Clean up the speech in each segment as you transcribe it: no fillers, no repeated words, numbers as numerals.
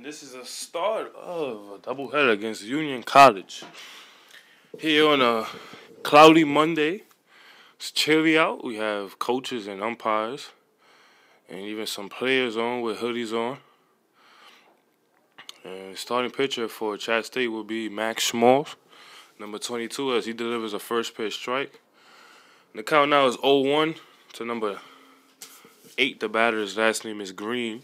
And this is a start of a doubleheader against Union College. Here on a cloudy Monday, it's chilly out. We have coaches and umpires, and even some players on with hoodies on. And starting pitcher for Chat State will be Max Smalls, number 22, as he delivers a first pitch strike. And the count now is 0-1 to number 8. The batter's last name is Green.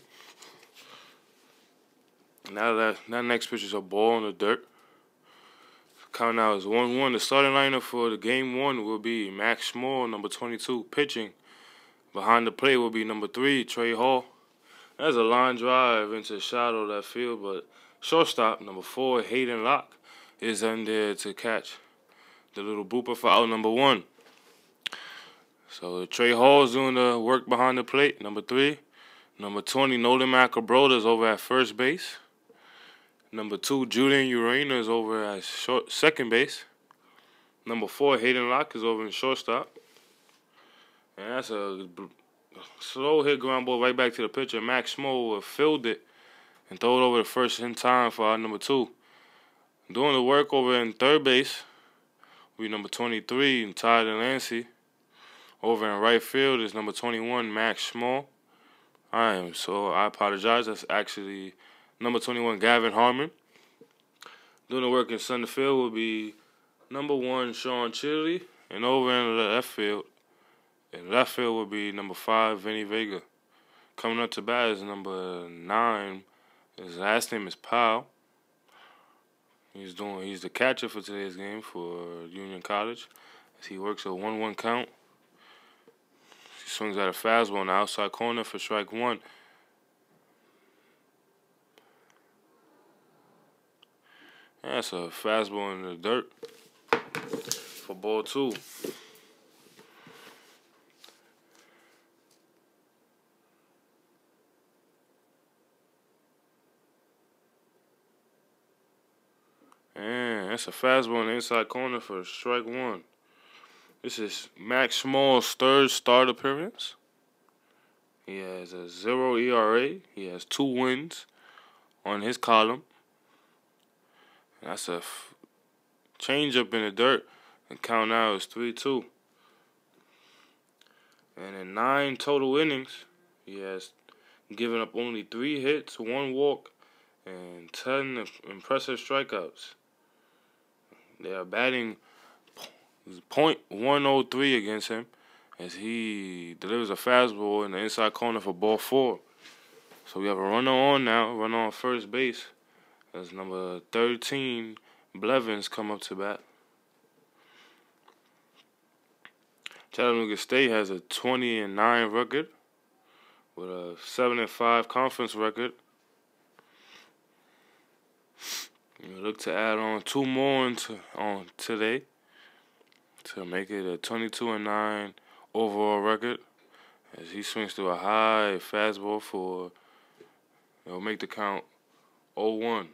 Now that next pitch is a ball in the dirt. Count now is 1-1. The starting lineup for the game one will be Max Small, number 22, pitching. Behind the plate will be number 3, Trey Hall. That's a line drive into shallow left field, but shortstop, number 4, Hayden Locke, is in there to catch the little booper for out number 1. So Trey Hall is doing the work behind the plate, number 3. Number 20, Nolan Macabroda is over at first base. Number 2, Julian Urena is over at second base. Number 4, Hayden Locke is over in shortstop. And that's a slow hit ground ball right back to the pitcher. Max Small will field it and throw it over the first in time for our number 2. Doing the work over in third base will be number 23, Tyler Lancey. Over in right field is number 21, Max Small. I apologize. That's actually number 21, Gavin Harmon. Doing the work in center field will be number 1, Sean Chili. And over in the left field will be number 5, Vinny Vega. Coming up to bat is number 9. His last name is Powell. He's the catcher for today's game for Union College, as he works a 1-1 count. He swings at a fastball on the outside corner for strike 1. That's a fastball in the dirt for ball 2. And that's a fastball in the inside corner for strike 1. This is Max Small's third start appearance. He has a 0 ERA. He has 2 wins on his column. That's a change-up in the dirt. The count now is 3-2. And in 9 total innings, he has given up only 3 hits, 1 walk, and 10 impressive strikeouts. They are batting .103 against him, as he delivers a fastball in the inside corner for ball 4. So we have a runner on now, runner on first base, as number 13, Blevins, come up to bat. Chattanooga State has a 20-9 record with a 7-5 conference record. We look to add on 2 more on today to make it a 22-9 overall record, as he swings through a high fastball for, it'll make the count 0-1.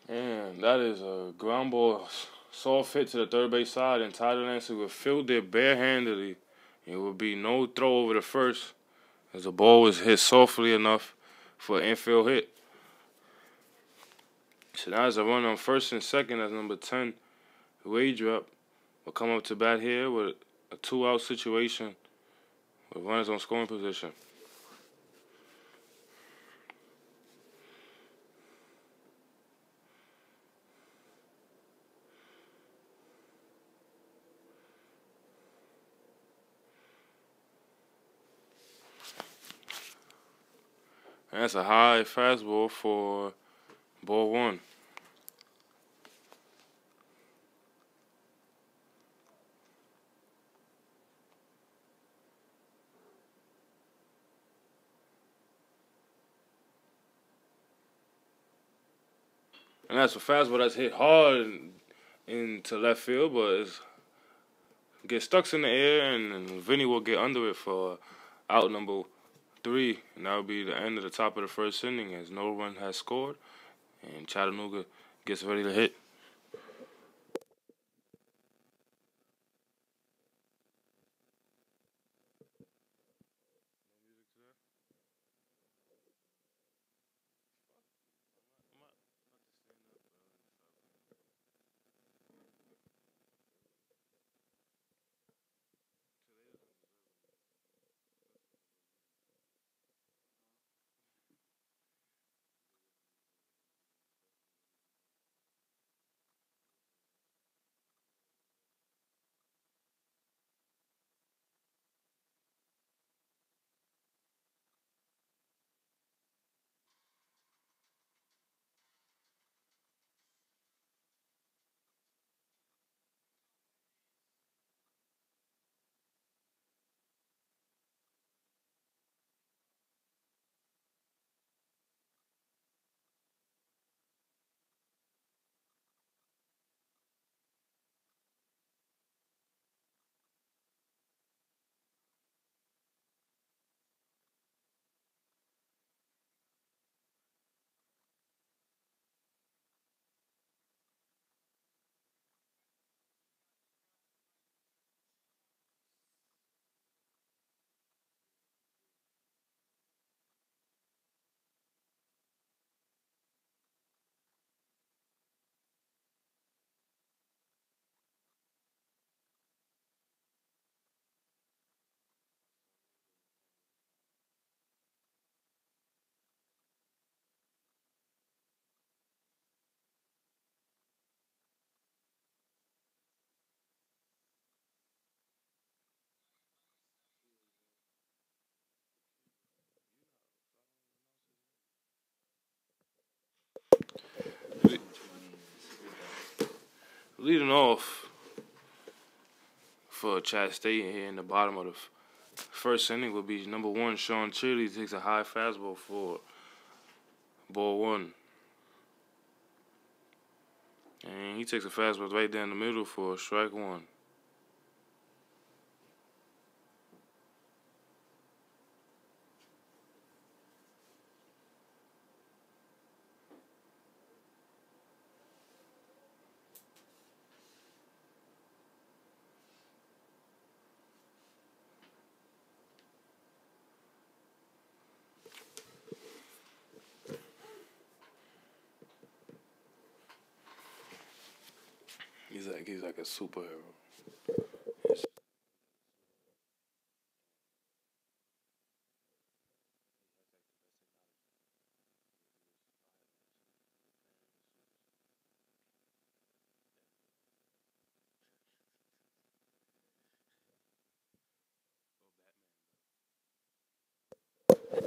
And that is a ground ball, soft hit to the third base side, and Tyler Lancey will field it barehandedly. It will be no throw over the first, as the ball was hit softly enough for an infield hit. So now there's a run on first and second as number 10, Waydrop, will come up to bat here with a 2-out situation with runners on scoring position. And that's a high fastball for ball 1. And that's a fastball that's hit hard into left field, but it gets stuck in the air, and Vinny will get under it for out number 3, and that will be the end of the top of the first inning as no one has scored, and Chattanooga gets ready to hit. Leading off for Chat State here in the bottom of the first inning will be number 1, Sean Chili. Takes a high fastball for ball 1. And he takes a fastball right down the middle for strike 1. He's like a superhero.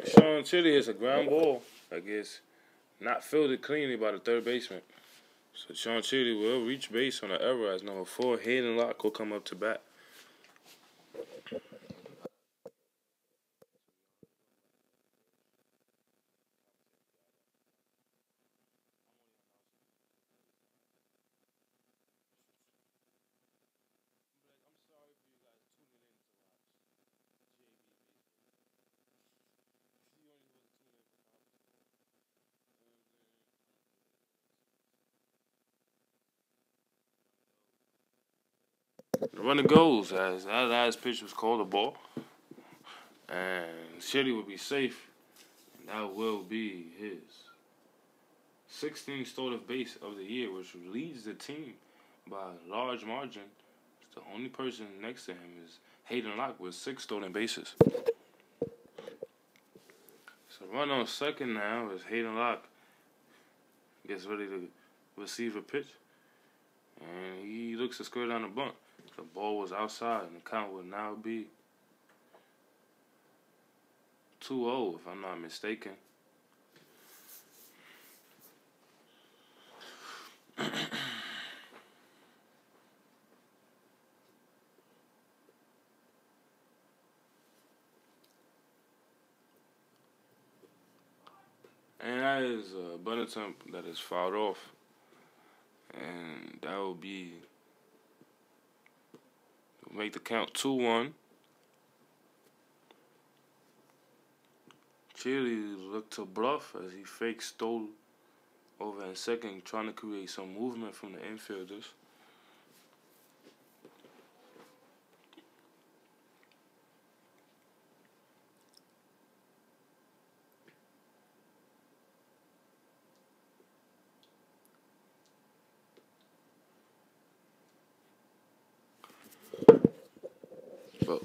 Sean Chili is a ground ball that gets not fielded cleanly by the third baseman. So Sean Chili will reach base on an error as number 4, Hayden Locke, will come up to bat. The runner goes as that last pitch was called a ball. And Chili will be safe. And that will be his 16th stolen base of the year, which leads the team by a large margin. The only person next to him is Hayden Locke with 6 stolen bases. So run on second now as Hayden Locke gets ready to receive a pitch. And he looks to square down the bunt. The ball was outside, and the count will now be 2-0, if I'm not mistaken. And that is a bunt attempt that is fouled off. And that will be, make the count 2-1. Chile looked to bluff as he fake stole over in second, trying to create some movement from the infielders. But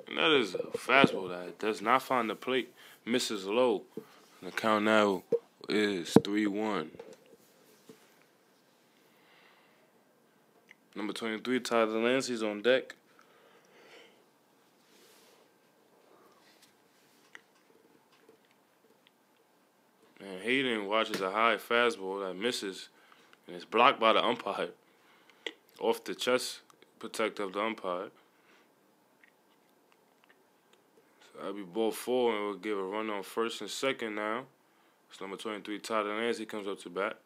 and that is a fastball that does not find the plate, misses low. And the count now is 3-1. Number 23, Tyler Lancey's on deck. And Hayden watches a high fastball that misses, and it's blocked by the umpire off the chest protector of the umpire. So that'll be ball 4, and we'll give a run on first and second now. So number 23, Tyler Lancey, comes up to bat.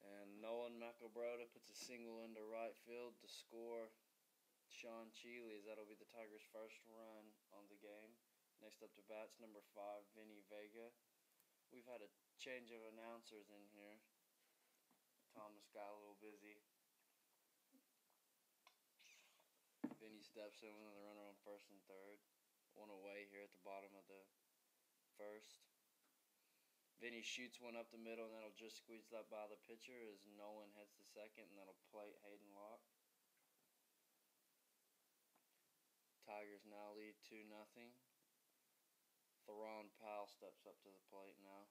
And Nolan McElbrode puts a single into right field to score Sean Cheely, as that'll be the Tigers' first run on the game. Next up to bat's number 5, Vinny Vega. We've had a change of announcers in here. Thomas got a little busy. Vinny steps in with the runner on first and third. One away here at the bottom of the first. Vinny shoots one up the middle, and that'll just squeeze that by the pitcher as Nolan heads to second, and that'll plate Hayden Locke. Tigers now lead 2-0. Theron Powell steps up to the plate now.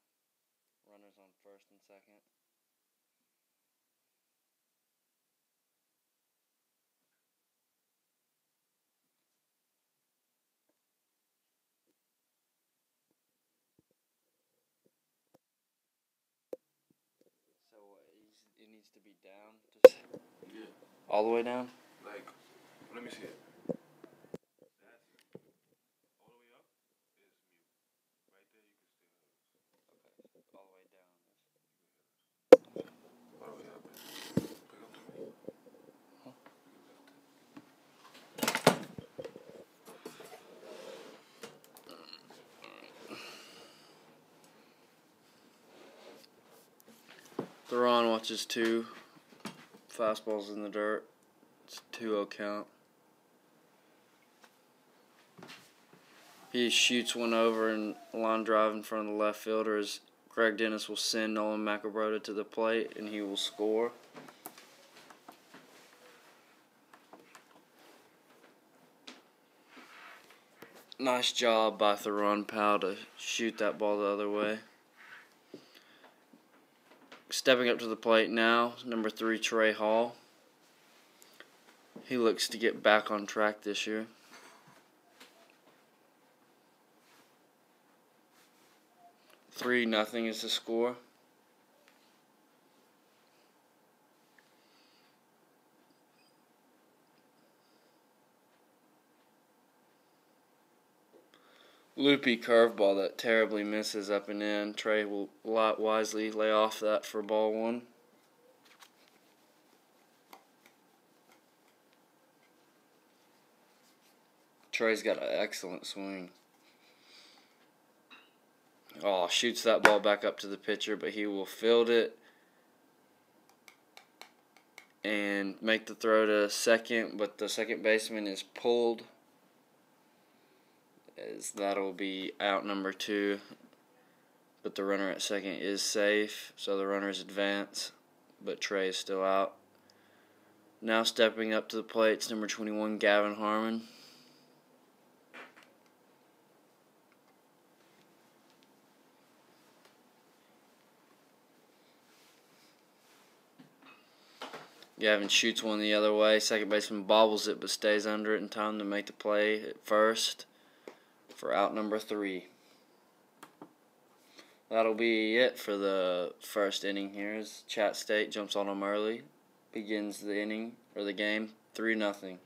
Runners on first and second. So it needs to be down. Yeah. All the way down? Like, let me see it. All the way up is mute. Right there, you can still hear us. Okay, all the way down. All the way up. Pick up the mic. Theron watches 2 fastballs in the dirt. It's 2-0 count. He shoots one over and line drive in front of the left fielder as Greg Dennis will send Nolan McElbrota to the plate and he will score. Nice job by Theron Powell to shoot that ball the other way. Stepping up to the plate now, number 3, Trey Hall. He looks to get back on track this year. 3-0 is the score. Loopy curveball that terribly misses up and in. Trey will wisely lay off that for ball 1. Trey's got an excellent swing. Oh, shoots that ball back up to the pitcher, but he will field it and make the throw to second, but the second baseman is pulled. As that'll be out number 2, but the runner at second is safe, so the runners advance, but Trey is still out. Now stepping up to the plate is number 21, Gavin Harmon. Gavin shoots one the other way. Second baseman bobbles it but stays under it in time to make the play at first for out number 3. That'll be it for the first inning here as Chat State jumps on them early. Begins the inning, or the game, 3-0.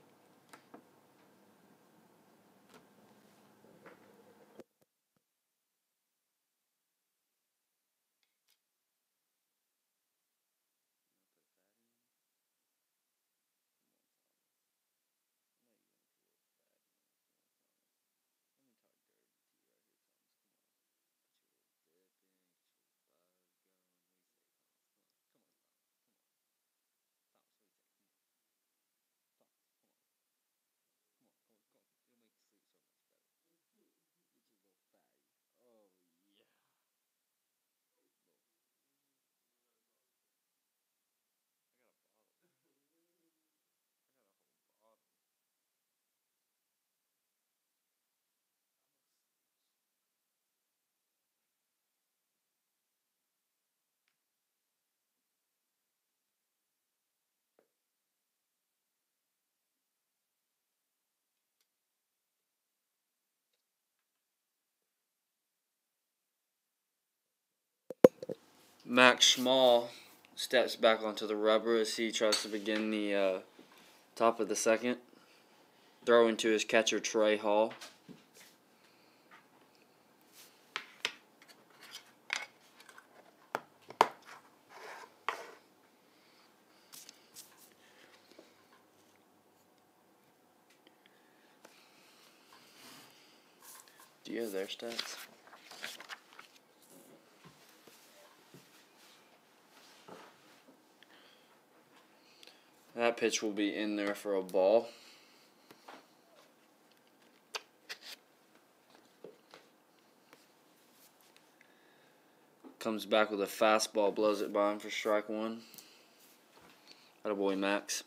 Max Schmall steps back onto the rubber as he tries to begin the top of the second. Throwing to his catcher, Trey Hall. Do you have their stats? That pitch will be in there for a ball. Comes back with a fastball, blows it by him for strike 1. Attaboy, Max.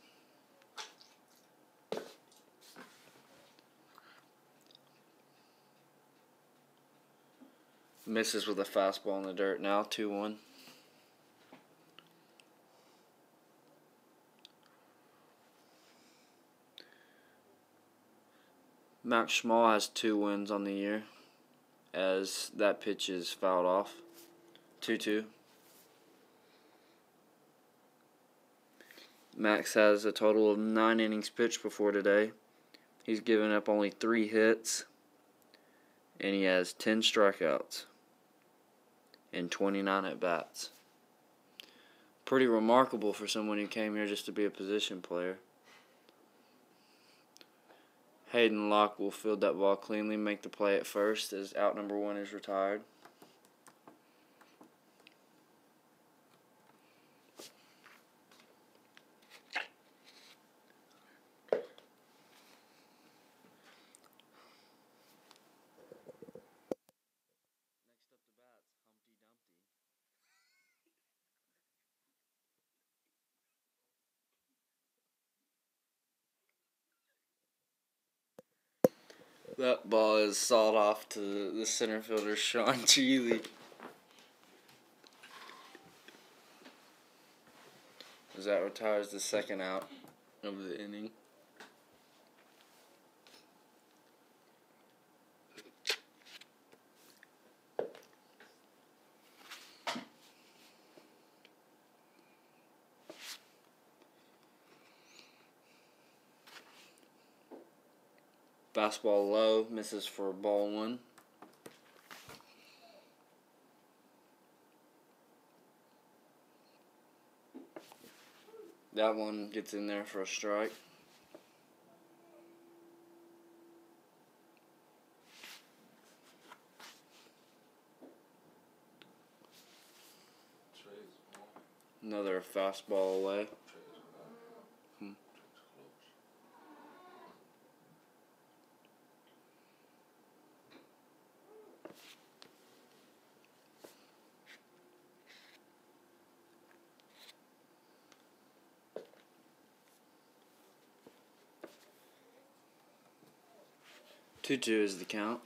Misses with a fastball in the dirt now, 2-1. Max Schmall has 2 wins on the year as that pitch is fouled off. 2-2. Max has a total of 9 innings pitched before today. He's given up only 3 hits, and he has 10 strikeouts and 29 at-bats. Pretty remarkable for someone who came here just to be a position player. Hayden Locke will field that ball cleanly, make the play at first as out number 1 is retired. That ball is sawed off to the center fielder, Sean Cheely. As that retires the second out of the inning. Fastball low, misses for ball one. That one gets in there for a strike. Another fastball away. 2-2 is the count.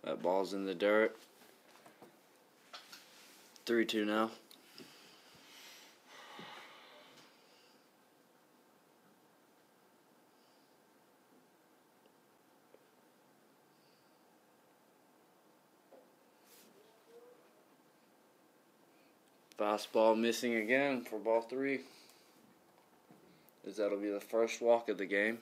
That ball's in the dirt. 3-2 now. Fastball missing again for ball three. As that'll be the first walk of the game.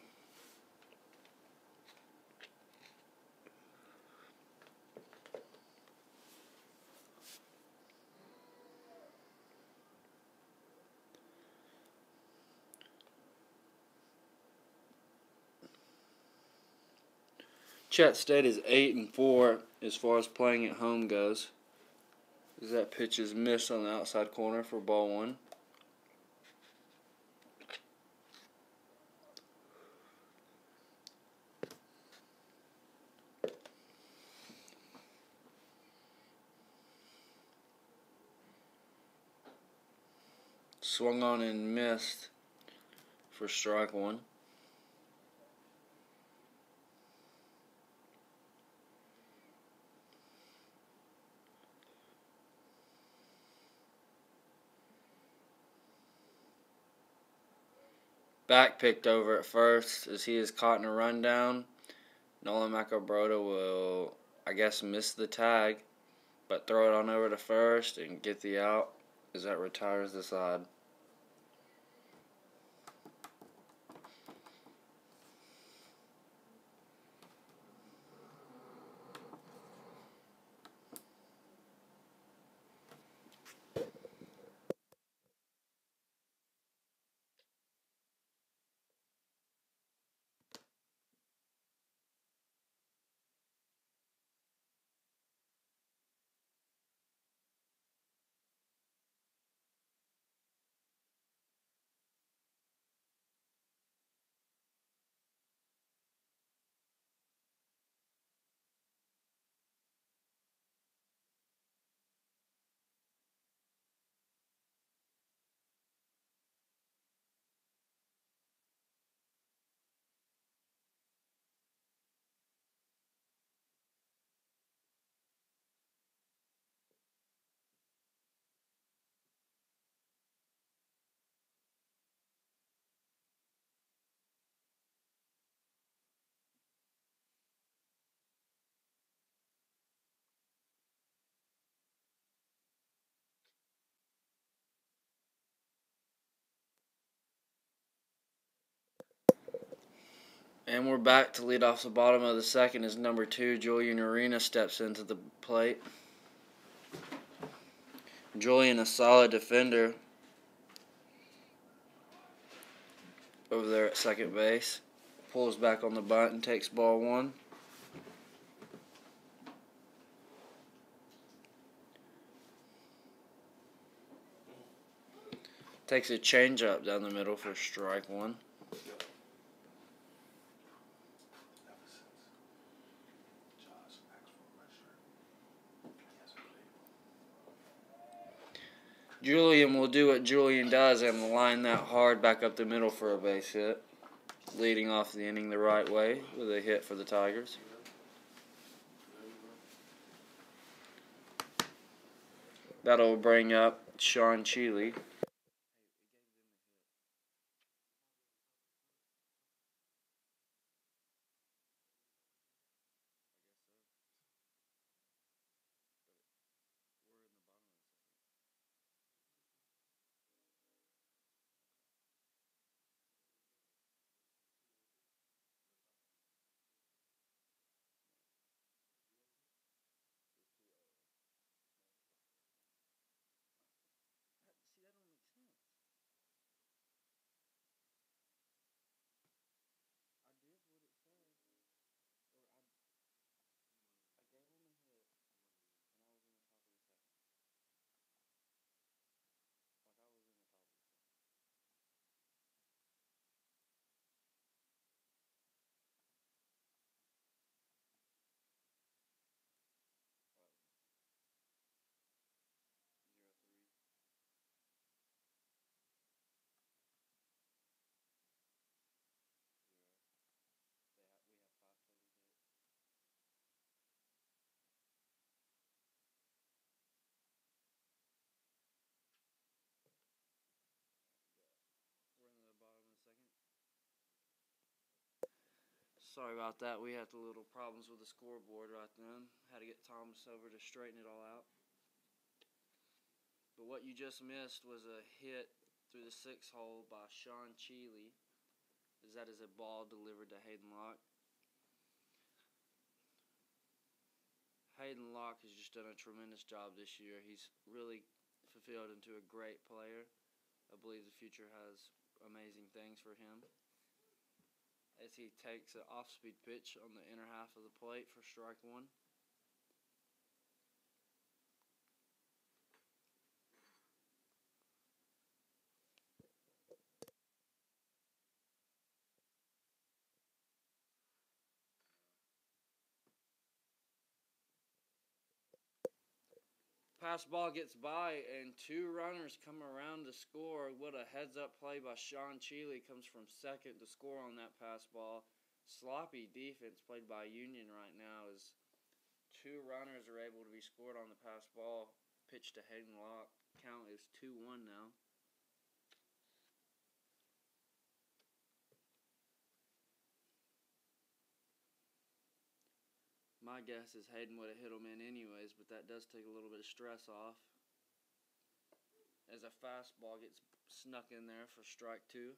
Chat State is 8-4 as far as playing at home goes. As that pitch is missed on the outside corner for ball one. Swung on and missed for strike one. Back picked over at first as he is caught in a rundown. Nolan Macabroda will, I guess, miss the tag, but throw it on over to first and get the out as that retires the side. And we're back to lead off the bottom of the second as number 2, Julian Arena, steps into the plate. Julian, a solid defender over there at second base. Pulls back on the bunt and takes ball one. Takes a changeup down the middle for strike one. Julian will do what Julian does and line that hard back up the middle for a base hit, leading off the inning the right way with a hit for the Tigers. That'll bring up Sean Cheely. Sorry about that. We had a little problems with the scoreboard right then. Had to get Thomas over to straighten it all out. But what you just missed was a hit through the 6th hole by Sean Cheely. That is a ball delivered to Hayden Locke. Hayden Locke has just done a tremendous job this year. He's really fulfilled into a great player. I believe the future has amazing things for him. As he takes an off-speed pitch on the inner half of the plate for strike one. Pass ball gets by, and 2 runners come around to score. What a heads-up play by Sean Cheely. Comes from second to score on that pass ball. Sloppy defense played by Union right now as 2 runners are able to be scored on the pass ball. Pitch to Hayden Locke. Count is 2-1 now. My guess is Hayden would have hit him in anyways, but that does take a little bit of stress off. As a fastball gets snuck in there for strike 2.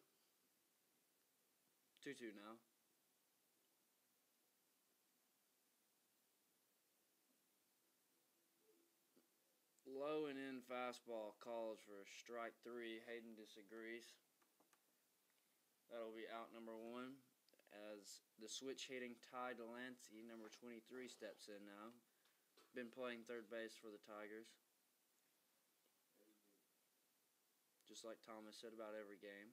2-2 now. Low and in fastball calls for strike 3. Hayden disagrees. That'll be out number 1. As the switch hitting Ty Delancey, number 23, steps in now. Been playing third base for the Tigers. Just like Thomas said about every game.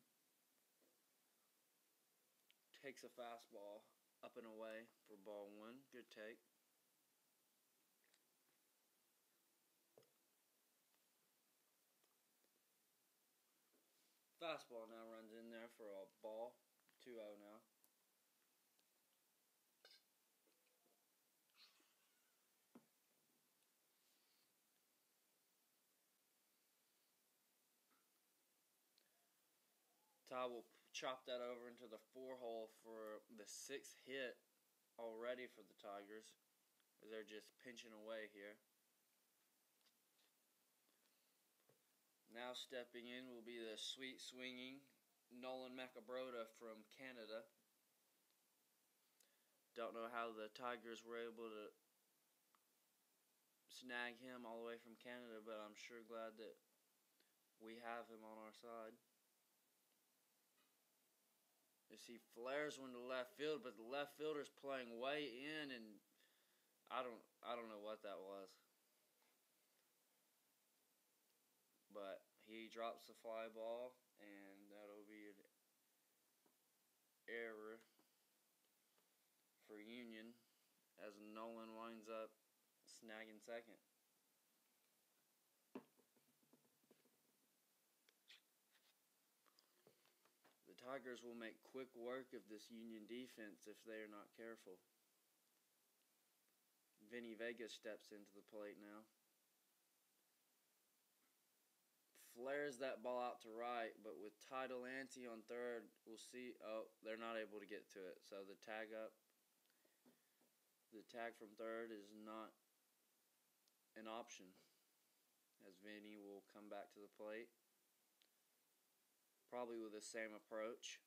Takes a fastball up and away for ball 1. Good take. Fastball now runs in there for a ball. 2-0 now. Ty will chop that over into the 4 hole for the 6th hit already for the Tigers. They're just pinching away here. Now stepping in will be the sweet swinging Nolan Macabrota from Canada. Don't know how the Tigers were able to snag him all the way from Canada, but I'm sure glad that we have him on our side. As he flares one to left field, but the left fielder's playing way in, and I don't know what that was. But he drops the fly ball, and that'll be an error for Union as Nolan winds up snagging second. Tigers will make quick work of this Union defense if they are not careful. Vinny Vega steps into the plate now. Flares that ball out to right, but with Ty Delancey on third, we'll see. Oh, they're not able to get to it. So the tag from third is not an option, as Vinny will come back to the plate, probably with the same approach.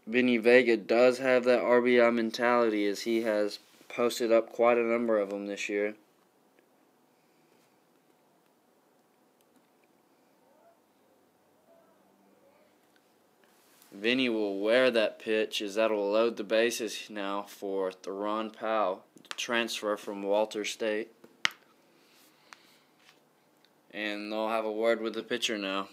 Vinny Vega does have that RBI mentality, as he has posted up quite a number of them this year. Vinny will wear that pitch, as that'll load the bases now for Theron Powell, the transfer from Walter State. And they'll have a word with the pitcher now.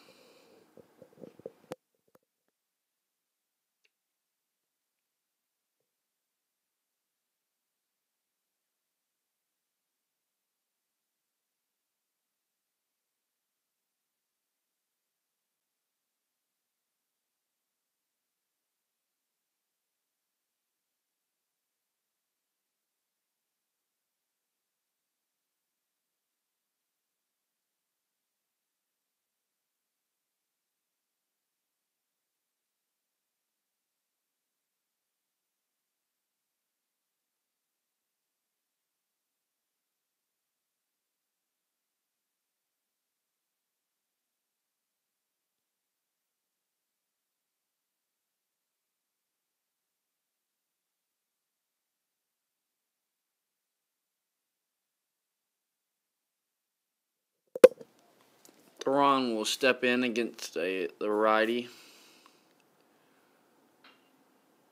Theron will step in against the righty.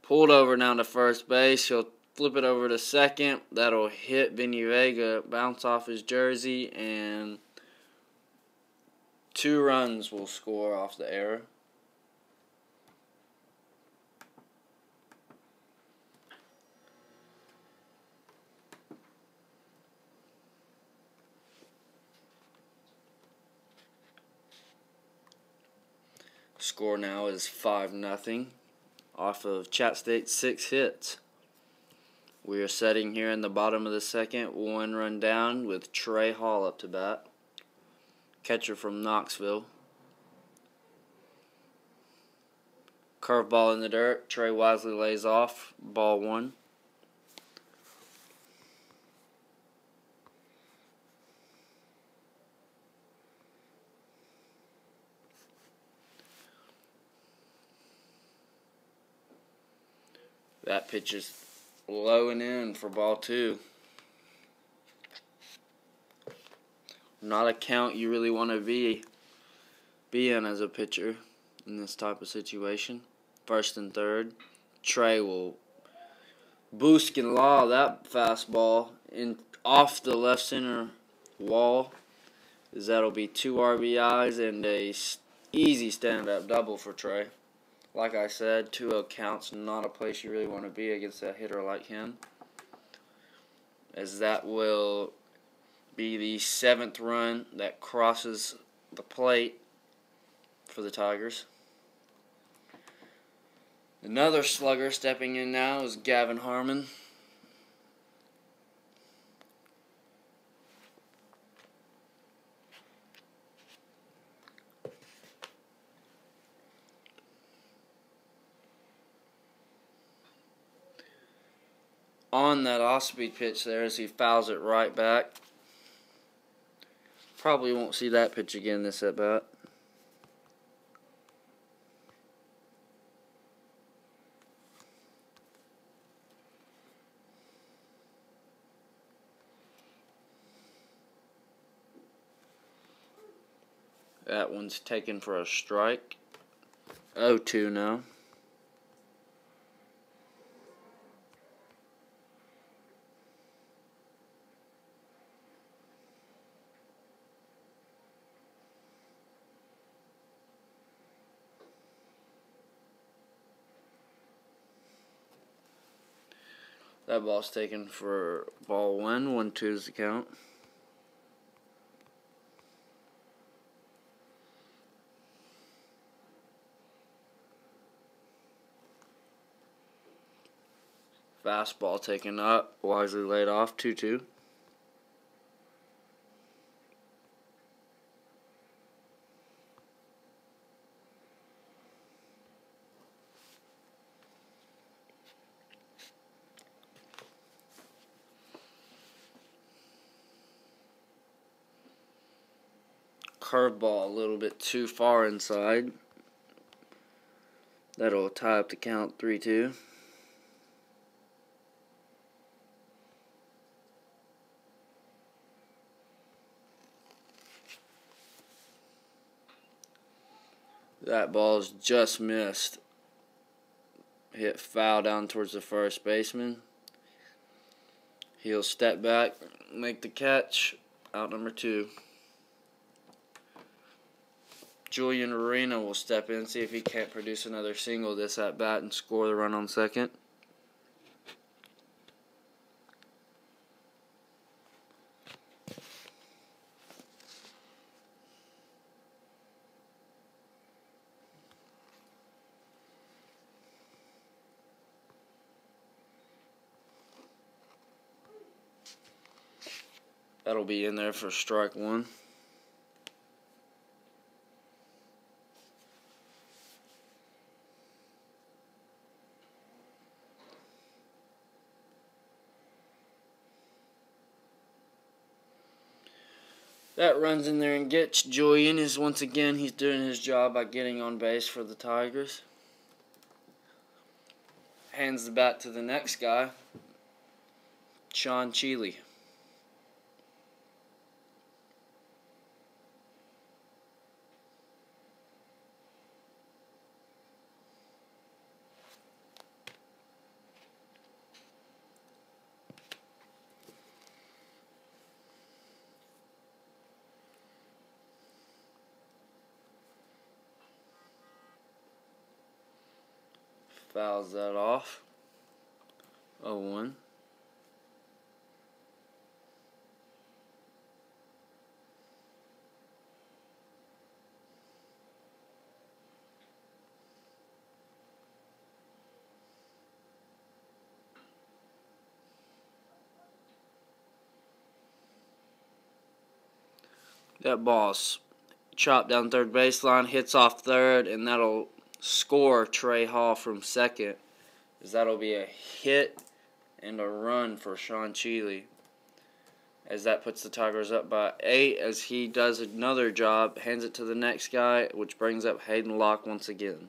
Pulled over now to first base. He'll flip it over to second. That'll hit Vinny Vega, bounce off his jersey, and 2 runs will score off the error. Score now is 5-0 off of Chat State's 6 hits. We are setting here in the bottom of the second, 1 run down with Trey Hall up to bat, catcher from Knoxville. Curveball in the dirt. Trey wisely lays off. Ball 1. That pitch is low and in for ball 2. Not a count you really want to be in as a pitcher in this type of situation. 1st and 3rd. Trey will boost and law that fastball in off the left center wall, as that'll be 2 RBIs and a easy stand-up double for Trey. Like I said, 2-0 count's not a place you really want to be against a hitter like him, as that will be the 7th run that crosses the plate for the Tigers. Another slugger stepping in now is Gavin Harmon. On that off-speed pitch there, as he fouls it right back. Probably won't see that pitch again this at-bat. That one's taken for a strike. 0-2 now. That ball's taken for ball 1. 1-2 is the count. Fastball taken up, wisely laid off, 2-2. Curveball a little bit too far inside. That'll tie up the count, 3-2. That ball's just missed. Hit foul down towards the first baseman. He'll step back, make the catch. Out number 2. Julian Arena will step in, see if he can't produce another single this at bat and score the run on second. That'll be in there for strike 1. That runs in there and gets Julian. Once again, he's doing his job by getting on base for the Tigers. Hands the bat to the next guy, Sean Cheely. Fouls that off. 0-1. That ball's chopped down third baseline, hits off third, and that'll score Trey Hall from second, as that'll be a hit and a run for Sean Cheely, as that puts the Tigers up by 8 as he does another job, hands it to the next guy, which brings up Hayden Locke once again.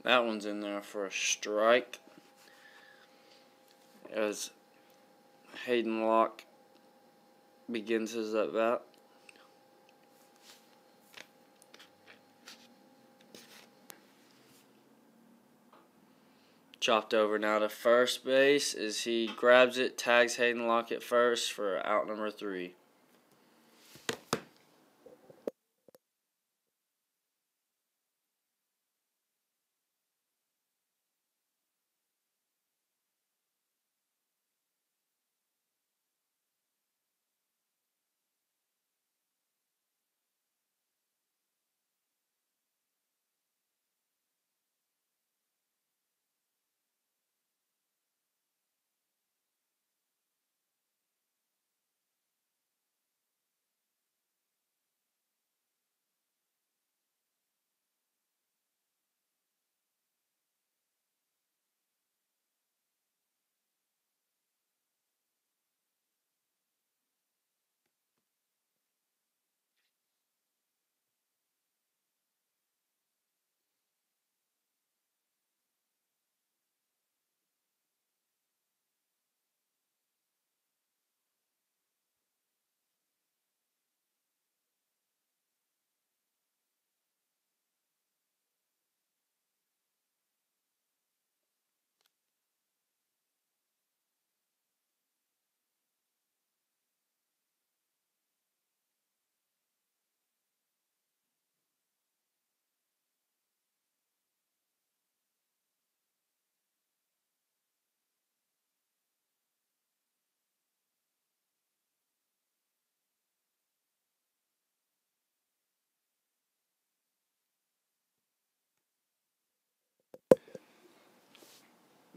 That one's in there for a strike, as Hayden Locke begins his at bat. Chopped over now to first base as he grabs it, tags Hayden Locke at first for out number 3.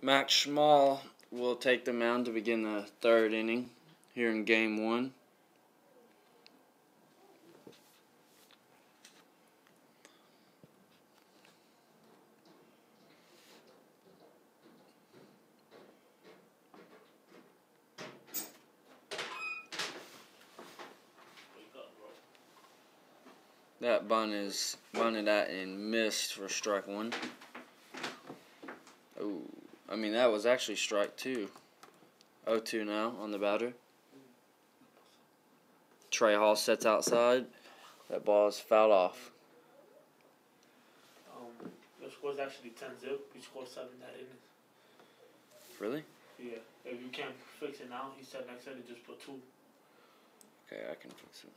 Max Schmall will take the mound to begin the third inning here in Game 1. That bunt is bunted at and missed for strike 1. Oh, I mean, that was actually strike 2. 0-2 now on the batter. Trey Hall sets outside. That ball is fouled off. The score's actually 10-0. We scored 7 that inning. Really? Yeah. If you can't fix it now, he said next inning just put 2. Okay, I can fix it.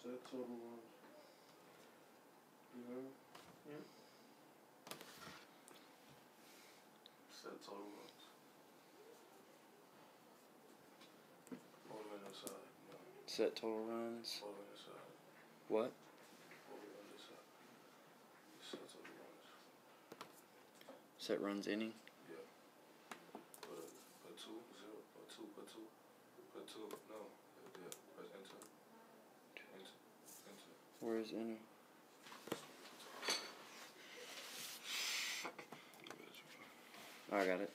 Set total runs. Yeah. Set total runs. Over on this side. Set total runs. Over on this side. What? Over on this side. Set total runs. Set runs inning. Yeah. Put 2, 0, put 2, put 2. Put 2, no. Yeah, press enter. Enter. Where is inning? Oh, I got it.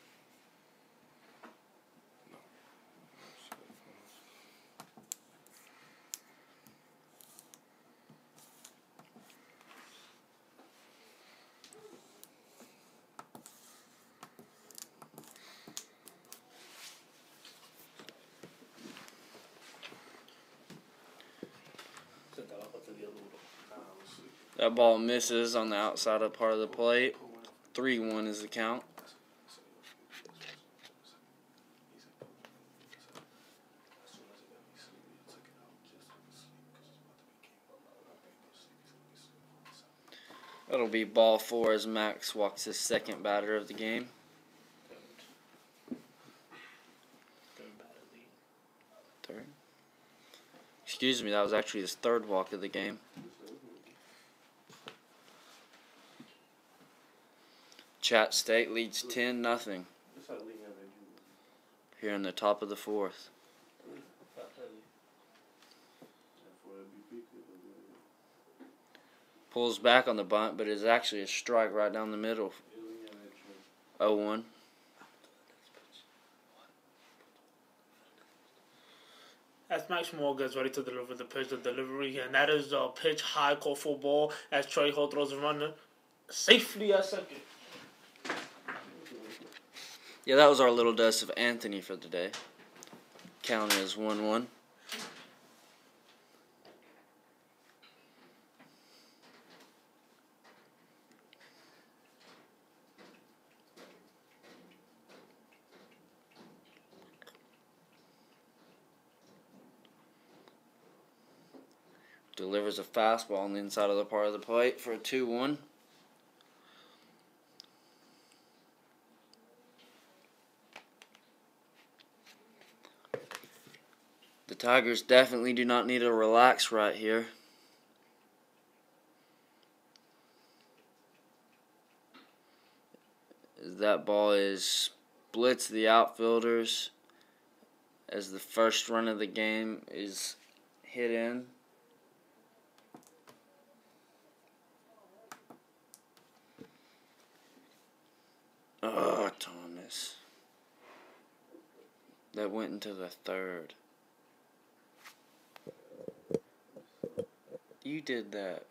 That ball misses on the outside of part of the plate. 3-1 is the count. That'll be ball 4 as Max walks his second batter of the game. Third? Excuse me, that was actually his third walk of the game. Chat State leads 10-0 here in the top of the 4th. Pulls back on the bunt, but it's actually a strike right down the middle. 0-1. As Max Schmall gets ready to deliver the pitch, the delivery, and that is a pitch high call for ball as Trey Hall throws a runner safely at second. Yeah, that was our little dose of Anthony for the day. Count is 1-1. Delivers a fastball on the inside of the part of the plate for a 2-1. The Tigers definitely do not need to relax right here. That ball is blitz the outfielders as the first run of the game is hit in. Oh, Thomas. That went into the third. You did that.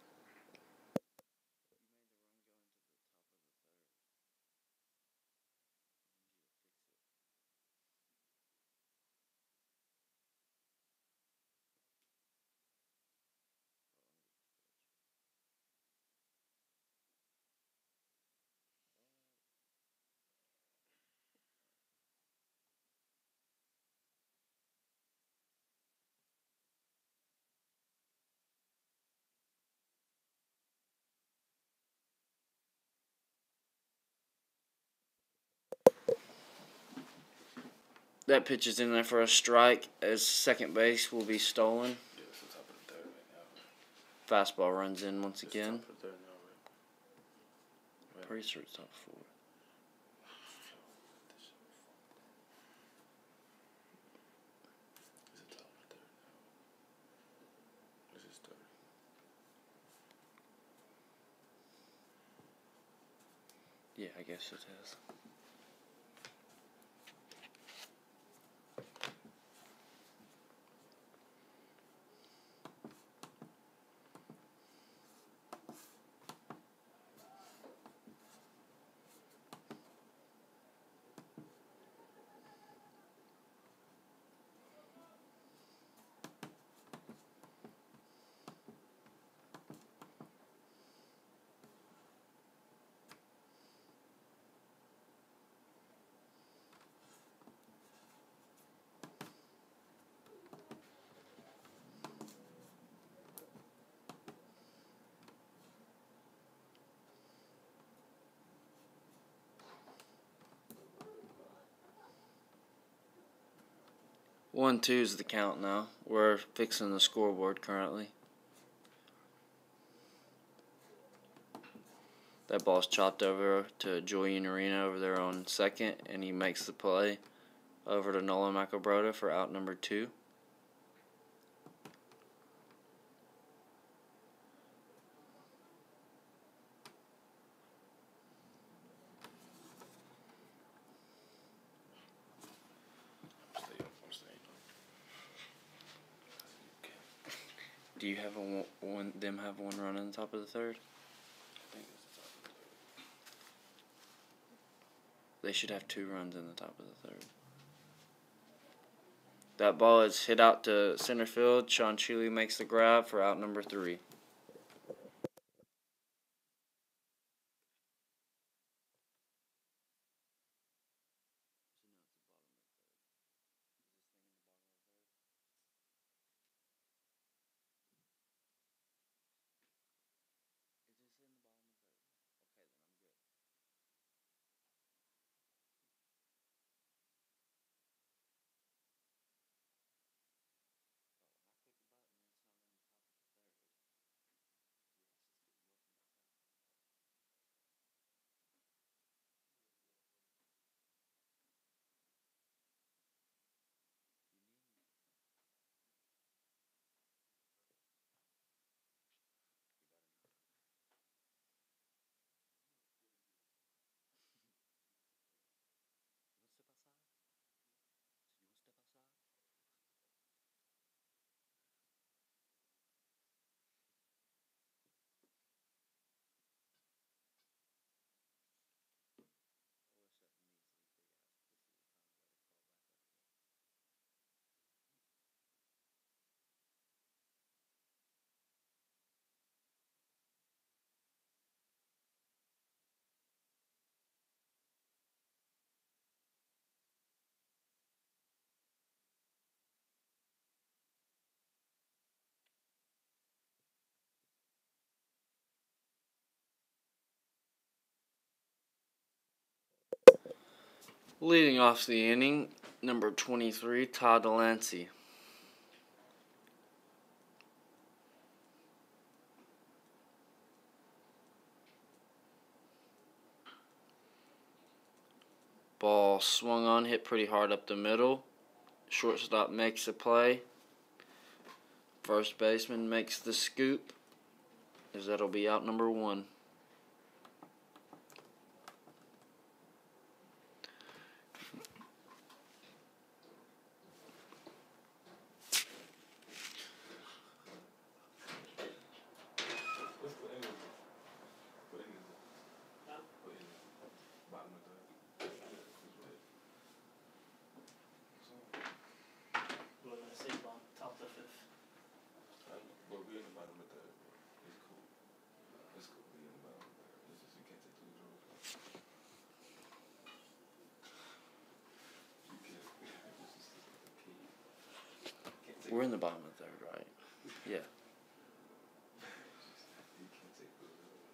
That pitch is in there for a strike as second base will be stolen. Yeah, it's the top of the third right now. Fastball runs in once again. Top of the third now, right? pretty sure it's top 4. Is it top or third? This is third. Yeah, I guess it is. One, 2 is the count now. We're fixing the scoreboard currently. That ball's chopped over to Julian Arena over there on second, and he makes the play over to Nolan McElbrode for out number 2. I'm staying. Do you have them have one run in the top of the third? I think it's the top of the third. They should have 2 runs in the top of the third. That ball is hit out to center field. Sean Cheely makes the grab for out number 3. Leading off the inning, number 23, Todd Delancey. Ball swung on, hit pretty hard up the middle. Shortstop makes a play. First baseman makes the scoop, as that'll be out number 1. Top of the 5th. But we're in the bottom of the third, bro. It's cool. It's cool. We're in the bottom of the third. It's just you can't take 2 zeros. You can't. We're in the bottom of the third, right? Yeah. You can't take 2 zeros.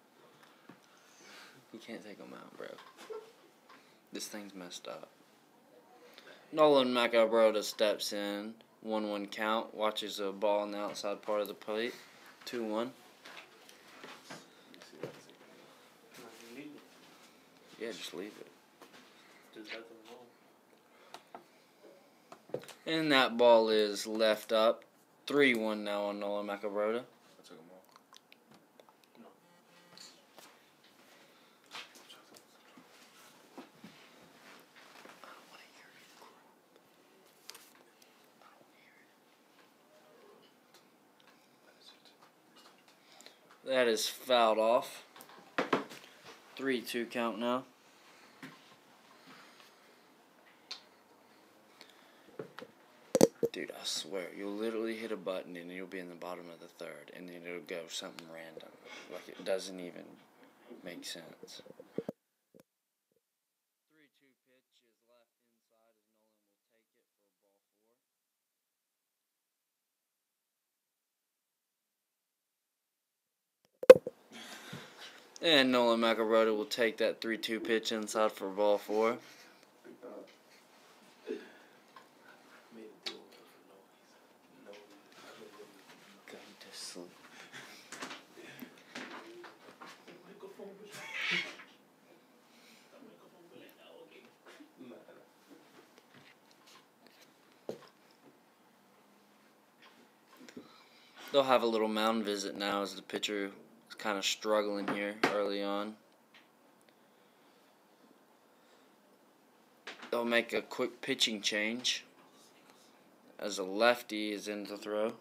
You can't take them out, bro. This thing's messed up. Nolan McElbrode steps in. 1-1 count. Watches a ball on the outside part of the plate. 2-1. Yeah, just leave it. Just let them know. And that ball is left up. 3-1 now on Nolan Macabrota. I took him off. That is fouled off. 3-2 count now. Dude, I swear, you'll literally hit a button and you'll be in the bottom of the third, and then it'll go something random. Like, it doesn't even make sense. 3-2 pitch is left inside as Nolan will take it for ball 4. And Nolan Macabrota will take that 3-2 pitch inside for ball 4. Go to sleep. They'll have a little mound visit now as the pitcher is kind of struggling here early on. They'll make a quick pitching change as a lefty is in the throw.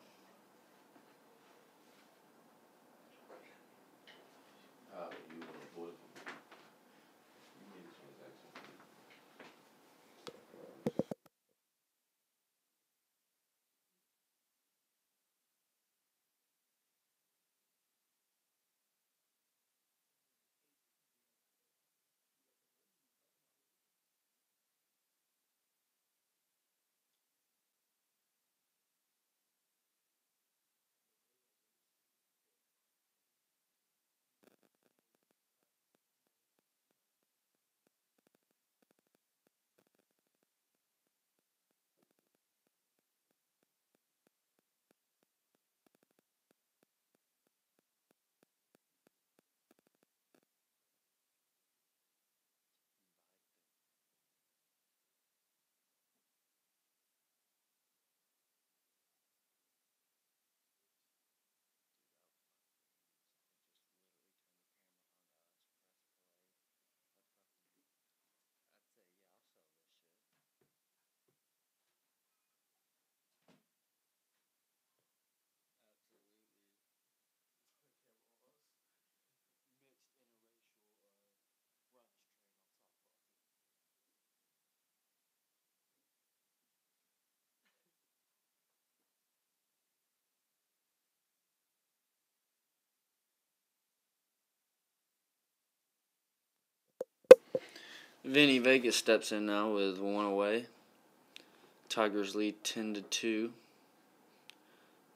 Vinny Vegas steps in now with 1 away. Tigers lead 10-2.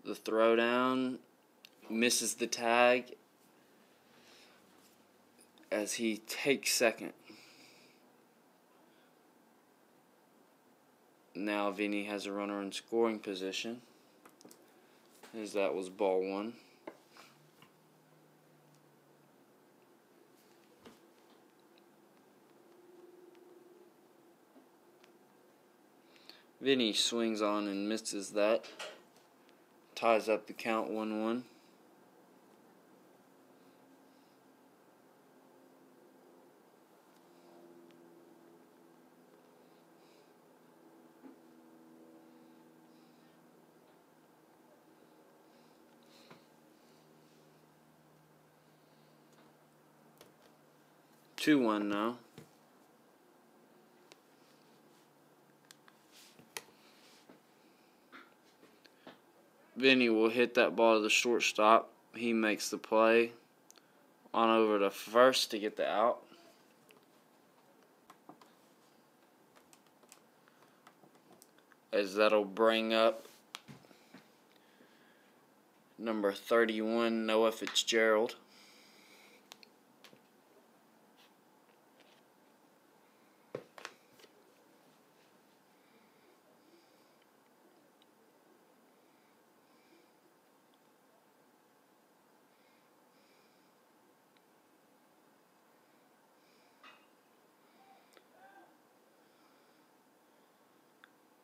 The throwdown misses the tag as he takes second. Now Vinny has a runner in scoring position as that was ball 1. Vinny swings on and misses that. Ties up the count 1-1. Two one now. Vinny will hit that ball to the shortstop. He makes the play on over to first to get the out. As that'll bring up number 31, Noah Fitzgerald.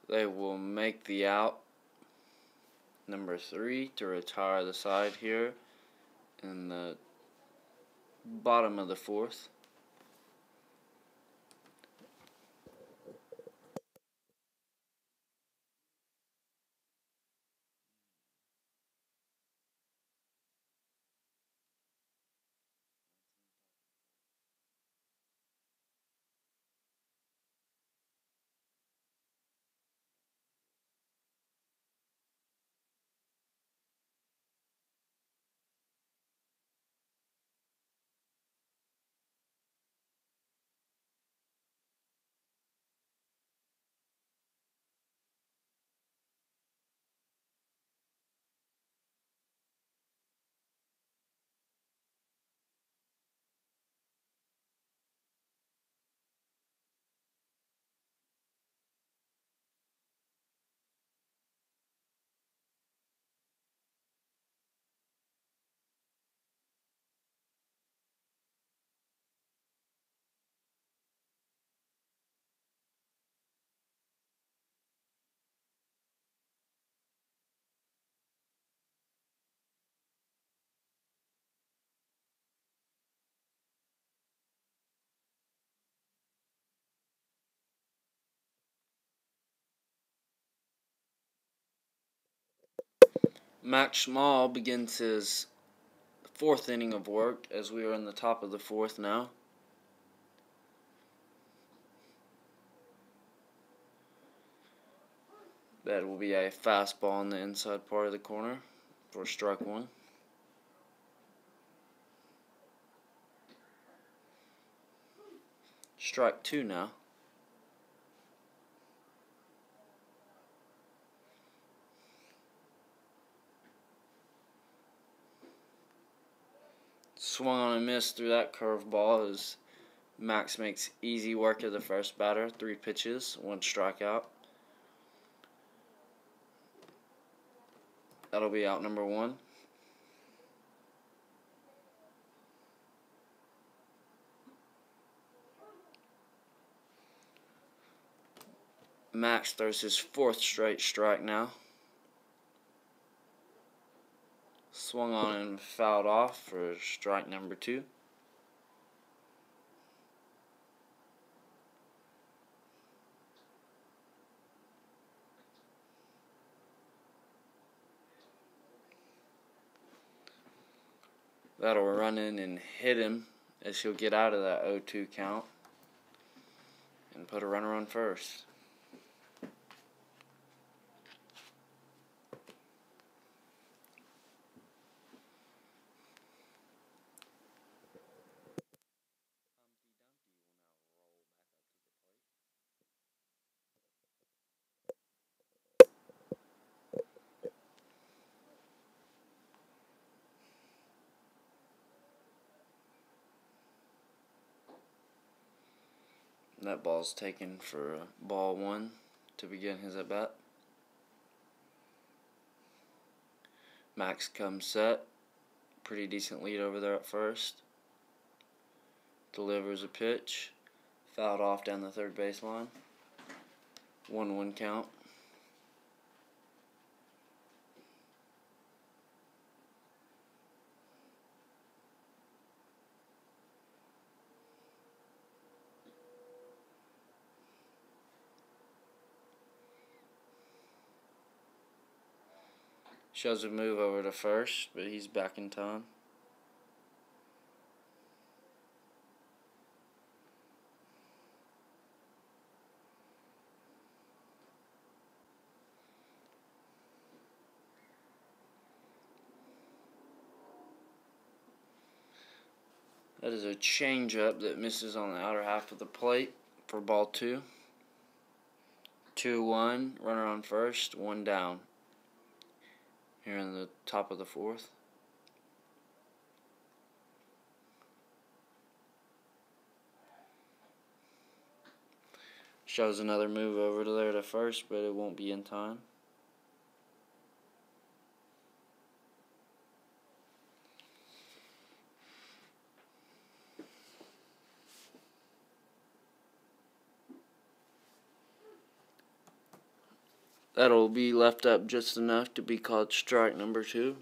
They will make the out. Number 3 to retire the side here in the bottom of the 4th. Max Small begins his 4th inning of work as we are in the top of the 4th now. That will be a fastball in the inside part of the corner for strike 1. Strike 2 now. Swung on and missed through that curveball as Max makes easy work of the first batter. 3 pitches, 1 strikeout. That'll be out number 1. Max throws his 4th straight strike now. Swung on and fouled off for strike number 2. That'll run in and hit him as he'll get out of that 0-2 count and put a runner on first. That ball's taken for ball 1 to begin his at bat. Max comes set. Pretty decent lead over there at first. Delivers a pitch. Fouled off down the third baseline. 1-1 count. Shows a move over to first, but he's back in time. That is a changeup that misses on the outer half of the plate for ball 2. 2-1, runner on first, 1 down. Here in the top of the 4th. Shows another move over to there to first, but it won't be in time. That'll be left up just enough to be called strike number 2.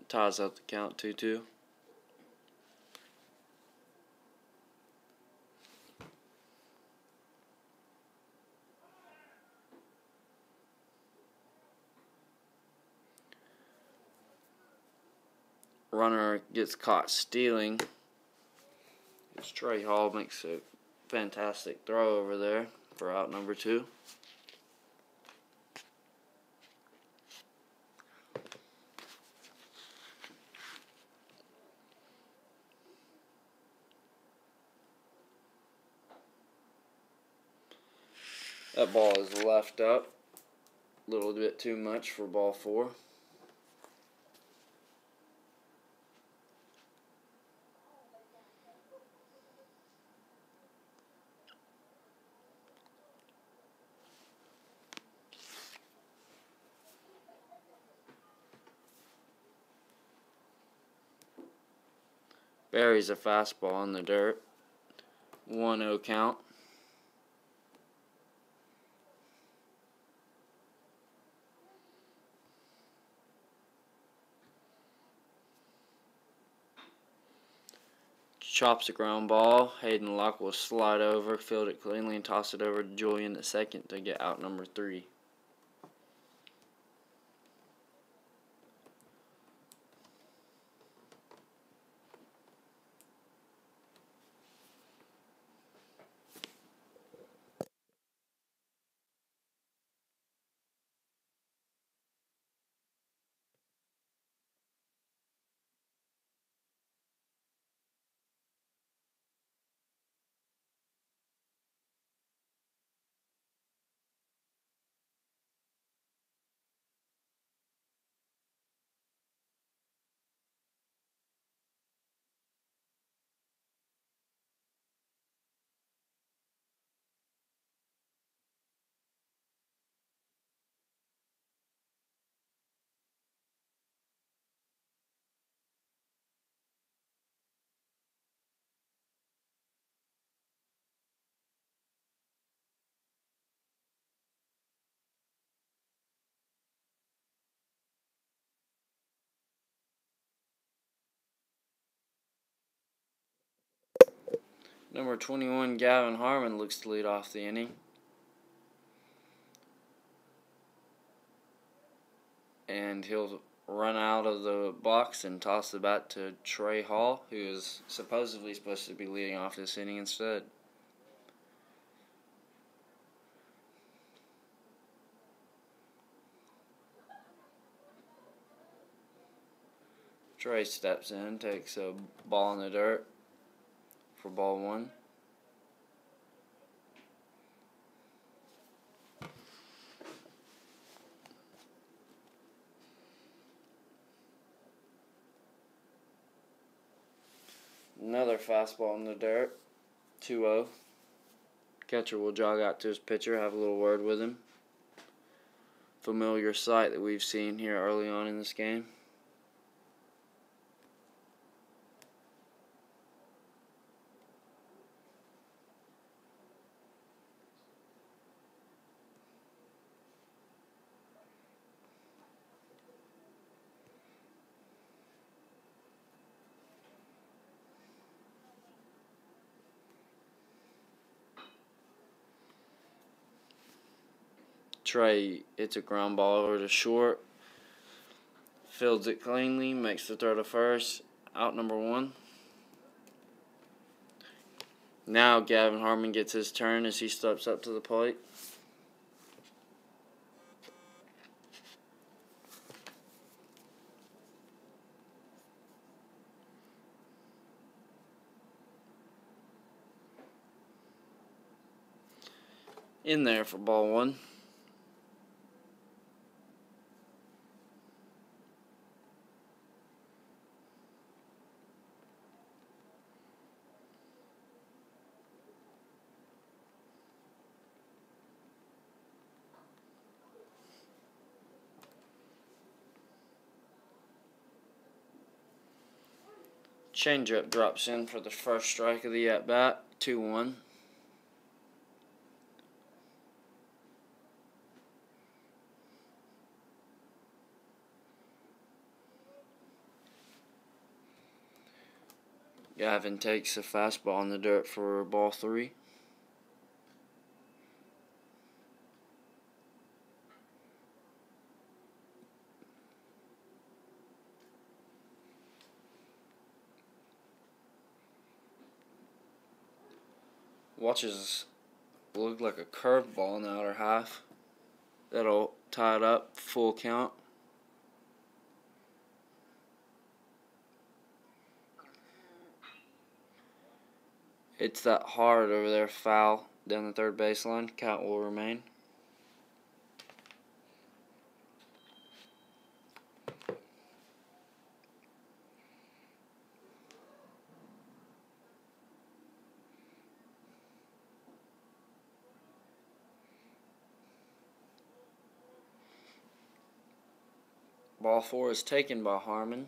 Ties up the count 2-2. Runner gets caught stealing. Trey Hall makes a fantastic throw over there for out number 2. That ball is left up a little bit too much for ball 4. Buries a fastball in the dirt. 1-0 count. Chops a ground ball. Hayden Locke will slide over, field it cleanly, and toss it over to Julian at second to get out number 3. Number 21, Gavin Harmon, looks to lead off the inning. And he'll run out of the box and toss the bat to Trey Hall, who is supposedly supposed to be leading off this inning instead. Trey steps in, takes a ball in the dirt for ball 1. Another fastball in the dirt, 2-0. Catcher will jog out to his pitcher, have a little word with him. Familiar sight that we've seen here early on in this game. Trey hits a ground ball over to short, fields it cleanly, makes the throw to first, out number 1. Now Gavin Harmon gets his turn as he steps up to the plate. In there for ball 1. Changeup drops in for the first strike of the at-bat, 2-1. Gavin takes a fastball in the dirt for ball 3. Watches look like a curveball in the outer half. That'll tie it up, full count. It's that hard over there, foul down the third baseline. Count will remain. Ball 4 is taken by Harmon,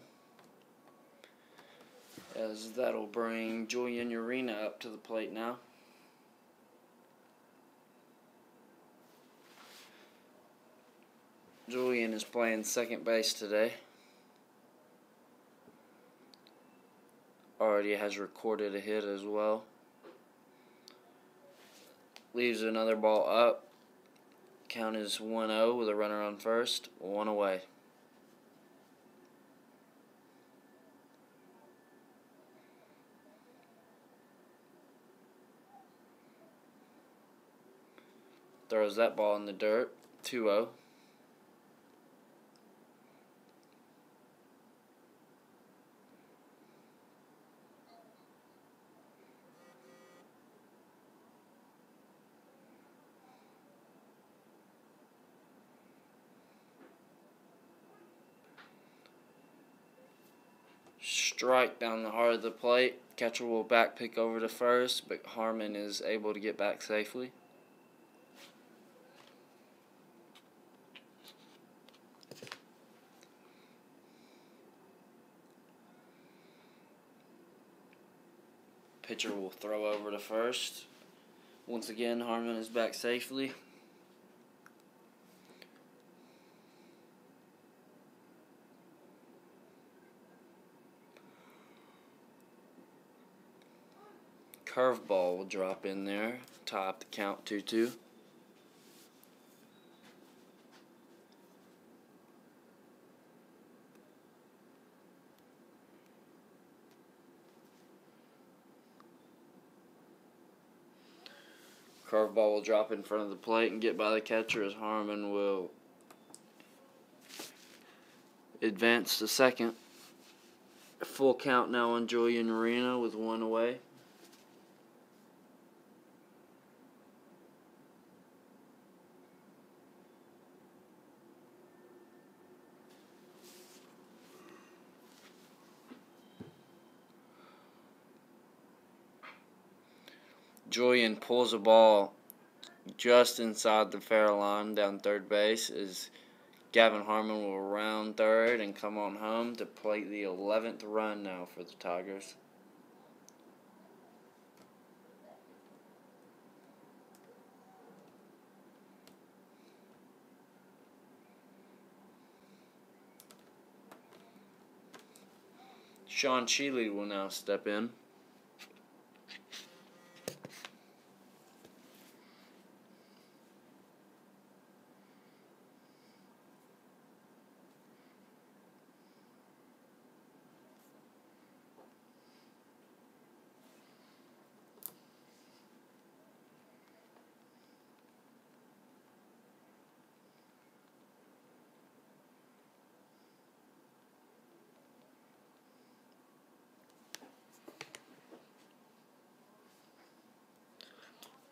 as that'll bring Julian Urena up to the plate now. Julian is playing second base today. Already has recorded a hit as well. Leaves another ball up. Count is 1-0 with a runner on first, 1 away. Throws that ball in the dirt, 2-0. Strike down the heart of the plate. Catcher will back pick over to first, but Harmon is able to get back safely. Pitcher will throw over to first. Once again, Harmon is back safely. Curveball will drop in there, tie up the count 2-2. Curveball will drop in front of the plate and get by the catcher as Harmon will advance to second. Full count now on Julian Urena with 1 away. Julian pulls a ball just inside the fair line down third base as Gavin Harmon will round third and come on home to plate the 11th run now for the Tigers. Sean Shealy will now step in.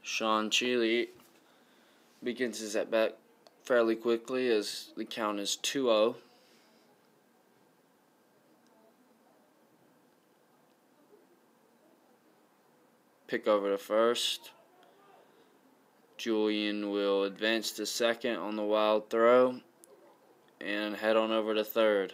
Sean Shealy begins his at-bat fairly quickly as the count is 2-0. Pick over to first. Julian will advance to second on the wild throw and head on over to third.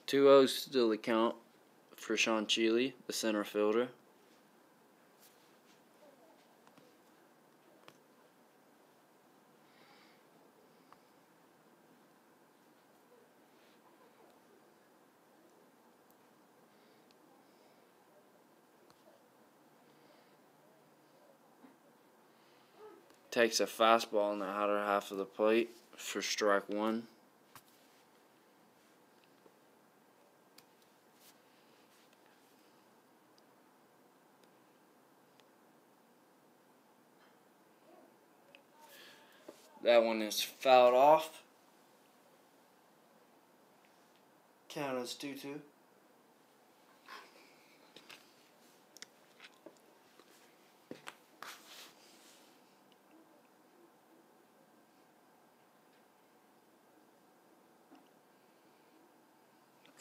2-0 still the count for Sean Shealy, the center fielder. takes a fastball in the outer half of the plate for strike one. That one is fouled off. Count as 2-2.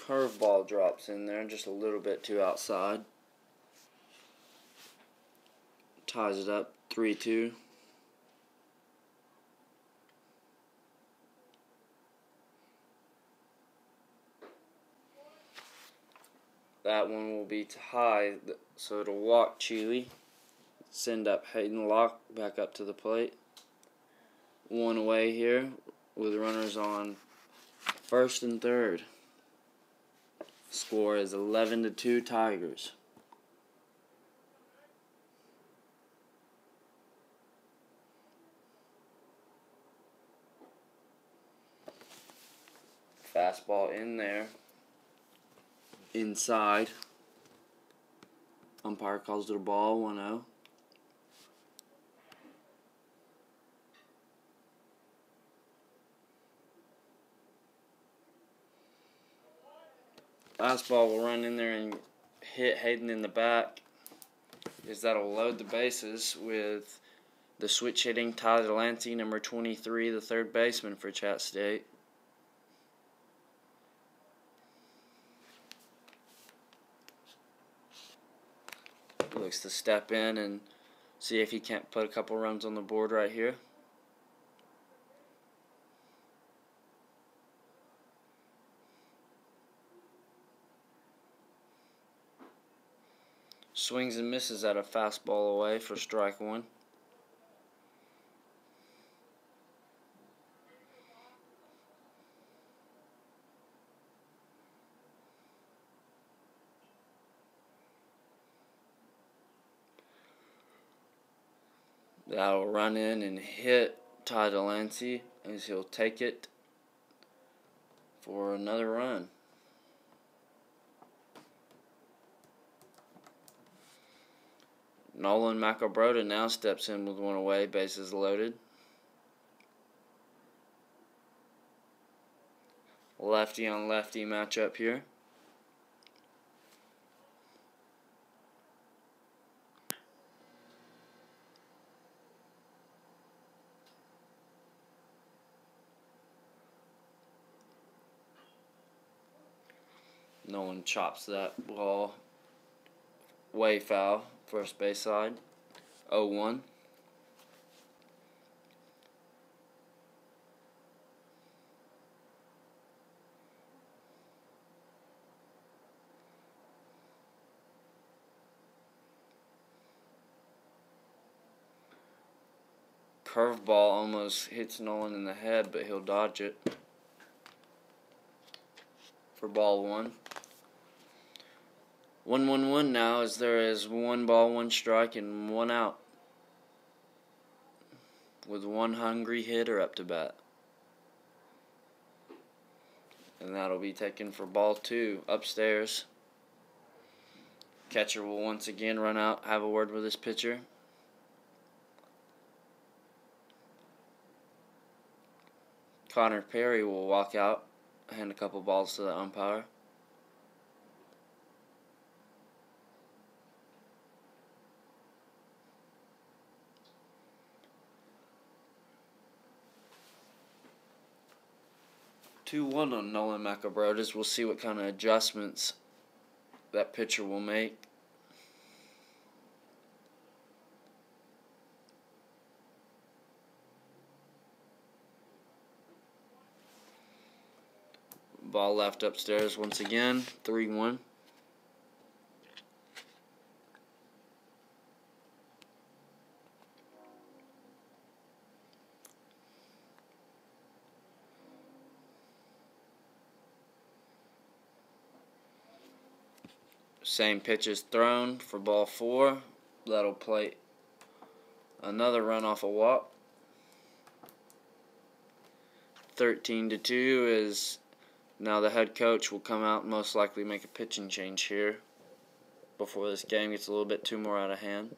Curveball drops in there, just a little bit too outside. Ties it up 3-2. That one will be high, so it'll walk Chile. Send up Hayden Locke back up to the plate. One away here with runners on first and third. Score is 11-2 Tigers. Fastball in there. Inside. Umpire calls it a ball, 1-0. Fastball will run in there and hit Hayden in the back, as that'll load the bases with the switch hitting Ty Delancey, number 23, the third baseman for Chat State. Looks to step in and see if he can't put a couple runs on the board right here. Swings and misses at a fastball away for strike one. That'll run in and hit Ty Delancey as he'll take it for another run. Nolan Macabroda now steps in with one away, bases loaded. Lefty on lefty matchup here. No one chops that ball way foul, first base side, 0-1. Curveball almost hits Nolan in the head, but he'll dodge it for ball one. 1-1-1 now, as there is 1 ball, 1 strike, and 1 out, with 1 hungry hitter up to bat. And that'll be taken for ball 2 upstairs. Catcher will once again run out, have a word with his pitcher. Connor Perry will walk out, hand a couple balls to the umpire. Two-one on Nolan Macabrodas. We'll see what kind of adjustments that pitcher will make. Ball left upstairs once again, 3-1. Same pitch is thrown for ball 4. That'll play another run off a walk. 13-2 is now the head coach will come out and most likely make a pitching change here before this game gets a little bit too more out of hand.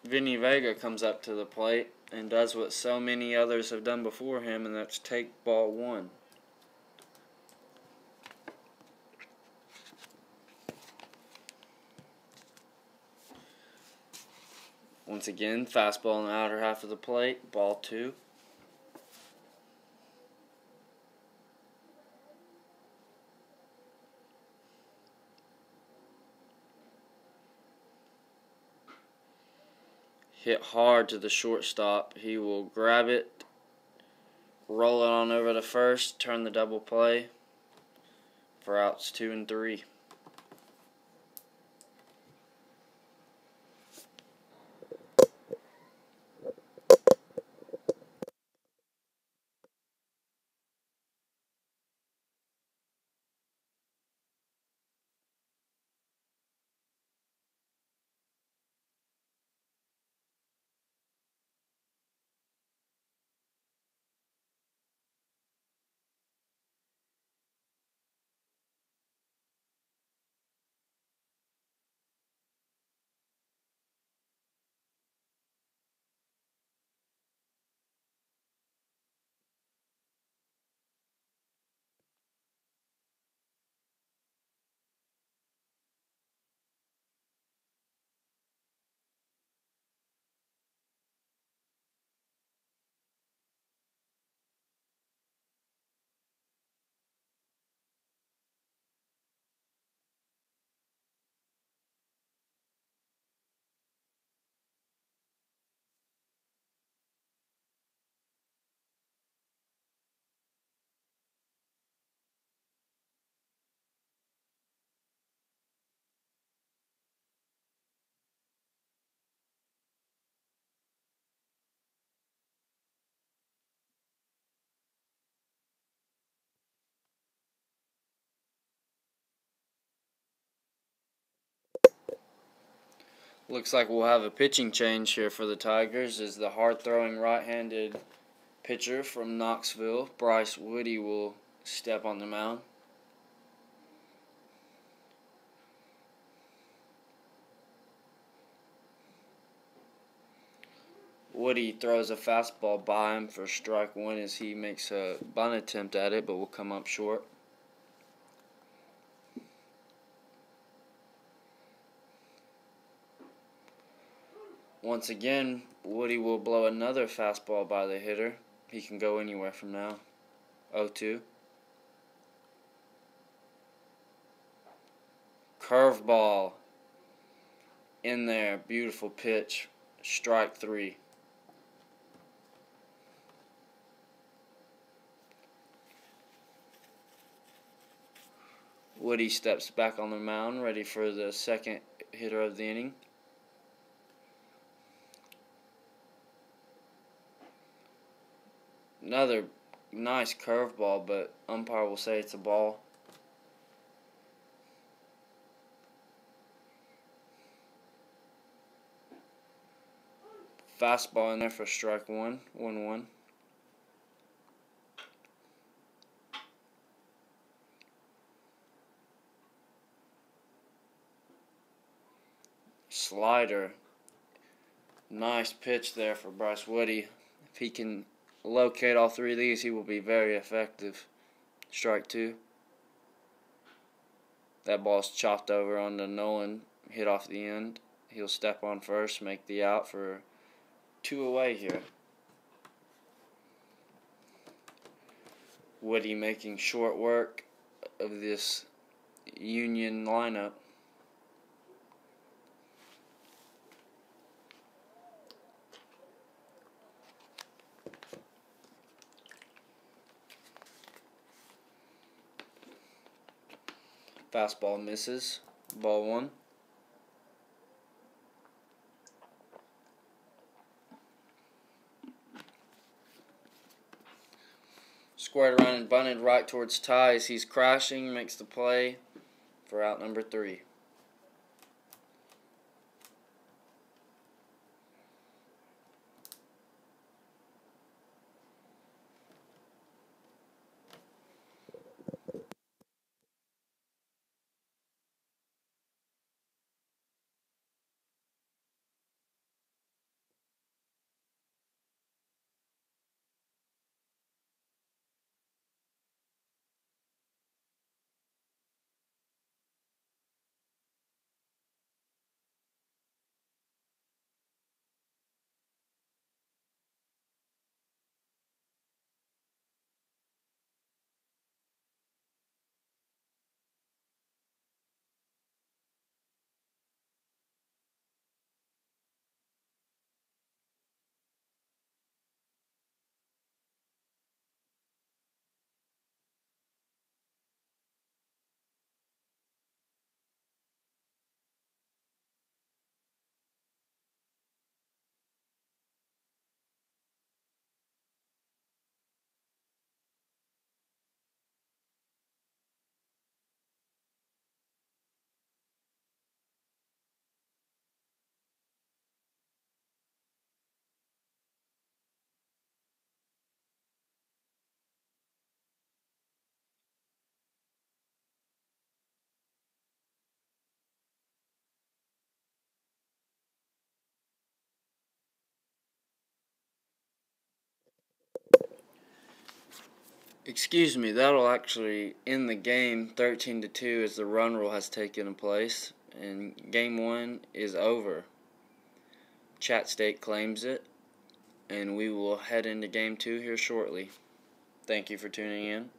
Vinny Vega comes up to the plate and does what so many others have done before him, and that's take ball one. Once again, fastball in the outer half of the plate, ball two. Hit hard to the shortstop. He will grab it, roll it on over to first, turn the double play for outs 2 and 3. Looks like we'll have a pitching change here for the Tigers as the hard-throwing right-handed pitcher from Knoxville, Bryce Woody, will step on the mound. Woody throws a fastball by him for strike one as he makes a bunt attempt at it, but will come up short. Once again, Woody will blow another fastball by the hitter. He can go anywhere from now. 0-2. Curveball in there. Beautiful pitch. Strike three. Woody steps back on the mound, ready for the second hitter of the inning. Another nice curveball, but umpire will say it's a ball. Fastball in there for strike one. 1-1. Slider. Nice pitch there for Bryce Woody. If he can locate all three of these, he will be very effective. Strike two. That ball's chopped over onto Nolan, hit off the end. He'll step on first, make the out for 2 away here. Woody making short work of this Union lineup. Fastball misses. Ball 1. Squared around and bunted right towards Ty as he's crashing, makes the play for out number 3. Excuse me, that'll actually end the game 13-2 as the run rule has taken place, and game 1 is over. Chat State claims it, and we will head into game 2 here shortly. Thank you for tuning in.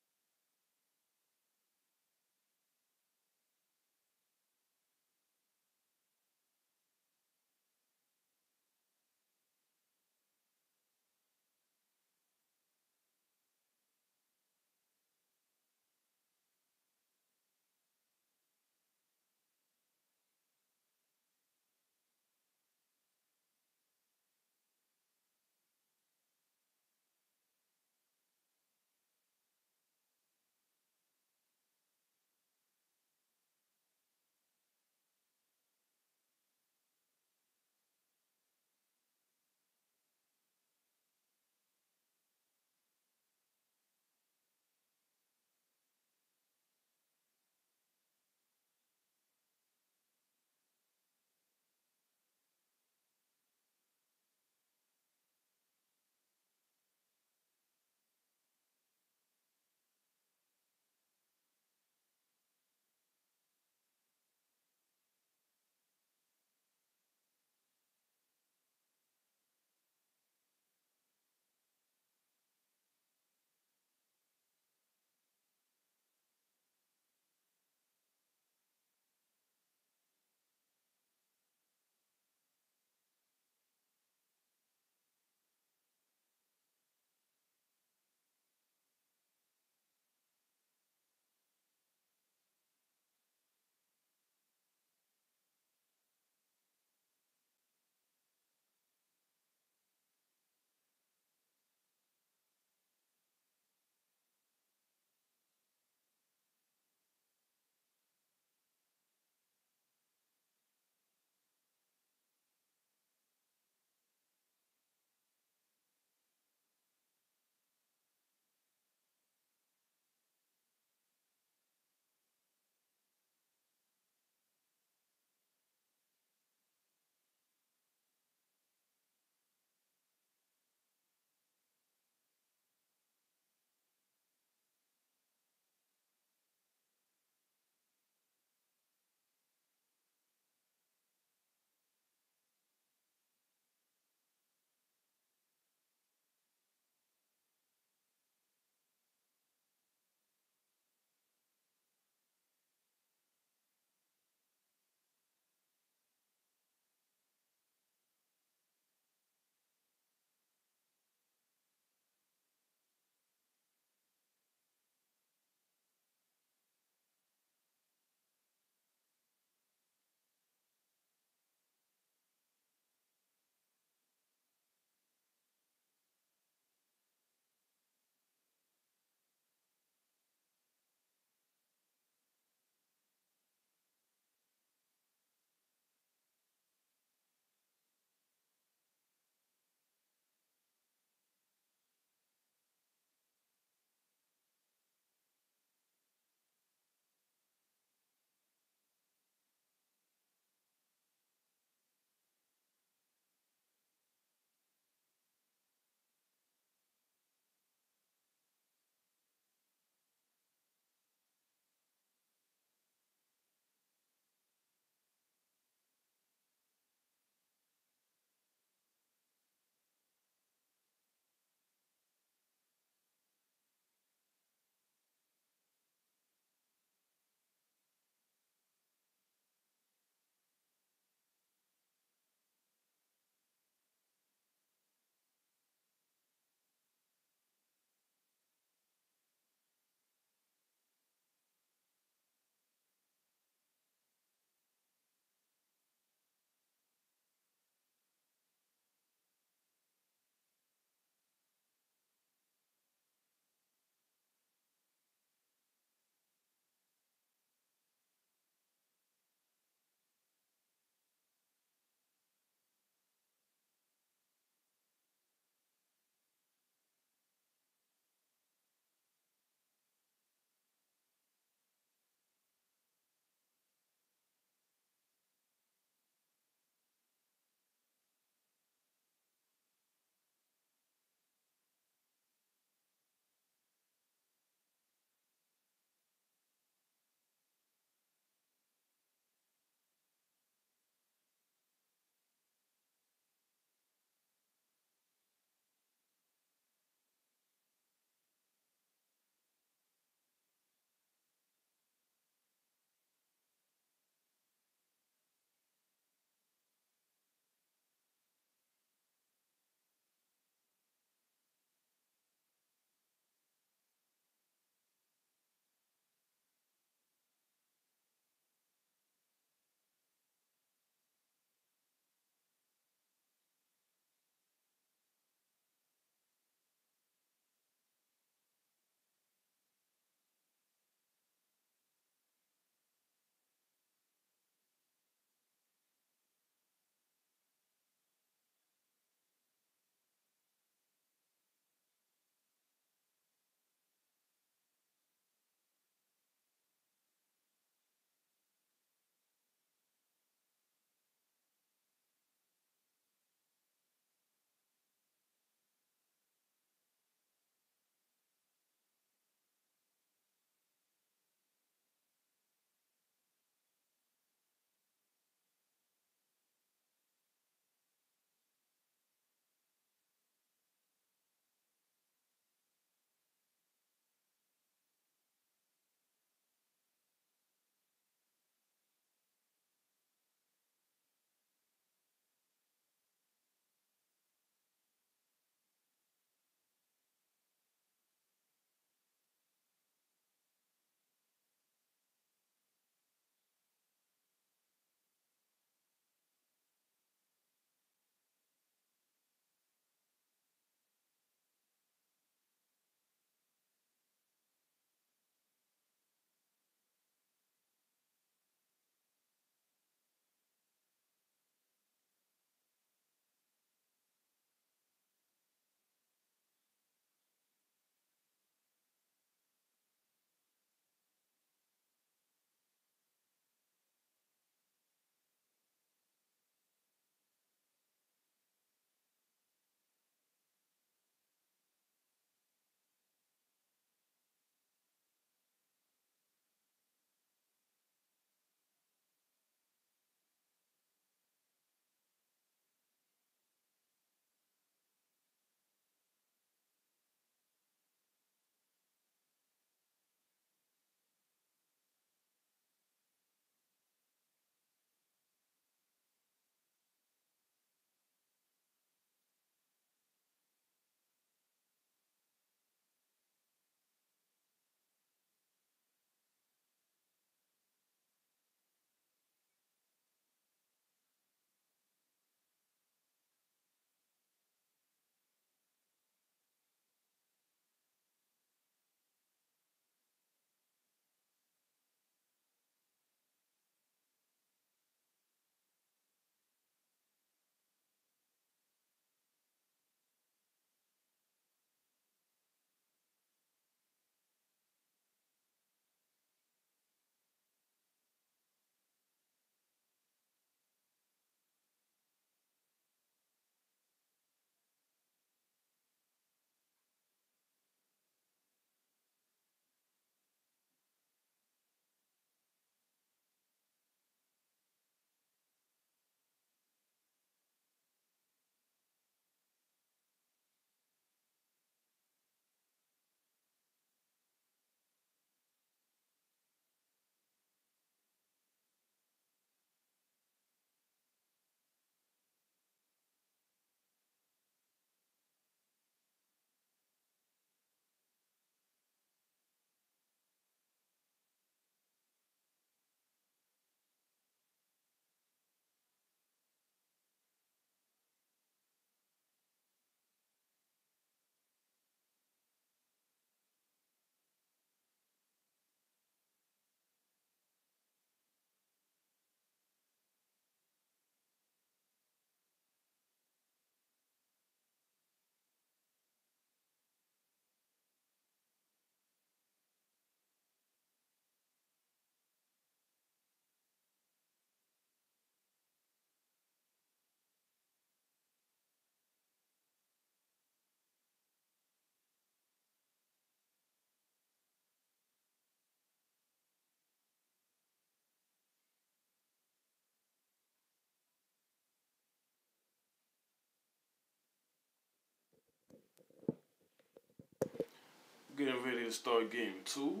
Getting ready to start game 2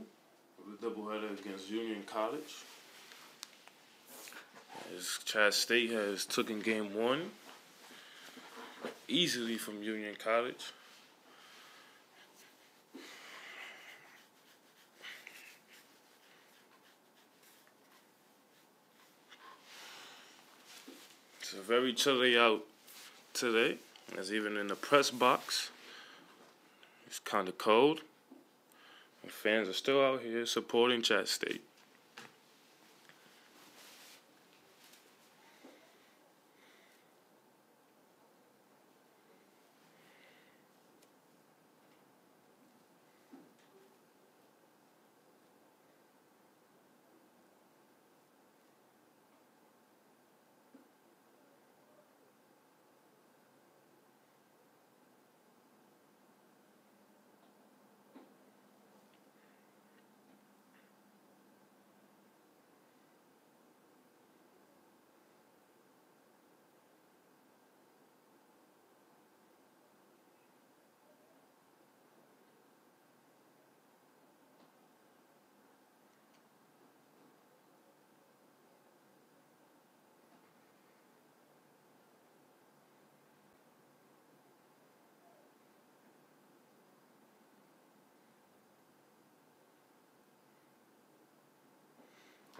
of the doubleheader against Union College. As Chattanooga State has taken game 1 easily from Union College. It's very chilly out today, as even in the press box, it's kind of cold. And fans are still out here supporting Chattanooga State.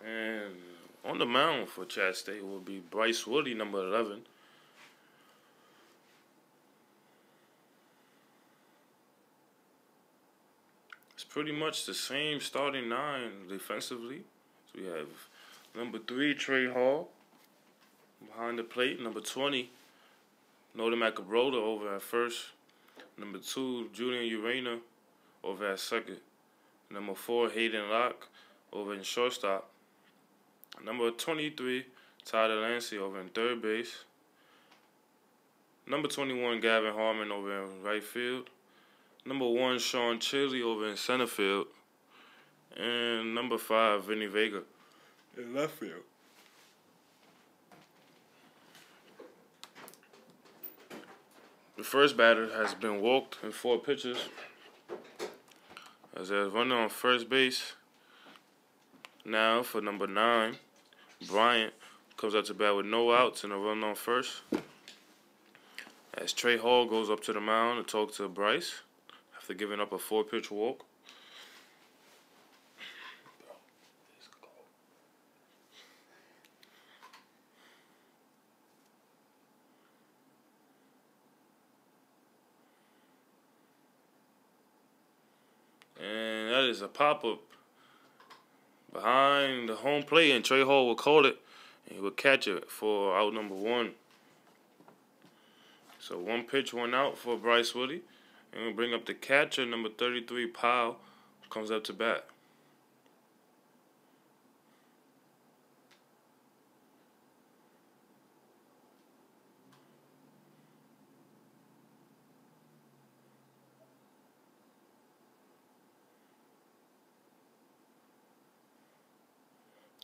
And on the mound for Chattanooga State will be Bryce Woody, number 11. It's pretty much the same starting 9 defensively. So we have number 3, Trey Hall, behind the plate. Number 20, Nolan Macabroda over at first. Number 2, Julian Urena over at second. Number 4, Hayden Locke over in shortstop. Number 23, Tyler Lancey over in third base. Number 21, Gavin Harmon over in right field. Number 1, Sean Chili over in center field. And number 5, Vinny Vega in left field. The first batter has been walked in 4 pitches. As there's runner on first base. Now for number 9, Bryant comes up to bat with no outs and a run on first. As Trey Hall goes up to the mound to talk to Bryce after giving up a 4-pitch walk. And that is a pop-up behind the home plate, and Trey Hall will call it, and he will catch it for out number 1. So 1 pitch, 1 out for Bryce Woody. And we'll bring up the catcher, number 33, Powell, comes up to bat.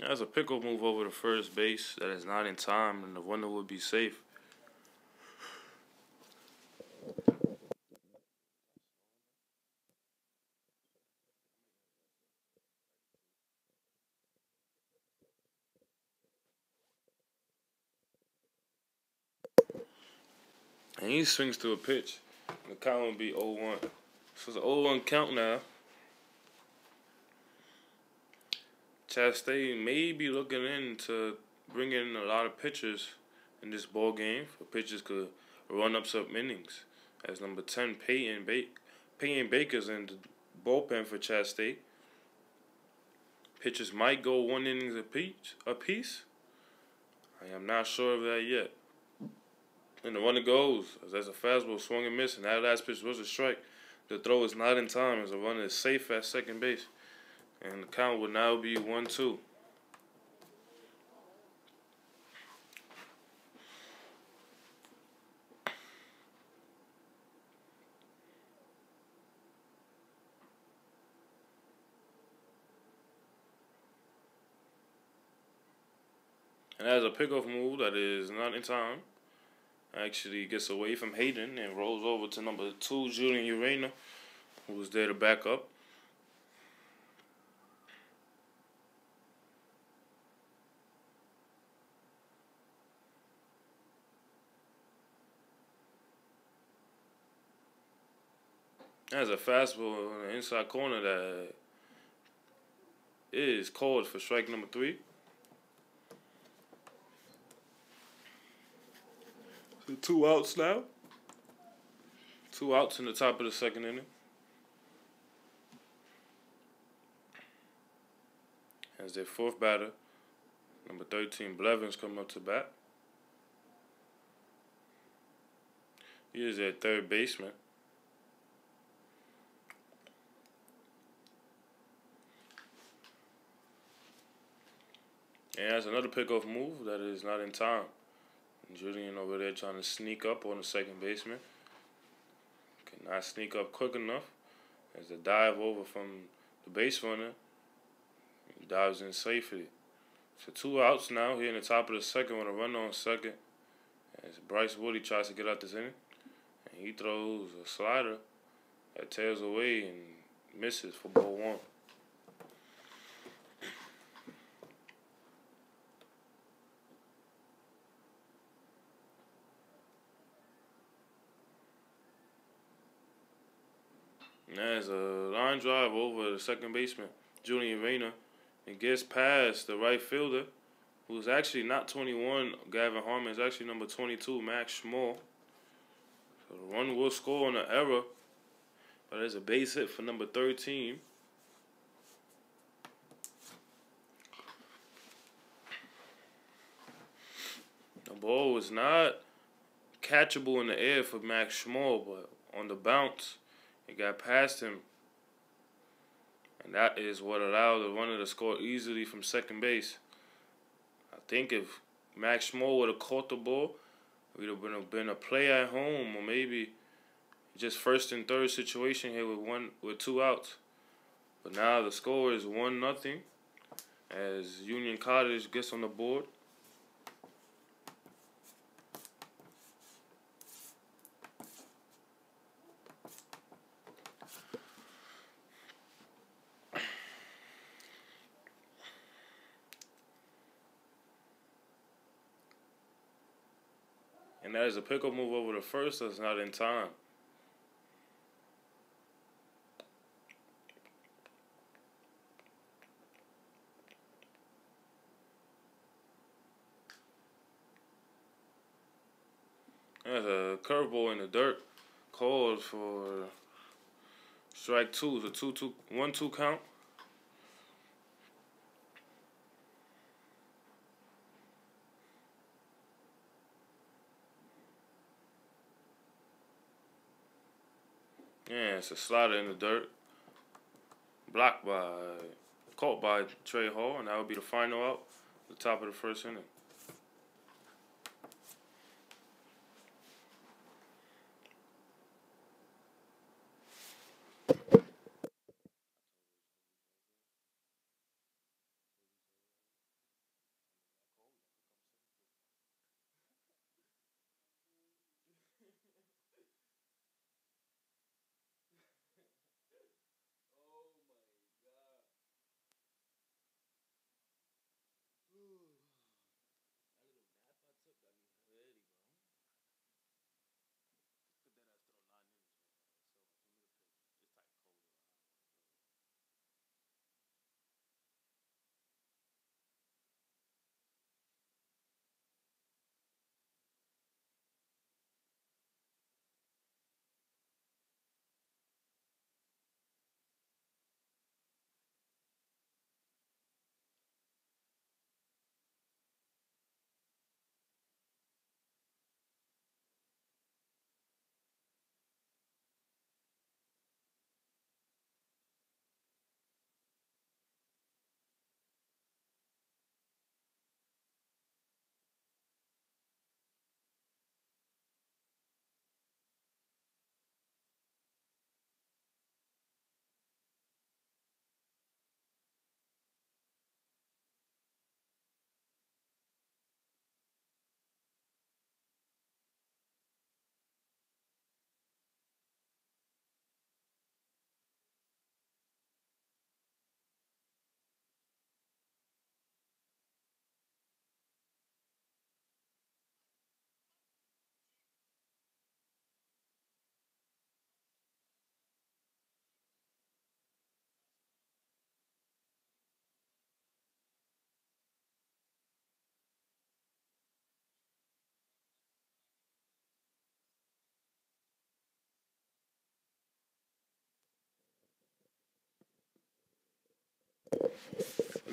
That's a pickle move over to first base that is not in time, and the runner will be safe. And he swings to a pitch. The count will be 0-1. So it's an 0-1 count now. Chattanooga State may be looking into bringing a lot of pitchers in this ball game. For pitchers could run up some innings. As number 10, Peyton Baker's in the bullpen for Chattanooga State. Pitchers might go 1 innings apiece. I am not sure of that yet. And the runner goes. As a fastball swung and missed, and that last pitch was a strike. The throw is not in time as the runner is safe at second base. And the count will now be 1-2. And as a pickoff move that is not in time, actually gets away from Hayden and rolls over to number 2, Julian Urena. who was there to back up. That's a fastball on the inside corner that is called for strike number 3. So 2 outs now. 2 outs in the top of the second inning. As their fourth batter, number 13, Blevins, come up to bat. He is their third baseman. And that's another pickoff move that is not in time. Julian over there trying to sneak up on the second baseman. Cannot sneak up quick enough. As the dive over from the base runner, he dives in safely. So 2 outs now here in the top of the second with a runner on second. As Bryce Woody tries to get out this inning. And he throws a slider that tails away and misses for ball 1. There's a line drive over the second baseman, Julian Reyna. It gets past the right fielder, who's actually not 21, Gavin Harmon. Is actually number 22, Max Schmall. So the run will score on an error, but there's a base hit for number 13. The ball was not catchable in the air for Max Schmall, but on the bounce, it got past him, and that is what allowed the runner to score easily from second base. I think if Max Schmall would have caught the ball, it would have been a play at home, or maybe just first and third situation here with 2 outs. But now the score is 1-0 as Union Cottage gets on the board. And that is a pickup move over the first that's not in time. There's a curveball in the dirt called for strike 2. It's a 1-2 count. Yeah, it's a slider in the dirt. Caught by Trey Hall, and that would be the final out, the top of the first inning.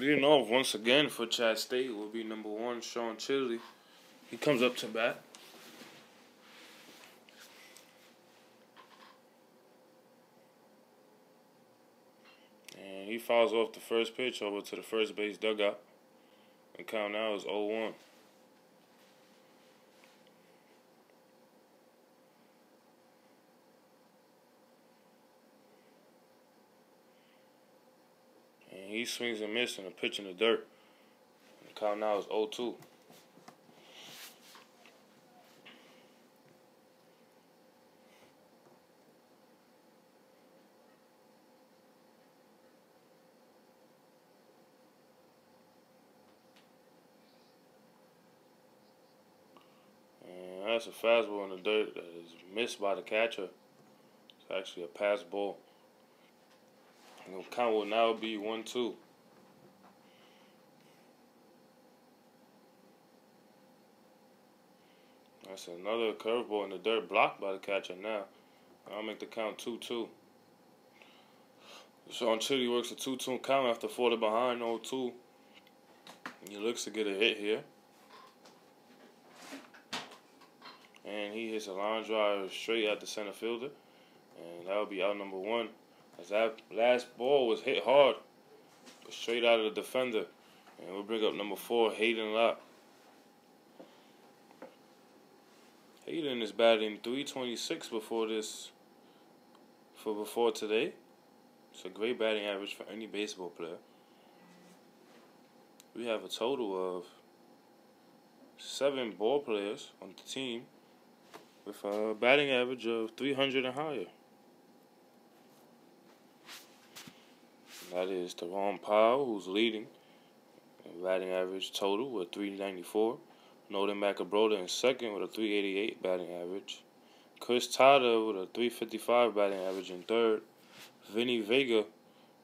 Leading off once again for Chat State will be number 1, Sean Chili. He comes up to bat. And he fouls off the first pitch over to the first base dugout. And count now is 0-1. And he swings and misses and a pitch in the dirt. And count now is 0-2. That's a fastball in the dirt that is missed by the catcher. It's actually a pass ball. And the count will now be 1-2. That's another curveball in the dirt blocked by the catcher now. I'll make the count 2-2. Sean Chili works a 2-2 count after falling behind 0-2. He looks to get a hit here. And he hits a line drive straight at the center fielder. And that will be out number 1. As that last ball was hit hard, but straight out of the defender. And we'll bring up number 4, Hayden Locke. Hayden is batting .326 before today. It's a great batting average for any baseball player. We have a total of 7 ball players on the team with a batting average of 300 and higher. That is Teron Powell, who's leading. Batting average total with 394. Nolan Macabroda in second with a 388 batting average. Chris Tyler with a 355 batting average in third. Vinny Vega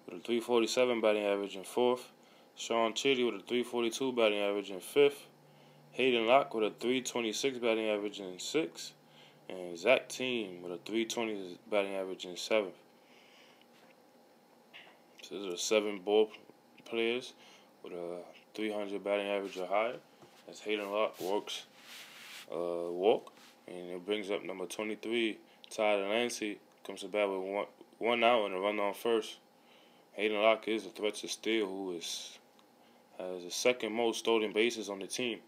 with a 347 batting average in fourth. Sean Chili with a 342 batting average in fifth. Hayden Locke with a 326 batting average in sixth. And Zach Team with a 320 batting average in seventh. So those are 7 ball players with a 300 batting average or higher. As Hayden Locke works walk. And it brings up number 23, Tyler Lancey, comes to bat with one out and a run on first. Hayden Locke is a threat to steal, who has the second most stolen bases on the team.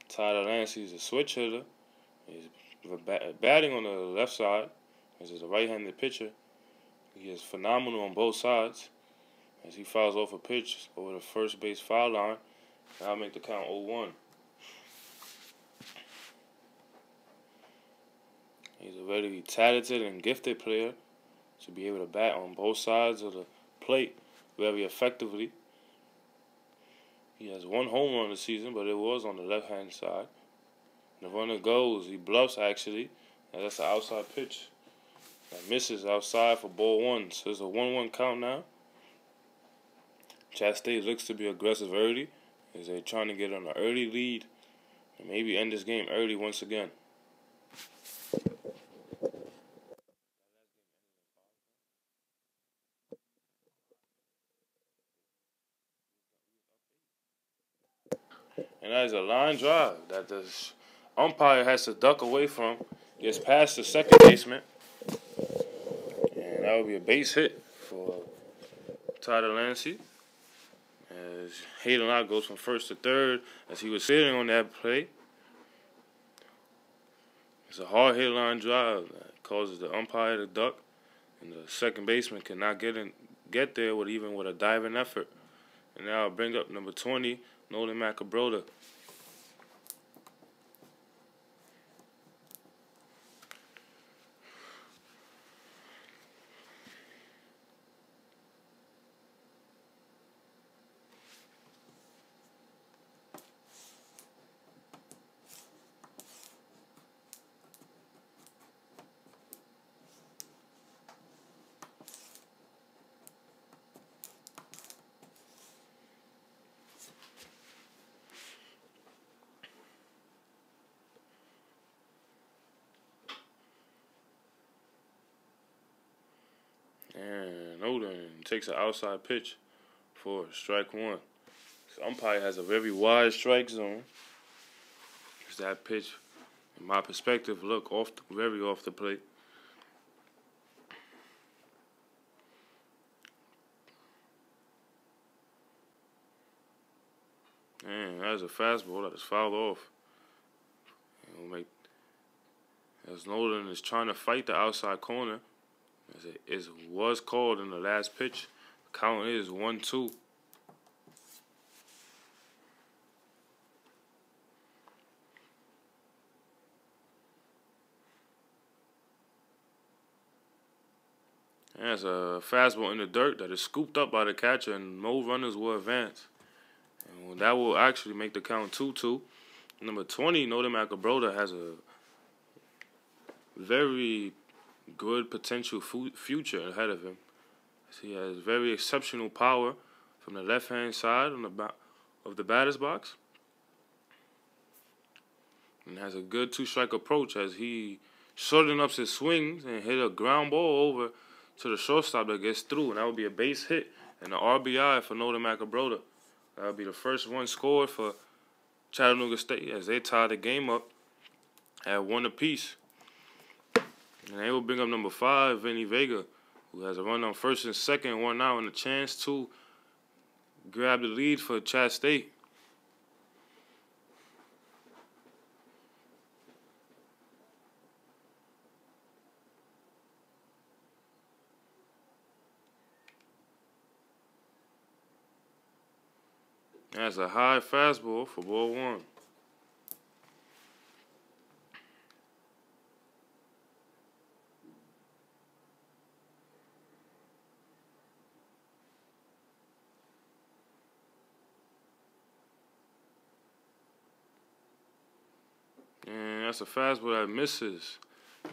Tyler Lancey is a switch hitter. He's batting on the left side, as he's a right-handed pitcher. He is phenomenal on both sides, as he fouls off a pitch over the first base foul line. And I'll make the count 0-1. He's a very talented and gifted player to be able to bat on both sides of the plate very effectively. He has 1 home run this season, but it was on the left-hand side. The runner goes. He bluffs, actually. And that's an outside pitch. That misses outside for ball 1. So it's a 1-1 count now. Chat State looks to be aggressive early, as they're trying to get on an early lead and maybe end this game early once again. And that is a line drive that the umpire has to duck away from. Gets past the second baseman. And that will be a base hit for Tyler Lancey. As Hayden Locke goes from first to third as he was sitting on that play. It's a hard hit line drive that causes the umpire to duck. And the second baseman cannot get there with a diving effort. And now I'll bring up number 20, Nolan Macabroda. And Nolan takes an outside pitch for strike one. So umpire has a very wide strike zone. Because that pitch, in my perspective, look very off the plate. And that's a fastball that is fouled off. As Nolan is trying to fight the outside corner, as it was called in the last pitch. The count is 1-2. And that's a fastball in the dirt that is scooped up by the catcher, and no runners will advance. And that will actually make the count 2-2. Number 20, Nolan Macabroda, has a very good potential future ahead of him. He has very exceptional power from the left-hand side of the batter's box, and has a good two-strike approach as he shortens up his swings and hit a ground ball over to the shortstop that gets through, and that would be a base hit and an RBI for Nolan Macabroda. That would be the first one scored for Chattanooga State as they tie the game up at 1 apiece. And they will bring up number 5, Vinny Vega, who has a run on first and second, 1 out, and a chance to grab the lead for Chat State. That's a high fastball for ball 1. And that's a fastball that misses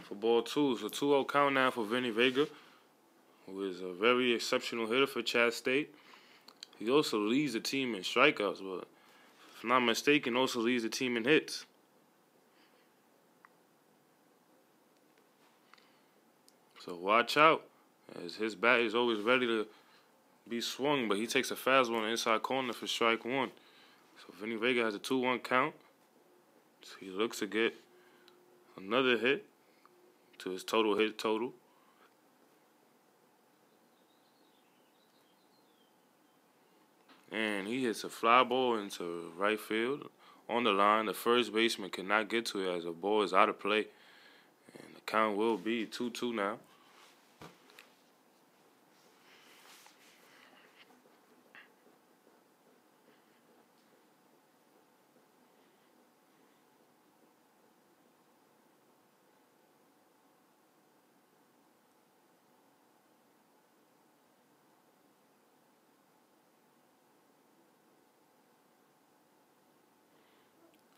for ball 2. So 2-0 count now for Vinny Vega, who is a very exceptional hitter for Chat State. He also leads the team in strikeouts, but if I'm not mistaken, also leads the team in hits. So watch out, as his bat is always ready to be swung, but he takes a fastball on the inside corner for strike 1. So Vinny Vega has a 2-1 count. So he looks to get another hit to his total hit total. And he hits a fly ball into right field on the line. The first baseman cannot get to it as the ball is out of play. And the count will be 2-2 now.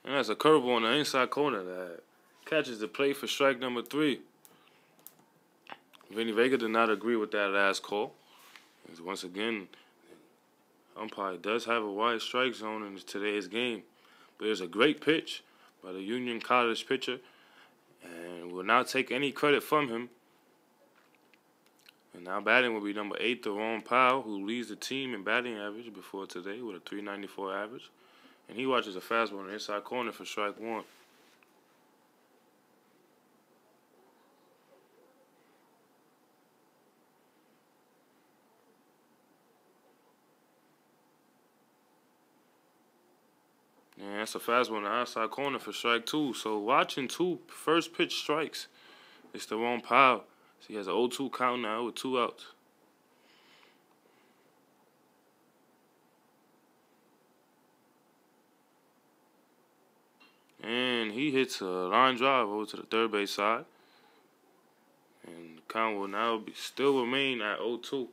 And that's a curveball on the inside corner that catches the play for strike number 3. Vinny Vega did not agree with that last call. As once again, umpire does have a wide strike zone in today's game. But there's a great pitch by the Union College pitcher, and will not take any credit from him. And now batting will be number 8, Deron Powell, who leads the team in batting average before today with a .394 average. And he watches a fastball on the inside corner for strike 1. And that's a fastball on the outside corner for strike 2. So watching 2 first pitch strikes. It's Deron Powell. So he has an 0-2 count now with 2 outs. And he hits a line drive over to the third base side. And the count will now still remain at 0-2.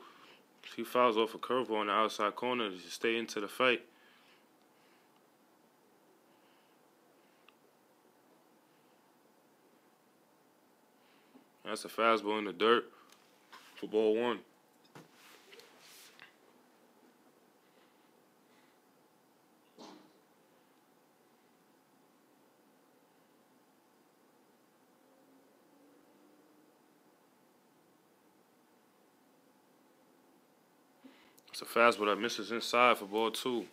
He fouls off a curveball on the outside corner to stay into the fight. That's a fastball in the dirt for ball 1. It's a fastball that misses inside for ball 2.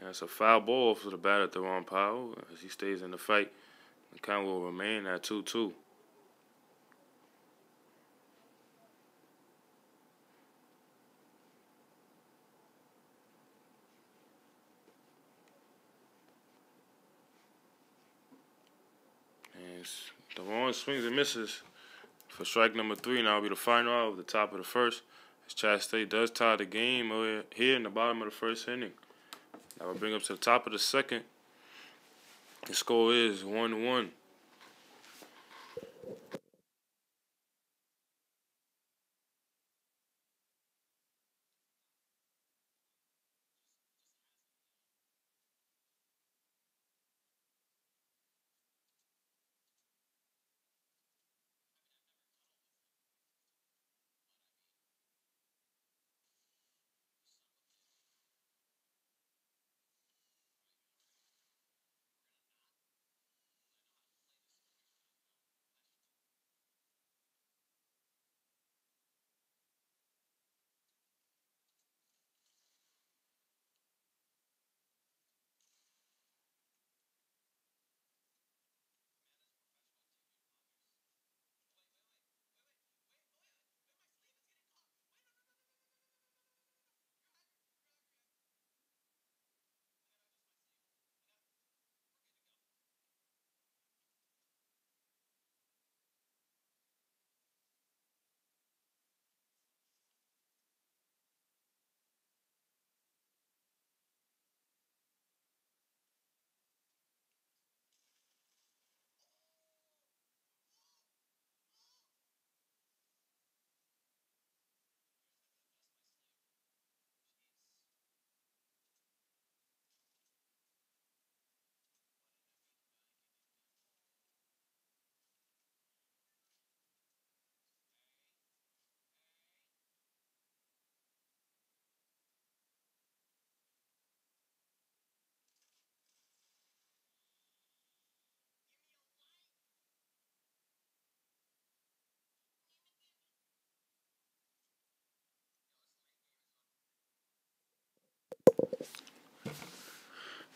Yeah, it's a foul ball for the batter at Theron Powell. As he stays in the fight, the count will remain at 2-2. And Theron swings and misses for strike number 3. Now will be the final out of the top of the first. As Chattanooga State does tie the game here in the bottom of the first inning. That will bring up to the top of the second. The score is 1-1.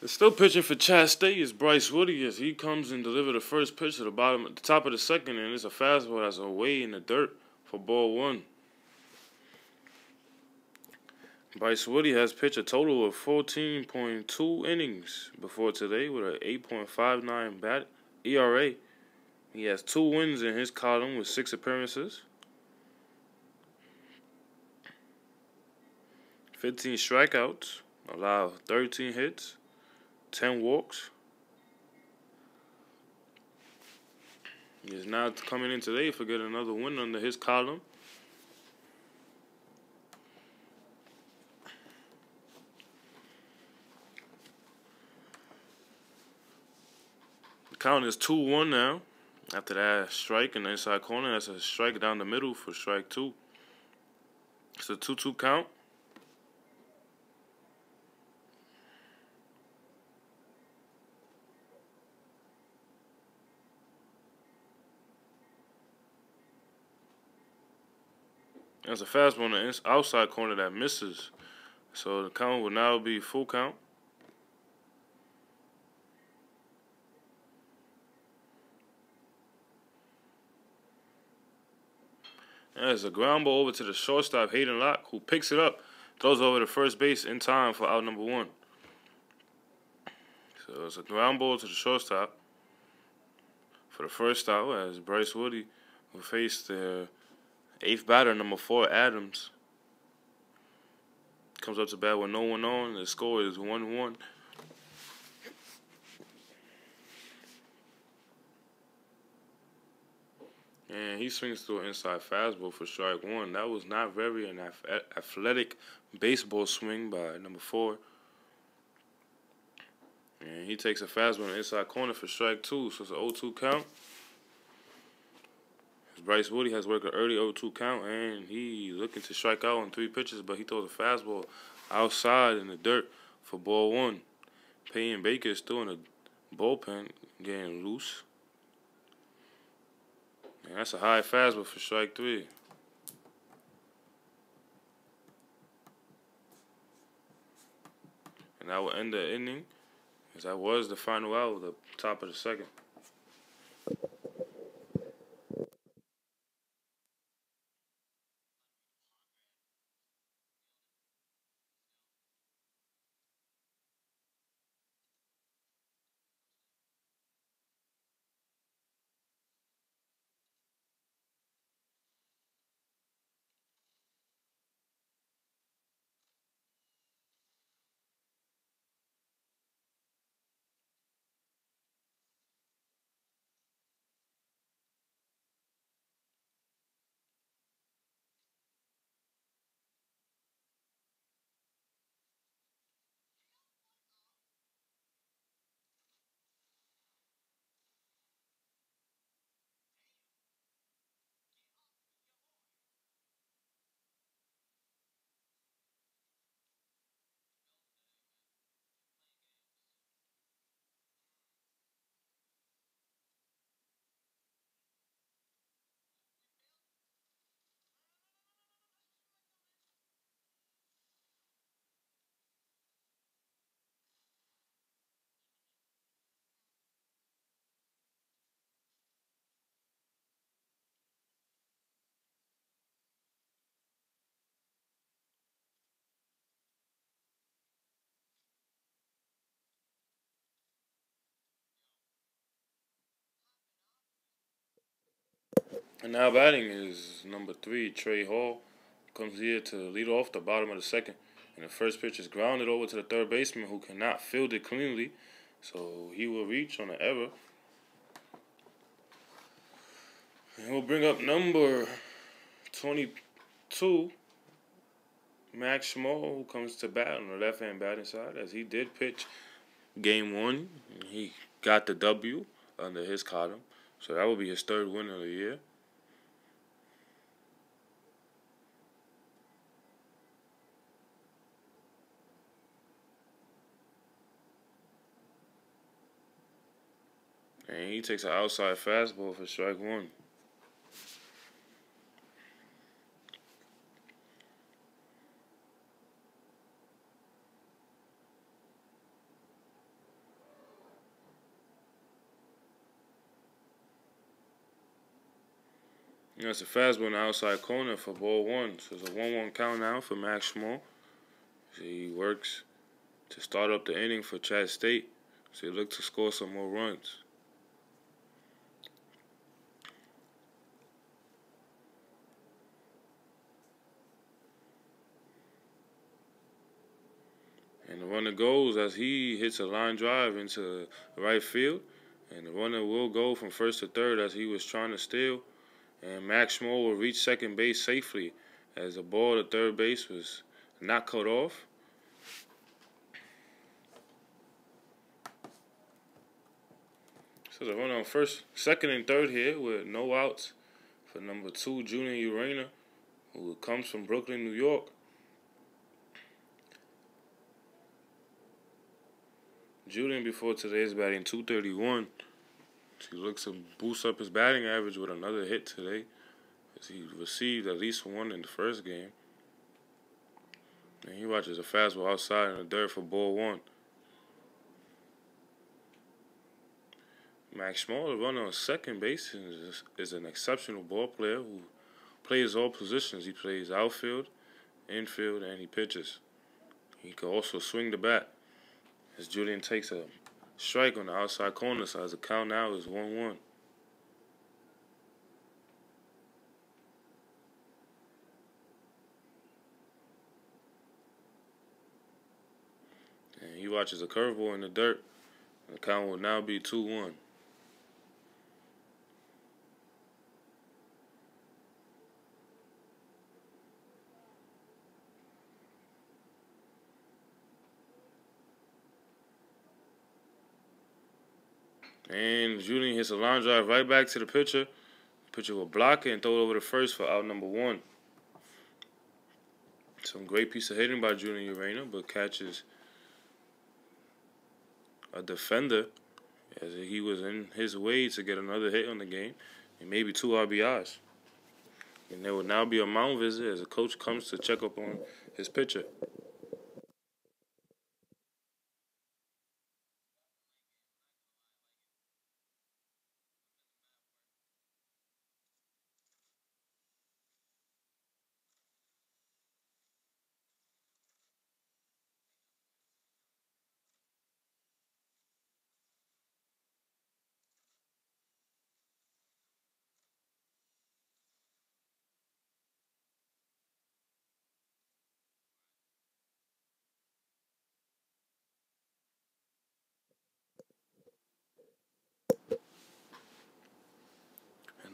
And still pitching for Chattanooga State is Bryce Woody as he comes and delivers the first pitch at the top of the second, and it's a fastball that's away in the dirt for ball 1. Bryce Woody has pitched a total of 14.2 innings before today with an 8.59 ERA. He has 2 wins in his column with 6 appearances, 15 strikeouts, allowed 13 hits, 10 walks. He is now coming in today for getting another win under his column. The count is 2-1 now. After that strike in the inside corner, that's a strike down the middle for strike 2. It's a 2-2 count. There's a fastball on the outside corner that misses. So the count will now be full count. There's a ground ball over to the shortstop, Hayden Locke, who picks it up, throws over to first base in time for out number 1. So it's a ground ball to the shortstop for the first out as Bryce Woody will face the 8th batter, number 4, Adams. Comes up to bat with no one on. The score is 1-1. And he swings through an inside fastball for strike 1. That was not very an athletic baseball swing by number 4. And he takes a fastball in the inside corner for strike 2. So it's an 0-2 count. Bryce Woody has worked an early 0-2 count, and he looking to strike out on 3 pitches, but he throws a fastball outside in the dirt for ball 1. Peyton Baker is still in the bullpen, getting loose. And that's a high fastball for strike 3. And that will end the inning, as that was the final out of the top of the second. And now batting is number 3, Trey Hall. Comes here to lead off the bottom of the second. And the first pitch is grounded over to the third baseman, who cannot field it cleanly. So he will reach on an error. And we'll bring up number 22, Max Small, who comes to bat on the left-hand batting side, as he did pitch game 1. He got the W under his column. So that will be his 3rd win of the year. And he takes an outside fastball for strike 1. And that's a fastball in the outside corner for ball 1. So it's a 1-1 count now for Max Small. So he works to start up the inning for Chattanooga State. So he looks to score some more runs. And the runner goes as he hits a line drive into right field. And the runner will go from first to third as he was trying to steal. And Max Small will reach second base safely as the ball to third base was not cut off. So the runner on first, second, and third here with no outs for number 2, Julian Urena, who comes from Brooklyn, New York. Julian before today's batting .231. He looks to boost up his batting average with another hit today, as he received at least 1 in the first game. And he watches a fastball outside in the dirt for ball 1. Max Small, the runner on second base, is an exceptional ball player who plays all positions. He plays outfield, infield, and he pitches. He can also swing the bat, as Julian takes a strike on the outside corner, so as the count now is 1-1. And he watches a curveball in the dirt. The count will now be 2-1. And Julian hits a line drive right back to the pitcher Pitcher will block it and throw it over the first for out number 1. Some great piece of hitting by Julian Urena, but catches a defender as he was in his way to get another hit on the game and maybe 2 RBIs. And there will now be a mound visit as the coach comes to check up on his pitcher.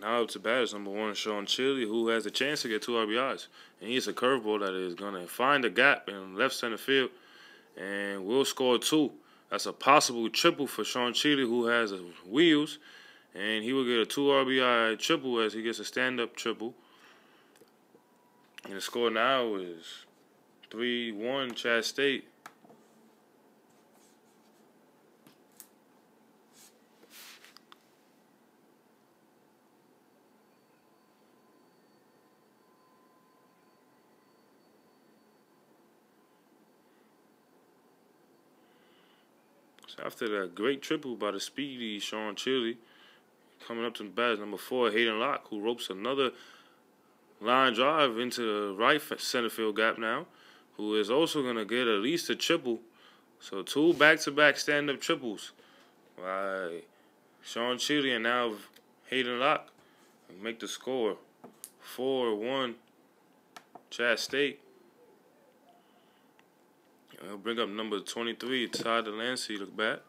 Now up to bat is number 1, Sean Chili, who has a chance to get 2 RBIs. And he's a curveball that is going to find a gap in left center field and will score 2. That's a possible triple for Sean Chili, who has wheels. And he will get a 2 RBI triple as he gets a stand-up triple. And the score now is 3-1 Chat State. After that great triple by the speedy Sean Chili, coming up to the bat is number 4, Hayden Locke, who ropes another line drive into the right center field gap now, who is also going to get at least a triple. So 2 back-to-back stand-up triples by Sean Chili and now Hayden Locke make the score 4-1 Chat State. I'll bring up number 23, Ty Delancey, to bat.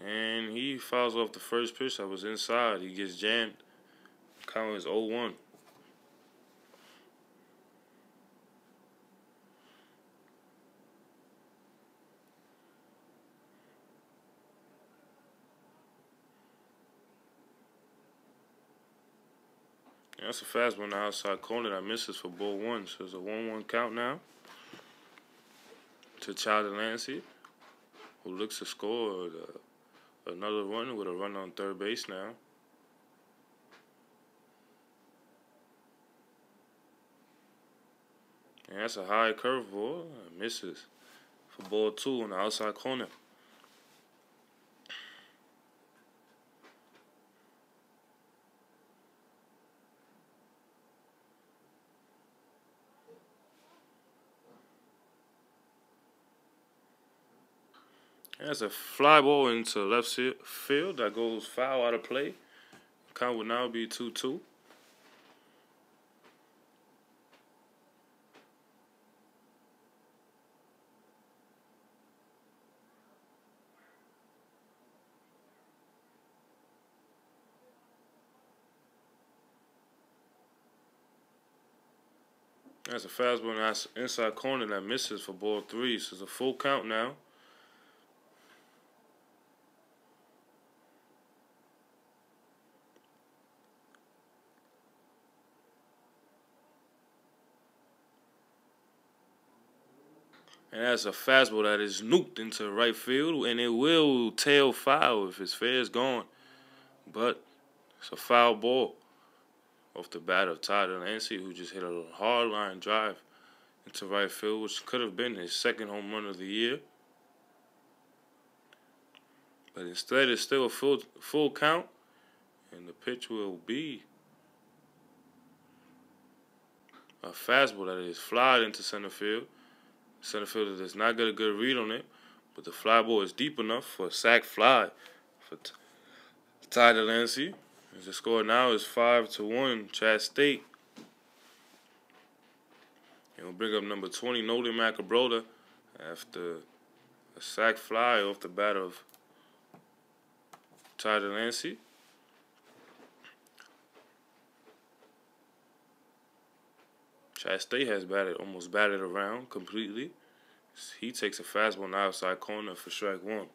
And he fouls off the first pitch that was inside. He gets jammed. Count is 0-1. That's a fastball on the outside corner that misses for ball 1. So it's a 1-1 count now to Ty Delancey, who looks to score another run with a run on third base now. And that's a high curveball. Misses for ball 2 on the outside corner. That's a fly ball into left field that goes foul out of play. Count would now be 2-2. That's a fastball in the inside corner that misses for ball 3. So it's a full count now. And that's a fastball that is nuked into right field, and it will tail foul if it's fair is gone. But it's a foul ball off the bat of Ty Delancey, who just hit a hard line drive into right field, which could have been his second home run of the year. But instead, it's still a full count, and the pitch will be a fastball that is flied into center field. Center fielder does not get a good read on it, but the fly ball is deep enough for a sac fly for Ty Delancey. The score now is 5-1 Chat State. And we'll bring up number 20, Nolan Macabroda, after a sac fly off the bat of Ty Delancey. Chat State has almost batted around completely. He takes a fastball on the outside corner for strike one.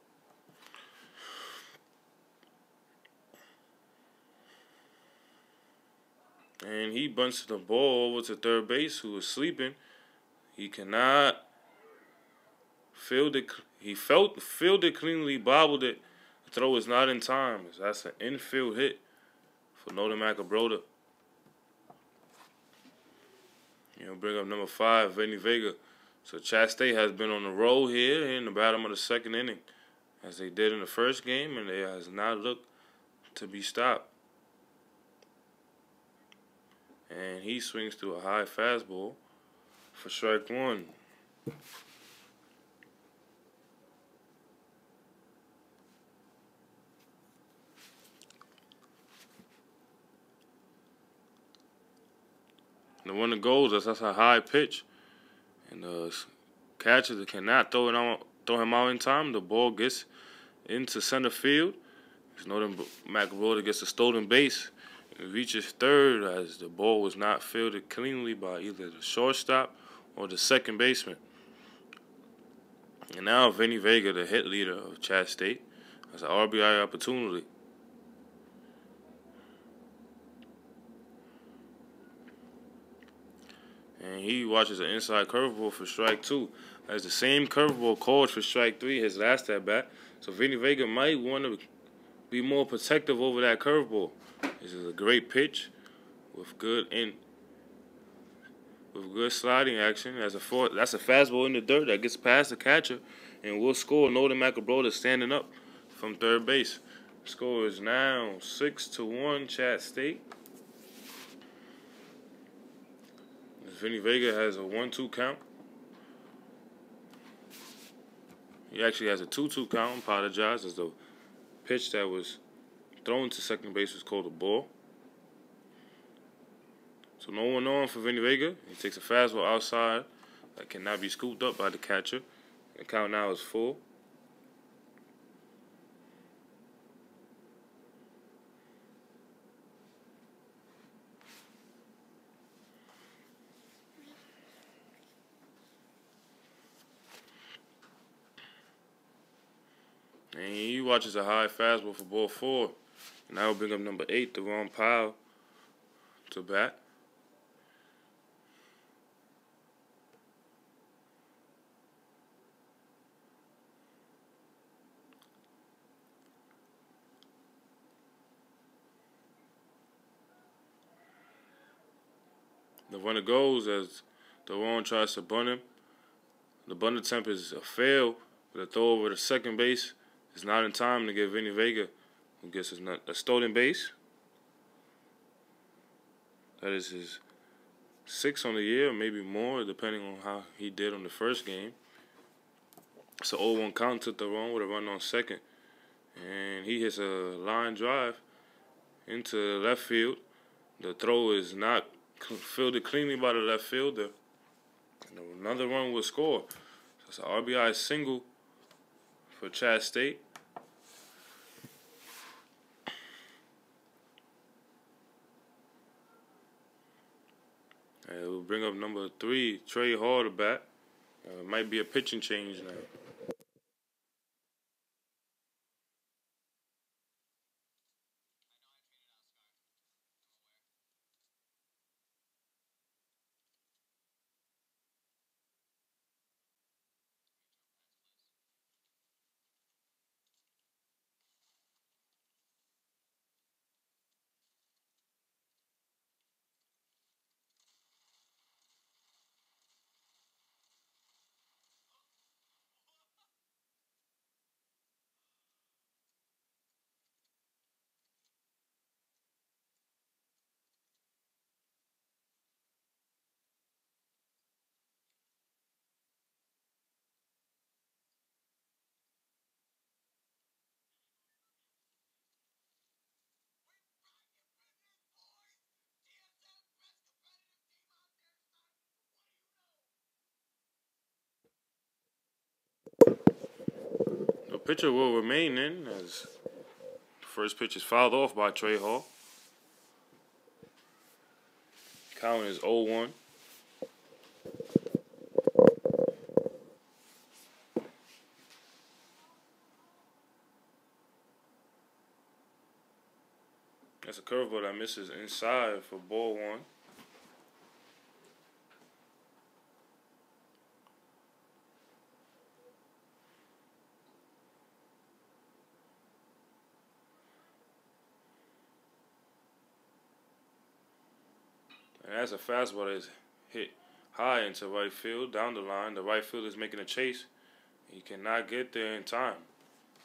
And he bunts the ball over to third base, who is sleeping. He cannot field it. He fielded cleanly, bobbled it. The throw is not in time. That's an infield hit for Nolan Macabroda. Bring up number 5, Vinny Vega. So Chat State has been on the roll here in the bottom of the second inning, as they did in the first game, and they has not looked to be stopped. And he swings through a high fastball for strike one. The one that goes, that's a high pitch, and the catcher cannot throw him out in time. The ball gets into center field. Nolan Macabroda gets a stolen base and reaches third, as the ball was not fielded cleanly by either the shortstop or the second baseman. And now Vinny Vega, the hit leader of Chat State, has an RBI opportunity. And he watches an inside curveball for strike two. As the same curveball called for strike three, his last at bat. So Vinny Vega might want to be more protective over that curveball. This is a great pitch with good sliding action. That's a fastball in the dirt that gets past the catcher and will score. Nolan Macabroda standing up from third base. The score is now 6-1 Chat State. Vinny Vega has a 1-2 count. He actually has a 2-2 count. Apologize, as the pitch that was thrown to second base was called a ball. So no one on for Vinny Vega. He takes a fastball outside that cannot be scooped up by the catcher. The count now is full. And he watches a high fastball for ball 4. And that will bring up number 8, Deron Powell, to bat. The runner goes as Deron tries to bunt him. The bunt attempt is a fail, but a throw over to second base is not in time to give Vinny Vega, who gets a stolen base. That is his 6th on the year, maybe more, depending on how he did on the first game. It's an 0-1 count to Deron with a run on second. And he hits a line drive into left field. The throw is not fielded cleanly by the left fielder. And another run will score. So it's an RBI single for Chat State. And it will bring up number 3, Trey Hall, to bat. It might be a pitching change now. The pitcher will remain in, as the first pitch is fouled off by Trey Hall. Count is 0-1. That's a curveball that misses inside for ball one. And that's a fastball that is hit high into right field, down the line. The right field is making a chase. He cannot get there in time.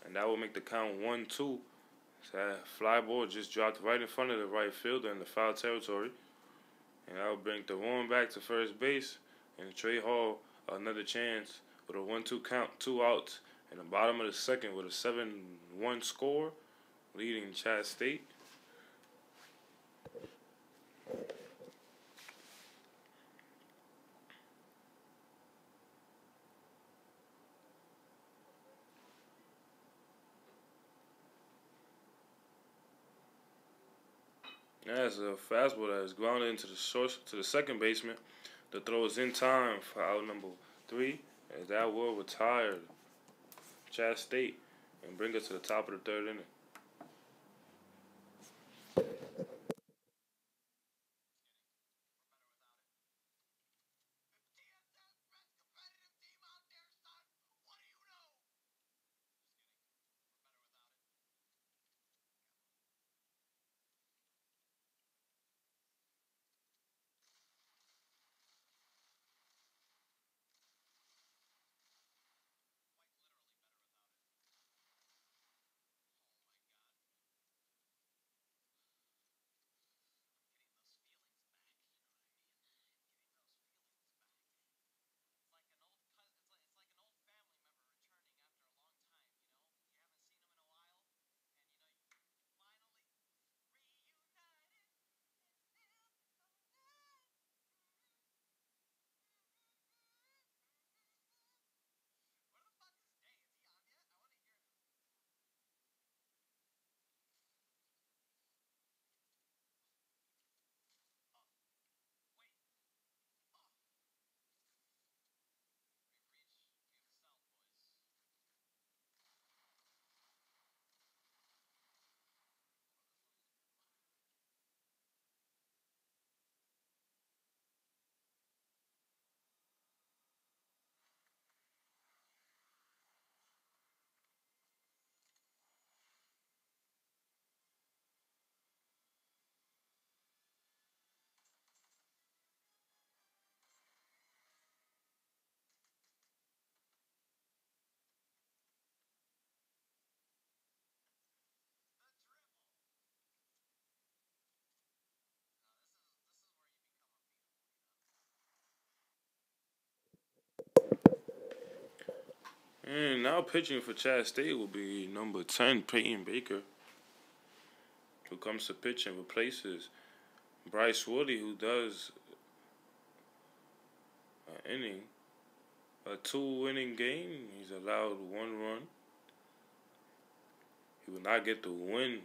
And that will make the count 1-2. So that fly ball just dropped right in front of the right fielder in the foul territory. And that will bring the run back to first base. And Trey Hall another chance with a 1-2 count, 2 outs. In the bottom of the second with a 7-1 score, leading Chat State. That's a fastball that is grounded into the second baseman. The throw is in time for out number 3, as that will retire Chat State and bring us to the top of the third inning. And now pitching for Chat State will be number 10, Peyton Baker, who comes to pitch and replaces Bryce Woody, who does an inning, a 2-inning game. He's allowed 1 run. He will not get the win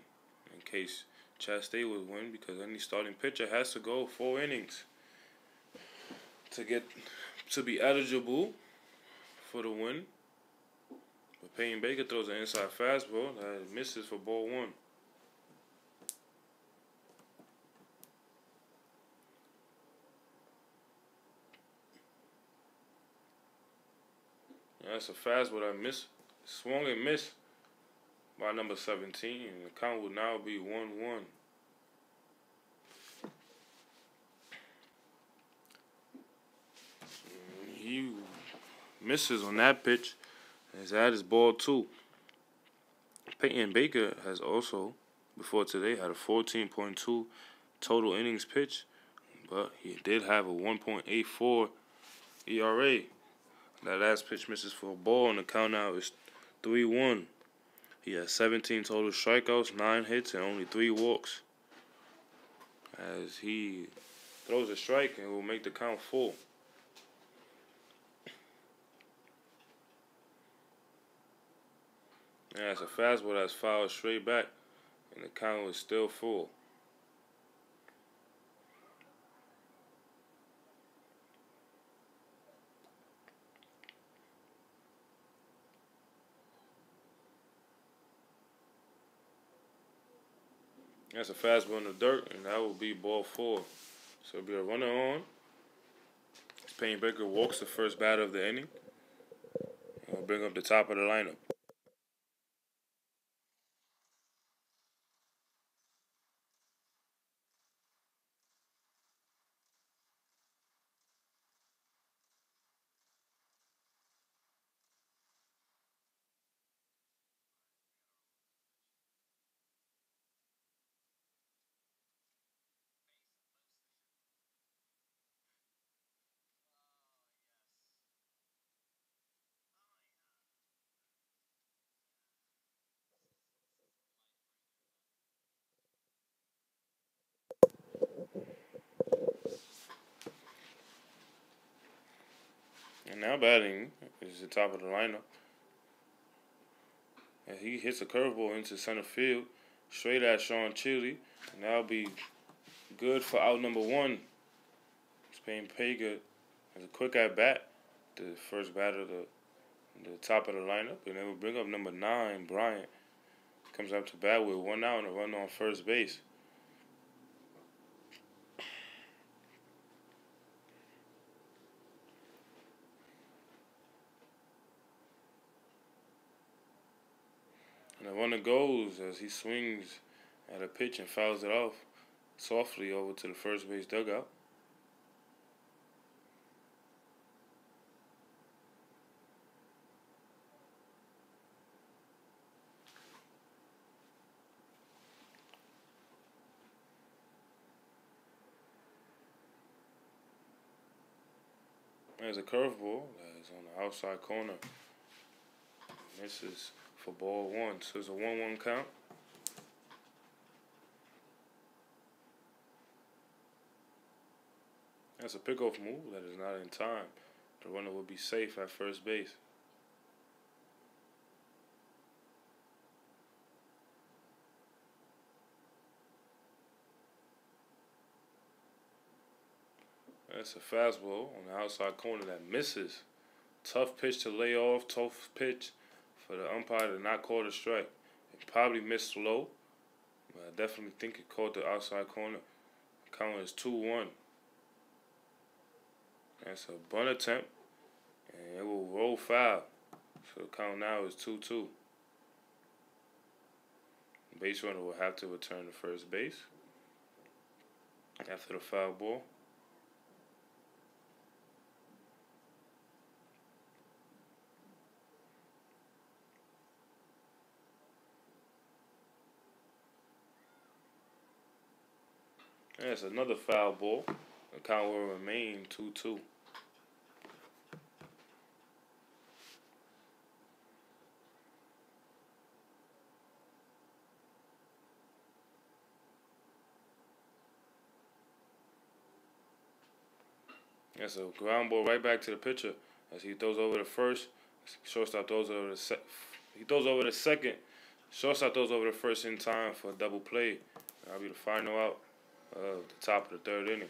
in case Chat State would win, because any starting pitcher has to go 4 innings to be eligible for the win. But Peyton Baker throws an inside fastball that misses for ball 1. That's a fastball that swung and missed by number 17, and the count will now be 1-1. He misses on that pitch, as that is ball 2. Peyton Baker has also, before today, had a 14.2 total innings pitched, but he did have a 1.84 ERA. That last pitch misses for a ball, and the count now is 3-1. He has 17 total strikeouts, 9 hits, and only 3 walks. As he throws a strike and will make the count 4. And that's a fastball that's fouled straight back, and the count is still full. That's a fastball in the dirt, and that will be ball four. So it'll be a runner on. Payne Baker walks the first batter of the inning. And we'll bring up the top of the lineup. And now batting is the top of the lineup. And he hits a curveball into center field, straight at Sean Chili. And that'll be good for out number one. Spain Pega has a quick at bat, the first batter of the top of the lineup. And then we'll bring up number 9, Bryant. Comes up to bat with 1 out and a run on first base. And the runner goes as he swings at a pitch and fouls it off softly over to the first base dugout. There's a curveball that is on the outside corner. This is for ball one, so it's a 1-1 count. That's a pickoff move that is not in time. The runner will be safe at first base. That's a fastball on the outside corner that misses. Tough pitch to lay off, tough pitch for the umpire to not call the strike. It probably missed low, but I definitely think it caught the outside corner. The count is 2-1. That's a bunt attempt, and it will roll foul. So the count now is 2-2. The base runner will have to return to first base after the foul ball. And that's another foul ball. The count will remain 2-2. That's a ground ball right back to the pitcher as he throws over the first. Shortstop throws over the he throws over the second. Shortstop throws over the first in time for a double play. That'll be the final out of the top of the third inning.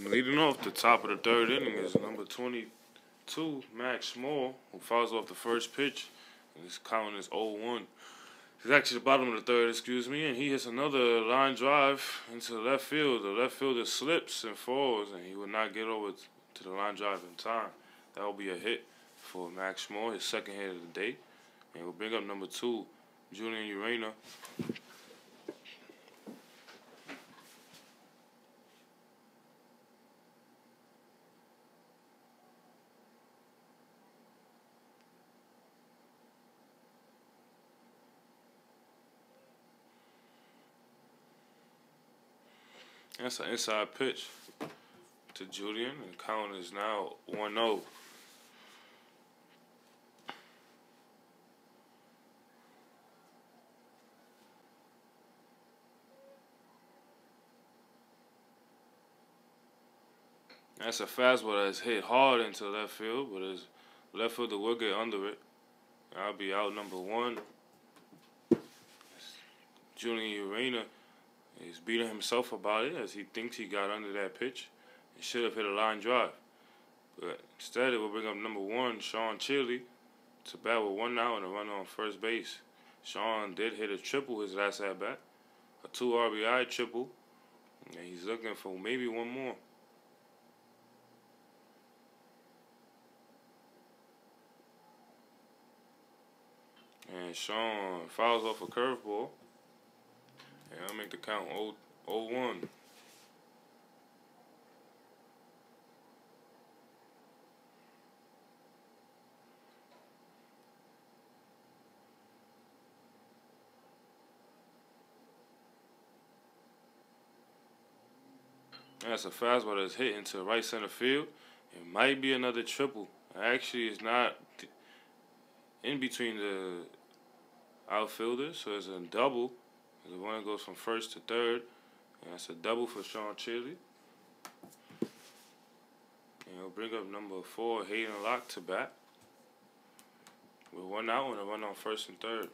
Leading off the top of the third inning is number 22, Max Small, who fouls off the first pitch. And his count is 0-1. He's actually the bottom of the third, excuse me, and he hits another line drive into the left field. The left fielder slips and falls, and he will not get over to the line drive in time. That will be a hit for Max Small, his second hit of the day. And we'll bring up number 2, Julian Urena. That's an inside pitch to Julian, and the count is now 1-0. That's a fastball that's hit hard into left field, but his left fielder will get under it. I'll be out number 1. Julian Urena is beating himself about it as he thinks he got under that pitch and should have hit a line drive. But instead, it will bring up number 1, Sean Chili, to bat with 1 out and a runner on first base. Sean did hit a triple his last at bat, a 2 RBI triple, and he's looking for maybe one more. And Sean fouls off a curveball. And I'll make the count 0-1. That's a fastball that's hit into right center field. It might be another triple. Actually, it's not in between the outfielders, so it's a double. The one goes from first to third, and that's a double for Sean Chili. And he'll bring up number 4, Hayden Locke, to bat with 1 out and a run on first and third.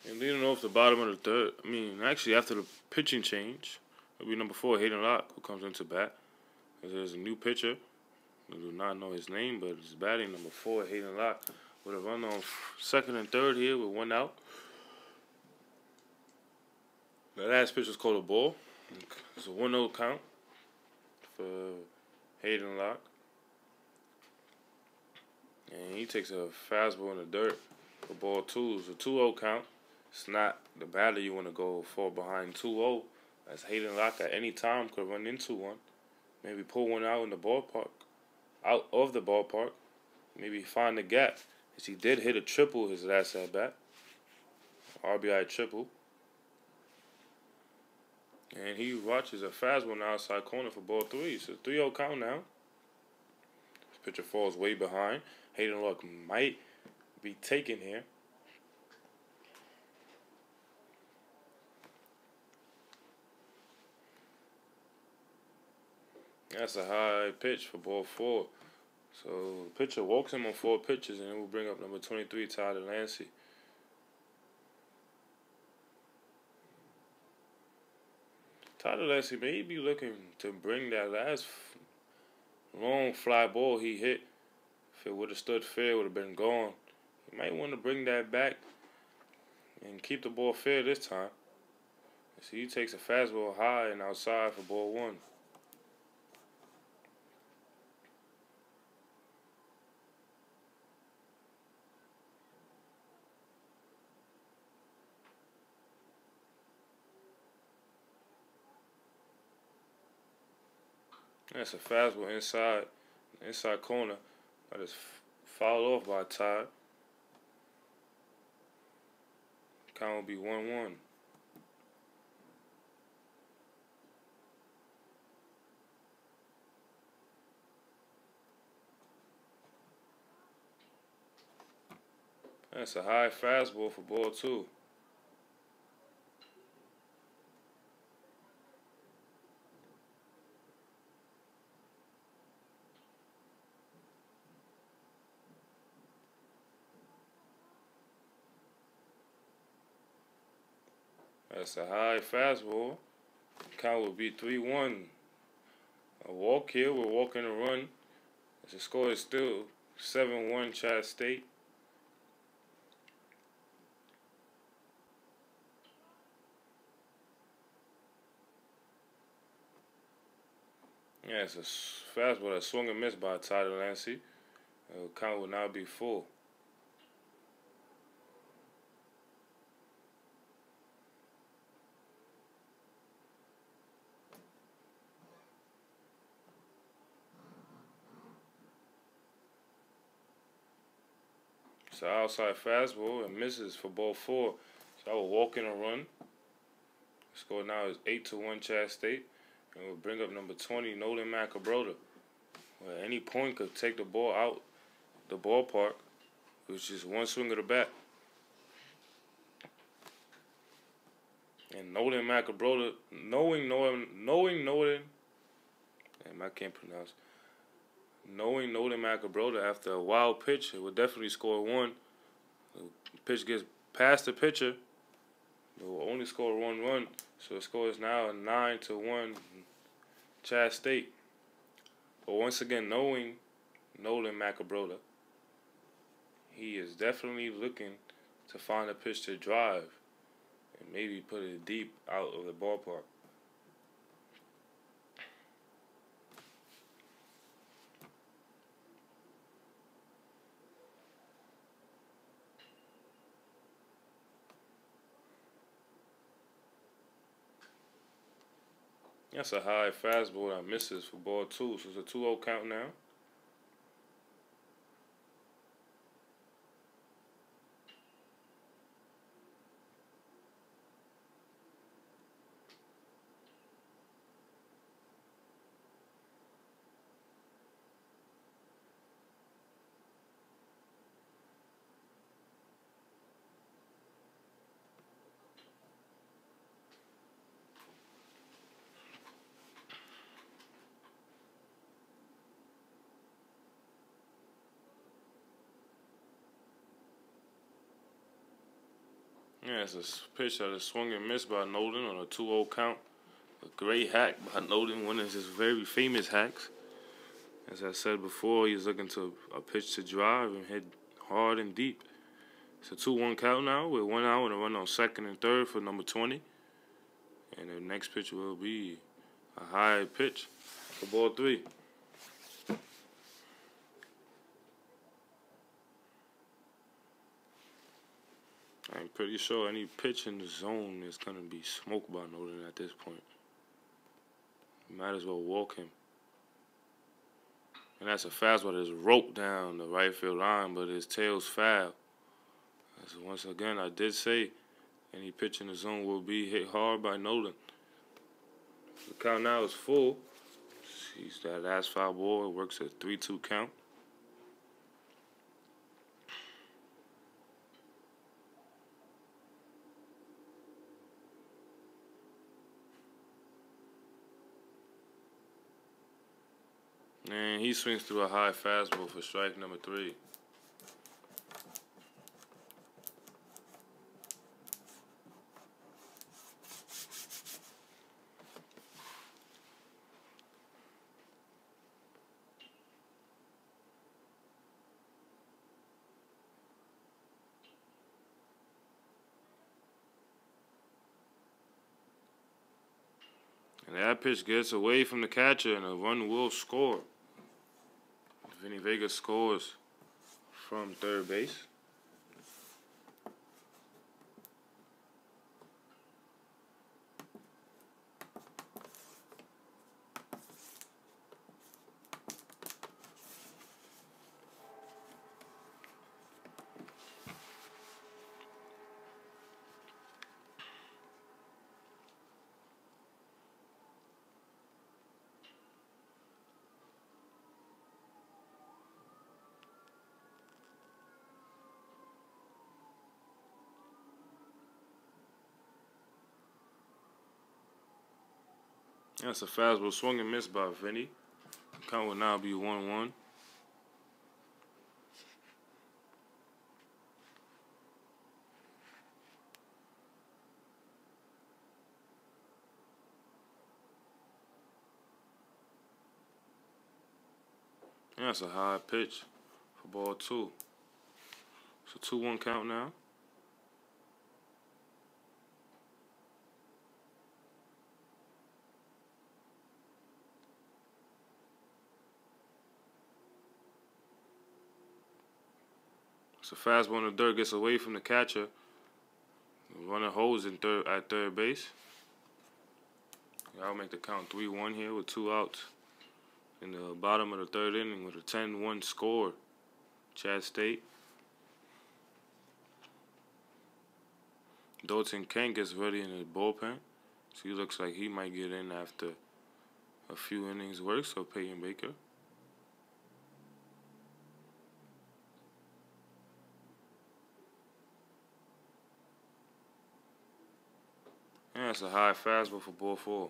And leading off the bottom of the third, actually after the pitching change, it'll be number 4, Hayden Locke, who comes into bat. There's a new pitcher. I do not know his name, but he's batting number 4, Hayden Locke, with a run on second and third here with 1 out. The last pitch was called a ball. It's a 1-0 count for Hayden Locke. And he takes a fastball in the dirt for ball 2. It's a 2-0 count. It's not the batter you want to go for behind 2-0. As Hayden Locke at any time could run into one. Maybe pull one out in the ballpark. Out of the ballpark. Maybe find the gap. As he did hit a triple his last at bat. RBI triple. And he watches a fastball on the outside corner for ball 3. It's a 3-0 count now. This pitcher falls way behind. Hayden Locke might be taken here. That's a high pitch for ball 4. So the pitcher walks him on 4 pitches, and it will bring up number 23, Tyler Lancey. Tyler Lancey may be looking to bring that last long fly ball he hit. If it would have stood fair, it would have been gone. He might want to bring that back and keep the ball fair this time. So he takes a fastball high and outside for ball 1. That's a fastball inside corner. That is fouled off by Todd. Count will be 1-1. That's a high fastball for ball 2. That's a high fastball. Count will be 3-1. A walk here. We're walking a run. The score is still 7-1 Chattanooga State. Yeah, it's a fastball that swung and missed by Tyler Lancey. The count will now be full. It's an outside fastball and misses for ball 4. So I will walk in a run. The score now is 8-1 Chattanooga State. And we'll bring up number 20, Nolan Macabroda. Where any point could take the ball out the ballpark, which is one swing of the bat. And Nolan Macabroda, knowing Nolan, I can't pronounce. Knowing Nolan Macabroda after a wild pitch, it would definitely score 1. The pitch gets past the pitcher, it will only score 1 run. So the score is now 9-1 Chattanooga State. But once again, knowing Nolan Macabroda, he is definitely looking to find a pitch to drive and maybe put it deep out of the ballpark. That's a high fastball that misses for ball 2. So it's a 2-0 count now. Yeah, it's a pitch that is swung and missed by Nolan on a 2-0 count. A great hack by Nolan, one of his very famous hacks. As I said before, he's looking to a pitch to drive and hit hard and deep. It's a 2-1 count now with 1 out and a run on second and third for number 20. And the next pitch will be a high pitch for ball 3. I'm pretty sure any pitch in the zone is going to be smoked by Nolan at this point. You might as well walk him. And that's a fastball that's roped down the right field line, but his tail's foul. So once again, I did say any pitch in the zone will be hit hard by Nolan. The count now is full. Sees that last foul ball. It works at 3-2 count. And he swings through a high fastball for strike number 3. And that pitch gets away from the catcher, and a run will score. Vinny Vega scores from third base. That's a fastball swung and missed by Vinny. The count will now be 1-1. That's a high pitch for ball 2. It's a 2-1 count now. It's a fastball in the dirt, gets away from the catcher. The runner holds at third base. I'll make the count 3-1 here with 2 outs. In the bottom of the third inning with a 10-1 score. Chattanooga State. Dalton Kent gets ready in the bullpen. So he looks like he might get in after a few innings work, so Peyton Baker. And that's a high fastball for ball 4.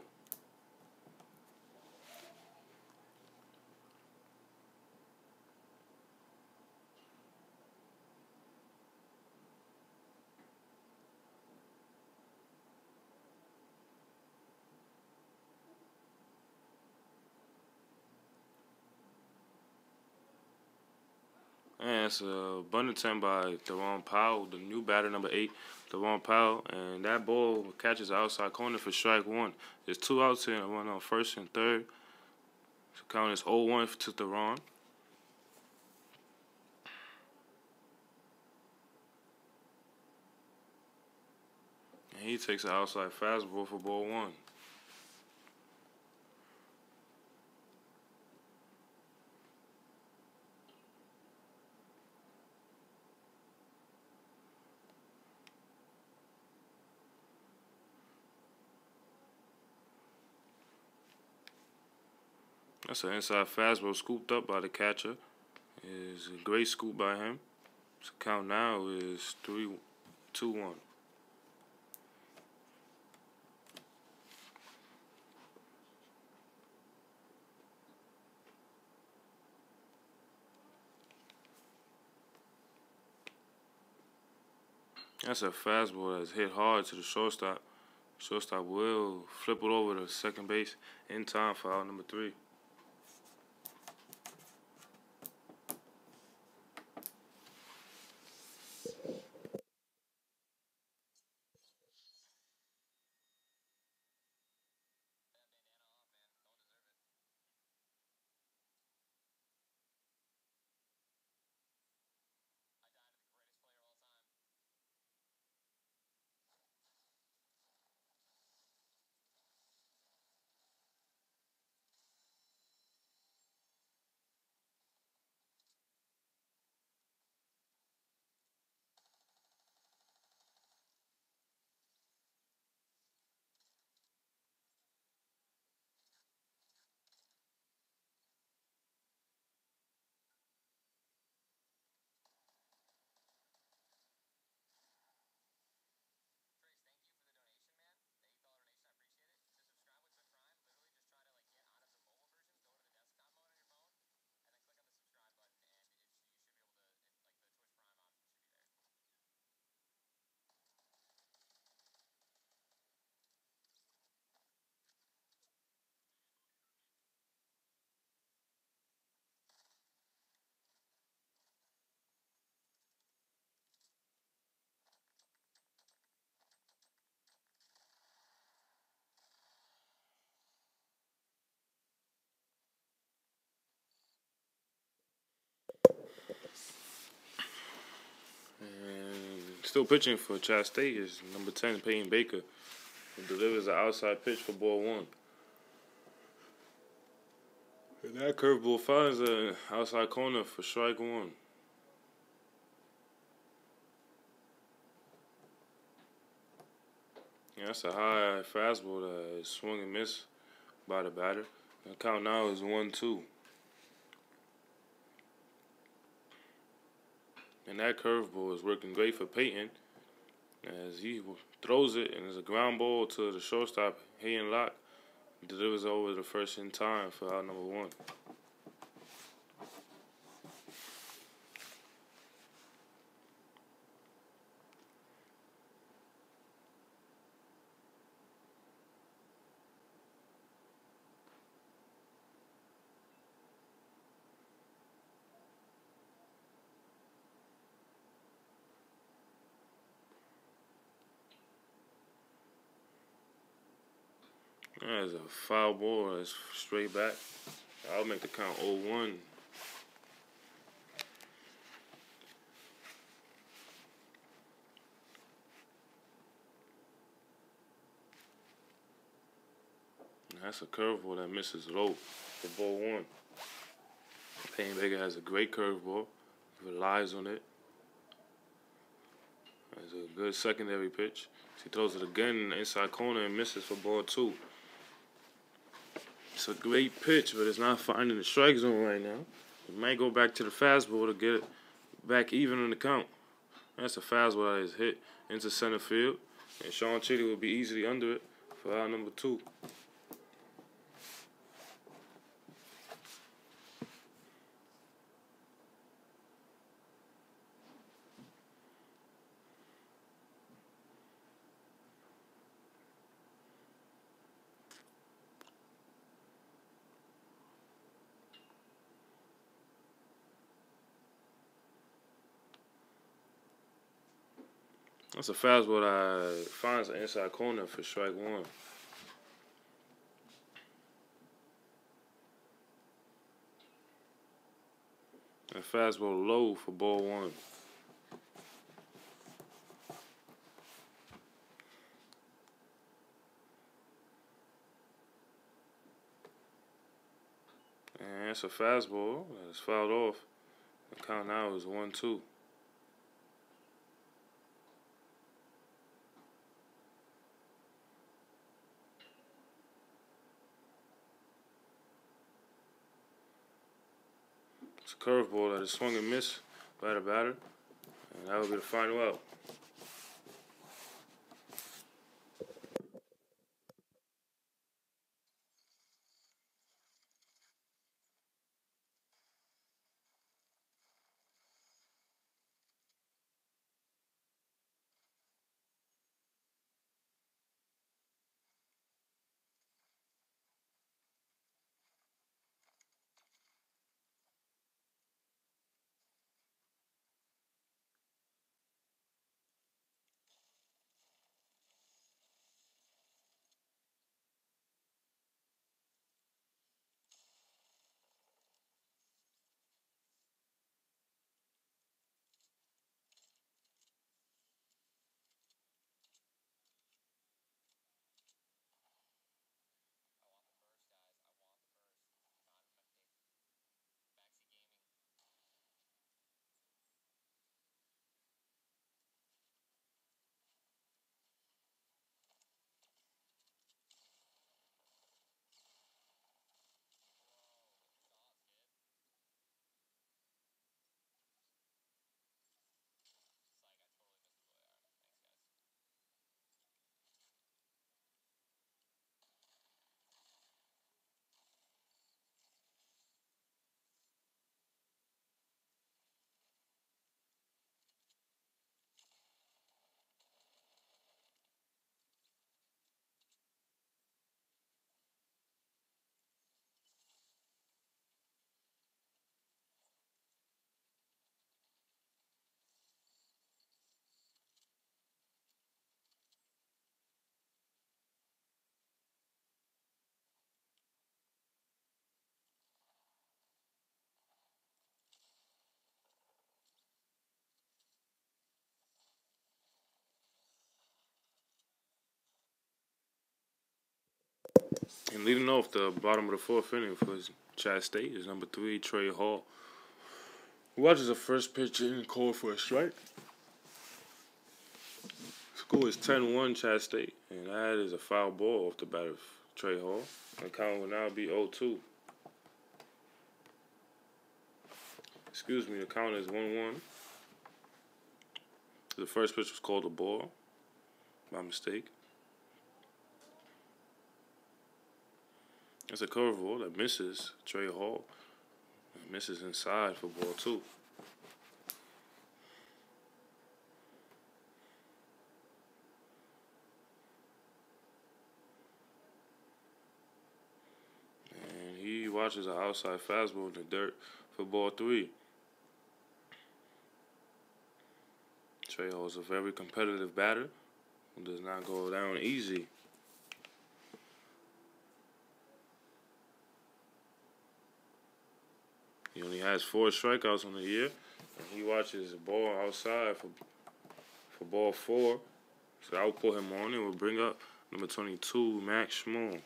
And it's a bunt attempt by Deron Powell, the new batter, number 8, Deron Powell. And that ball catches the outside corner for strike 1. There's 2 outs here and a run on first and third. So count is 0-1 to Deron. And he takes an outside fastball for ball 1. That's an inside fastball scooped up by the catcher. It's a great scoop by him. So count now is 3-2-1. That's a fastball that's hit hard to the shortstop. Shortstop will flip it over to second base in time for out number 3. And still pitching for Chattanooga State is number 10, Peyton Baker, who delivers an outside pitch for ball 1. And that curveball finds an outside corner for strike 1. Yeah, that's a high fastball that is swung and missed by the batter. The count now is 1-2. And that curveball is working great for Peyton as he throws it and it's a ground ball to the shortstop, Hayden Locke. Delivers over the first in time for out number 1. That's a foul ball. That's straight back. I'll make the count 0-1. That's a curveball that misses low for ball 1. Payne Baker has a great curveball. He relies on it. That's a good secondary pitch. He throws it again in the inside corner and misses for ball 2. It's a great pitch, but it's not finding the strike zone right now. It might go back to the fastball to get it back even in the count. That's a fastball that is hit into center field, and Sean Chitty will be easily under it for out number 2. That's a fastball that finds the inside corner for strike 1. And fastball low for ball 1. And it's a fastball that is fouled off. The count now is 1-2. It's a curveball that is swung and missed by the batter. And that will be the final out. And leading off the bottom of the fourth inning for Chattanooga State is number 3, Trey Hall. Who watches the first pitch in called for a strike. Score is 10-1 Chattanooga State, and that is a foul ball off the bat of Trey Hall. The count will now be 0-2. Excuse me, the count is 1-1. The first pitch was called a ball by mistake. It's a curveball that misses Trey Hall. It misses inside for ball 2. And he watches an outside fastball in the dirt for ball 3. Trey Hall is a very competitive batter who does not go down easy. He only has 4 strikeouts on the year, and he watches the ball outside for ball 4. So I'll put him on and we'll bring up number 22, Max Schmoll.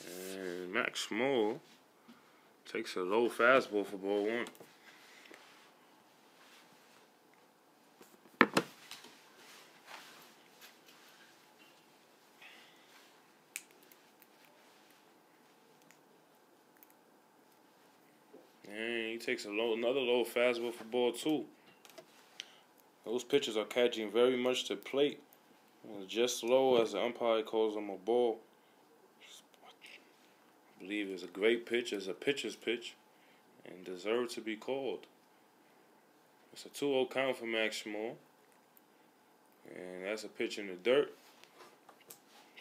And Max Schmoll takes a low fastball for ball 1. And he takes another low fastball for ball 2. Those pitches are catching very much to plate. Just low as the umpire calls them a ball. I believe it's a great pitch, it's a pitcher's pitch, and deserves to be called. It's a 2-0 count for Max Schmoll. And that's a pitch in the dirt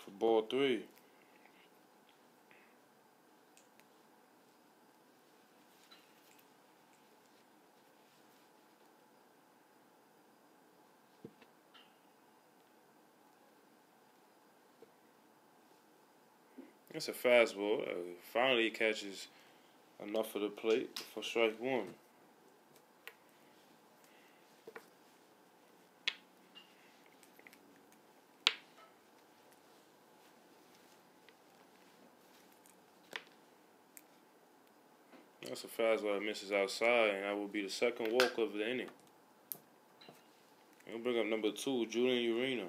for ball 3. It's a fastball. Finally, he catches enough of the plate for strike 1. That's a fastball that misses outside, and that will be the second walk of the inning. We'll bring up number 2, Julian Urena.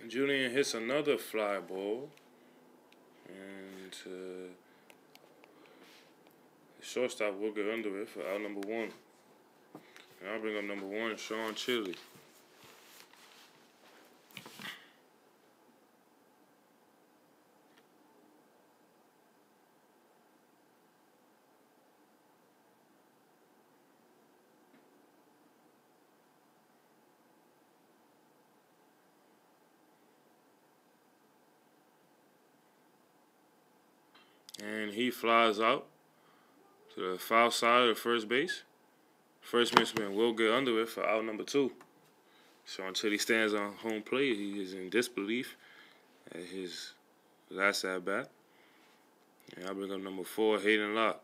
Julian hits another fly ball, and the shortstop will get under it for out number 1. And I'll bring up number 1, Sean Chili. And he flies out to the foul side of first base. First baseman will get under it for out number 2. So until he stands on home plate, he is in disbelief at his last at bat. And I'll bring up number 4, Hayden Locke.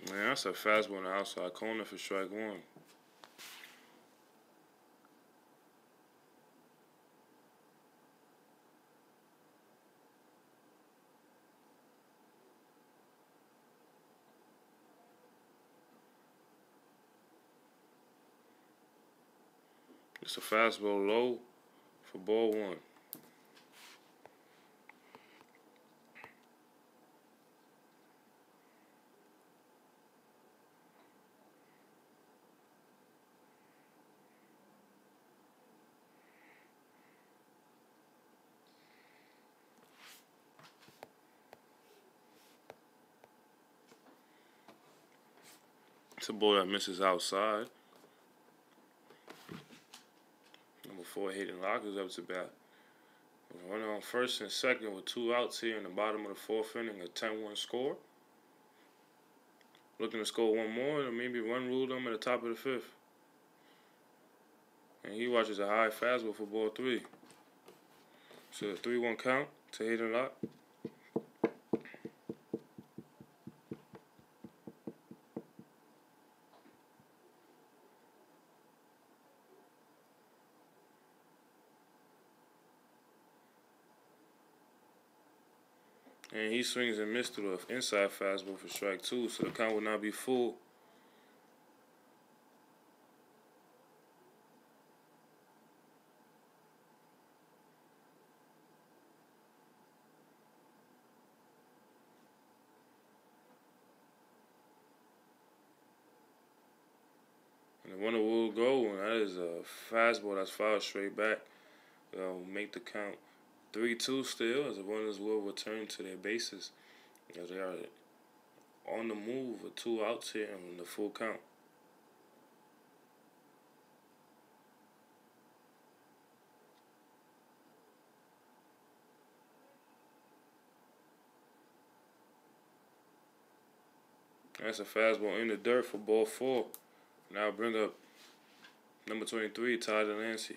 Man, that's a fastball on the outside corner for strike 1. It's a fastball low for ball one. It's a ball that misses outside. Number 4, Hayden Locke is up to bat. Runner on first and second with 2 outs here in the bottom of the 4th inning, a 10-1 score. Looking to score one more and maybe run rule them at the top of the 5th. And he watches a high fastball for ball 3. So a 3-1 count to Hayden Locke. And he swings and misses through the inside fastball for strike 2, so the count will not be full. And the runner will go, and that is a fastball that's fouled straight back. That'll make the count 3-2 still, as the runners will return to their bases as they are on the move with 2 outs here and the full count. That's a fastball in the dirt for ball 4. Now bring up number 23, Tyler Lancey.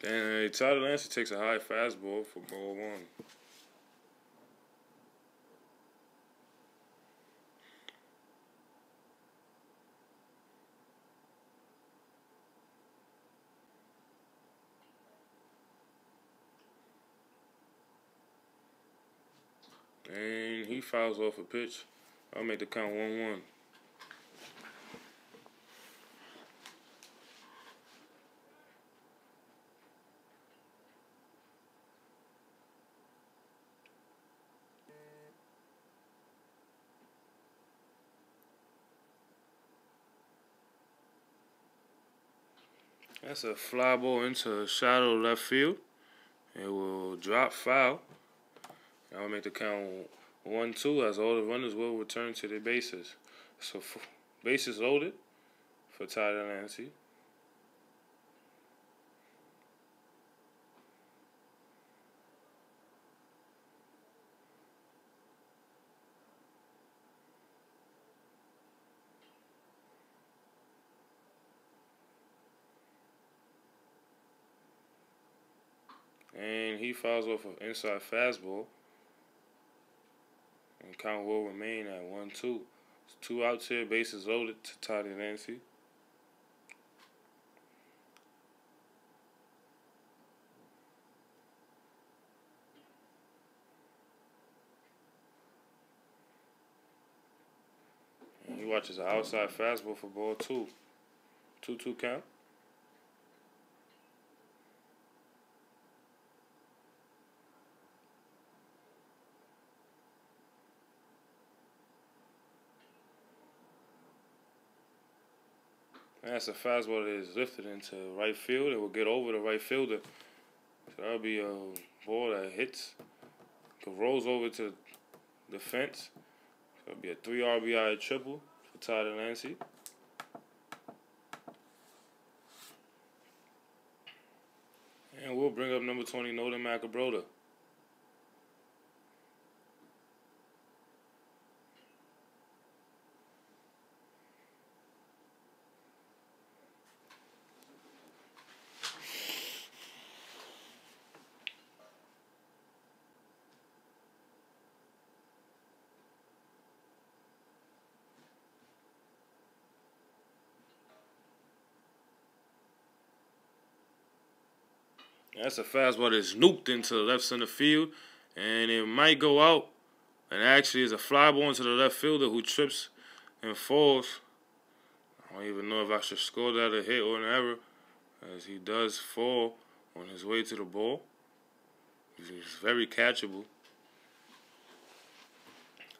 And Tyler Lancey takes a high fastball for ball 1. And he fouls off a pitch. I'll make the count 1-1. That's a fly ball into shadow left field. It will drop foul. That will make the count 1-2 as all the runners will return to their bases. So bases loaded for Tyler Lancey. And he fouls off an inside fastball. And count will remain at 1-2. 2 outs here, bases loaded to Tyler Lancey. And he watches an outside fastball for ball 2. 2-2 count. And that's a fastball that is lifted into right field. It will get over the right fielder. So that'll be a ball that hits, rolls over to the fence. So it'll be a 3 RBI triple for Tyler Lancey. And we'll bring up number 20, Nolan Macabroda. That's a fastball that's nuked into the left center field, and it might go out. And actually, is a fly ball into the left fielder who trips and falls. I don't even know if I should score that a hit or an error, as he does fall on his way to the ball. He's very catchable.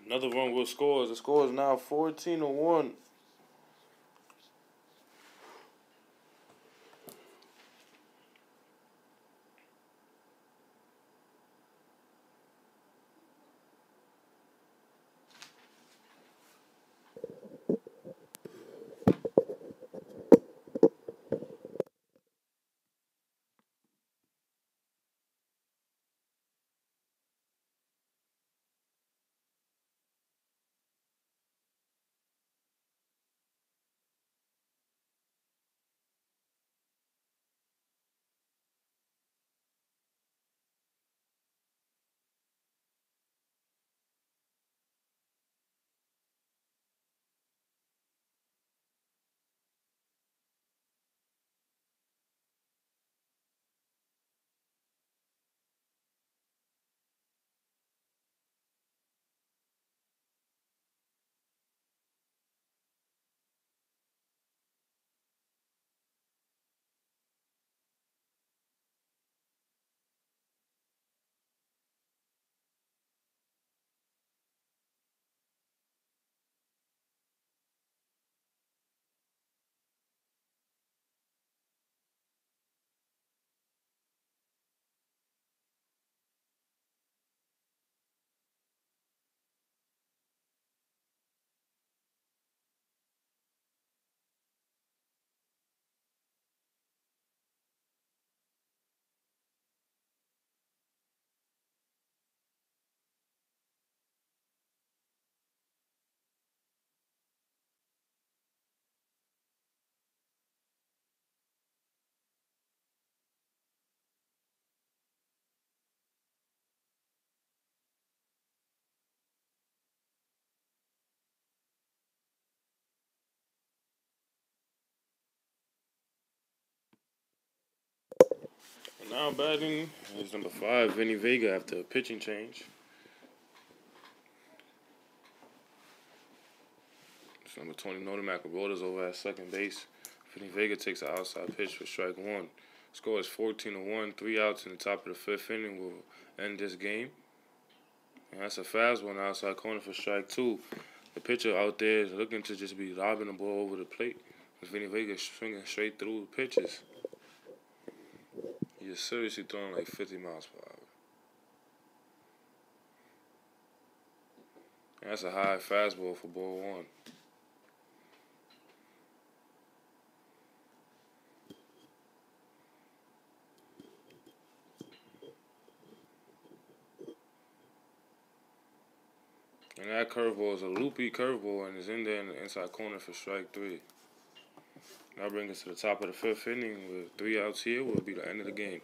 Another run will score. The score is now 14-1. And now batting is number 5, Vinny Vega, after a pitching change. It's number 20, Nolan McElroy over at second base. Vinny Vega takes an outside pitch for strike 1. Score is 14-1. 3 outs in the top of the 5th inning will end this game. And that's a fast one outside corner for strike 2. The pitcher out there is looking to just be lobbing the ball over the plate. Vinny Vega swinging straight through the pitches. He is seriously throwing like 50 miles per hour. And that's a high fastball for ball 1. And that curveball is a loopy curveball and is in there in the inside corner for strike 3. Now bring us to the top of the 5th inning with 3 outs here will be the end of the game.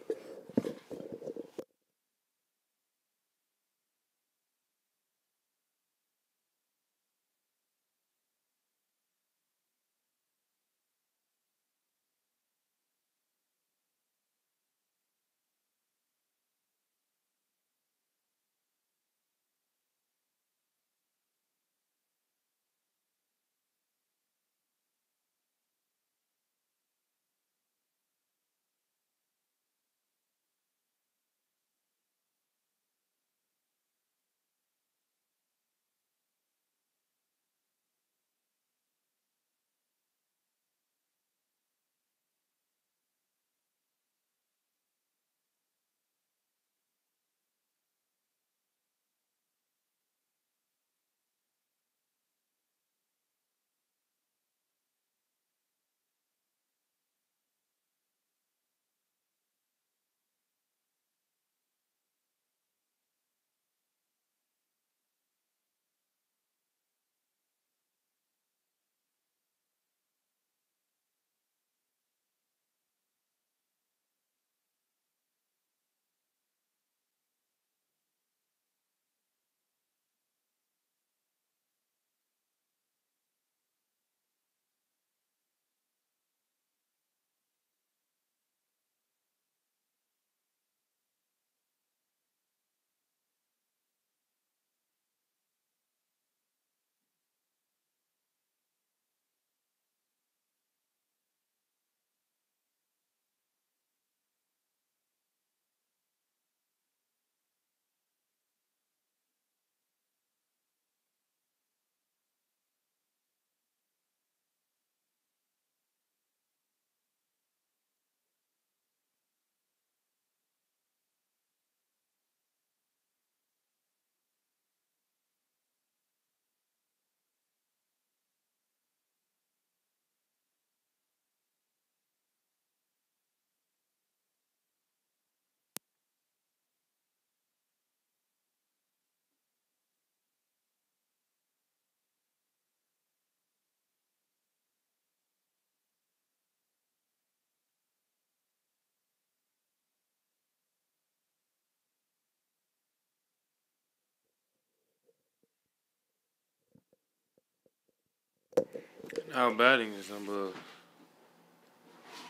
Now batting is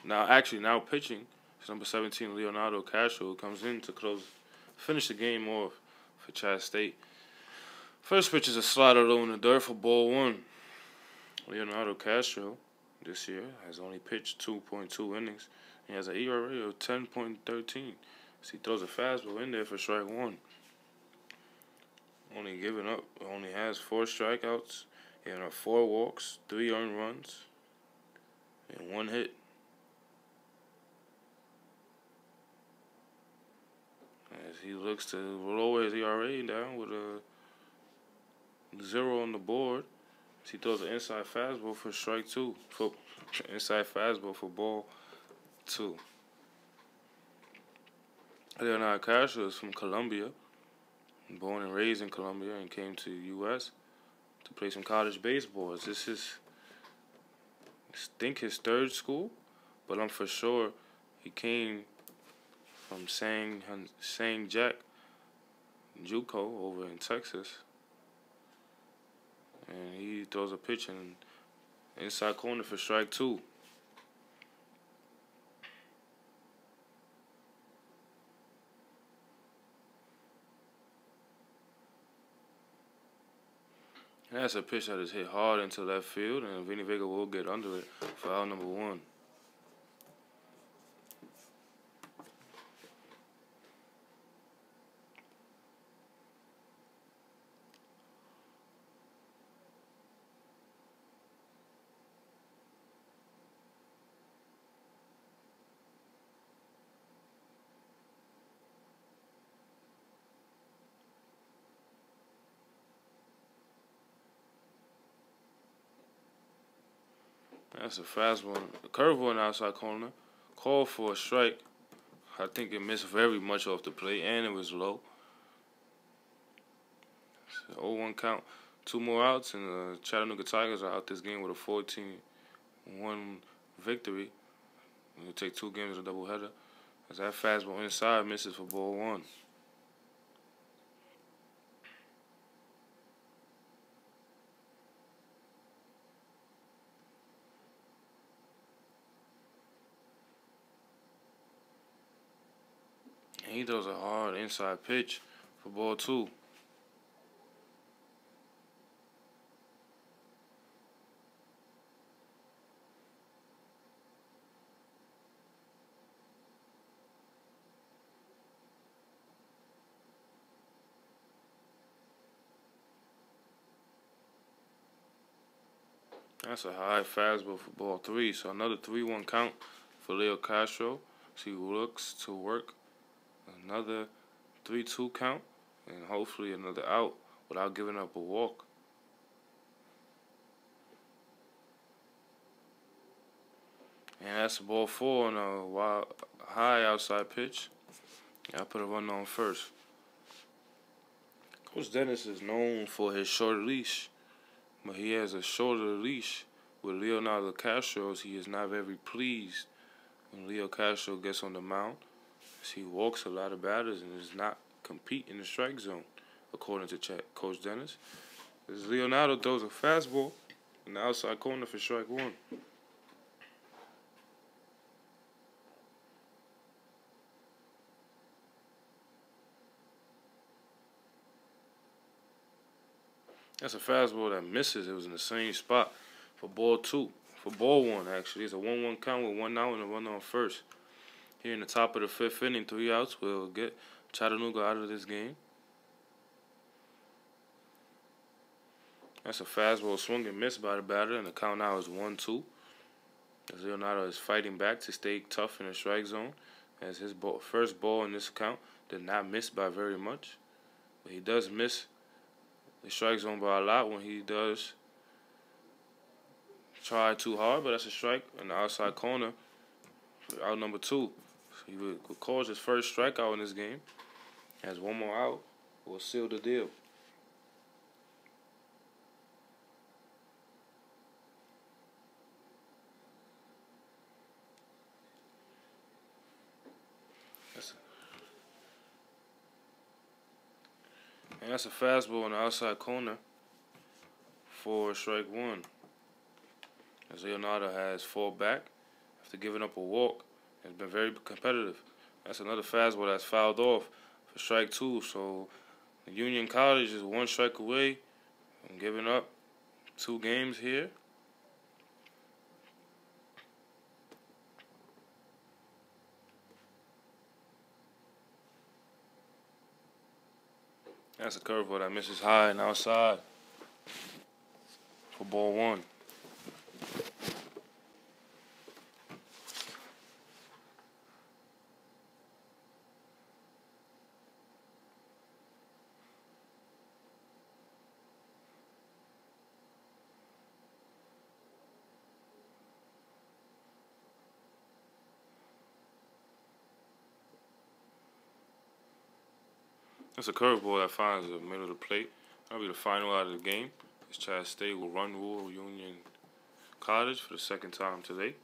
now pitching is number 17, Leonardo Castro, who comes in to finish the game off for Chattanooga State. First pitch is a slider low in the dirt for ball one. Leonardo Castro this year has only pitched 2.2 innings. He has an ERA of 10.13. So he throws a fastball in there for strike one. Only has 4 strikeouts, and 4 walks, 3 earned runs, and 1 hit. As he looks to lower his ERA down with a 0 on the board, he throws an inside fastball for strike 2. Inside fastball for ball 2. Leonardo Castro is from Colombia, born and raised in Colombia, and came to the U.S. to play some college baseball. This is, I think, his 3rd school, but I'm for sure he came from Sang Jack JUCO over in Texas. And he throws a pitch in inside corner for strike 2. And that's a pitch that is hit hard into left field, and Vinny Vega will get under it for out number 1. That's a fast one. The curveball in the outside corner. Called for a strike. I think it missed very much off the plate, and it was low. It's 0-1 count. 2 more outs, and the Chattanooga Tigers are out this game with a 14-1 victory. We'll take 2 games of a doubleheader. As that fastball inside misses for ball 1. He throws a hard inside pitch for ball 2. That's a high fastball for ball 3. So another 3-1 count for Leo Castro. So he looks to work another 3-2 count and hopefully another out without giving up a walk. And that's ball 4 on a wild, high outside pitch. I put a run on first. Coach Dennis is known for his short leash, but he has a shorter leash with Leonardo Castro. He is not very pleased when Leo Castro gets on the mound. He walks a lot of batters and does not compete in the strike zone, according to Coach Dennis. As Leonardo throws a fastball in the outside corner for strike 1. That's a fastball that misses. It was in the same spot for ball 2. For ball 1, actually. It's a 1-1 count with 1 out and a run on first. Here in the top of the 5th inning, 3 outs will get Chattanooga out of this game. That's a fastball swung and missed by the batter, and the count now is 1-2. As Leonardo is fighting back to stay tough in the strike zone, as his first ball in this count did not miss by very much. But he does miss the strike zone by a lot when he does try too hard, but that's a strike in the outside corner for out number 2. He records his first strikeout in this game. Has 1 more out. Will seal the deal. And that's a fastball in the outside corner for strike 1. as Leonardo has fought back after giving up a walk. It's been very competitive. That's another fastball that's fouled off for strike 2. So Union College is 1 strike away from giving up 2 games here. That's a curveball that misses high and outside for ball 1. That's a curveball that finds the middle of the plate. That'll be the final out of the game. Chattanooga State will run rule Union College for the 2nd time today.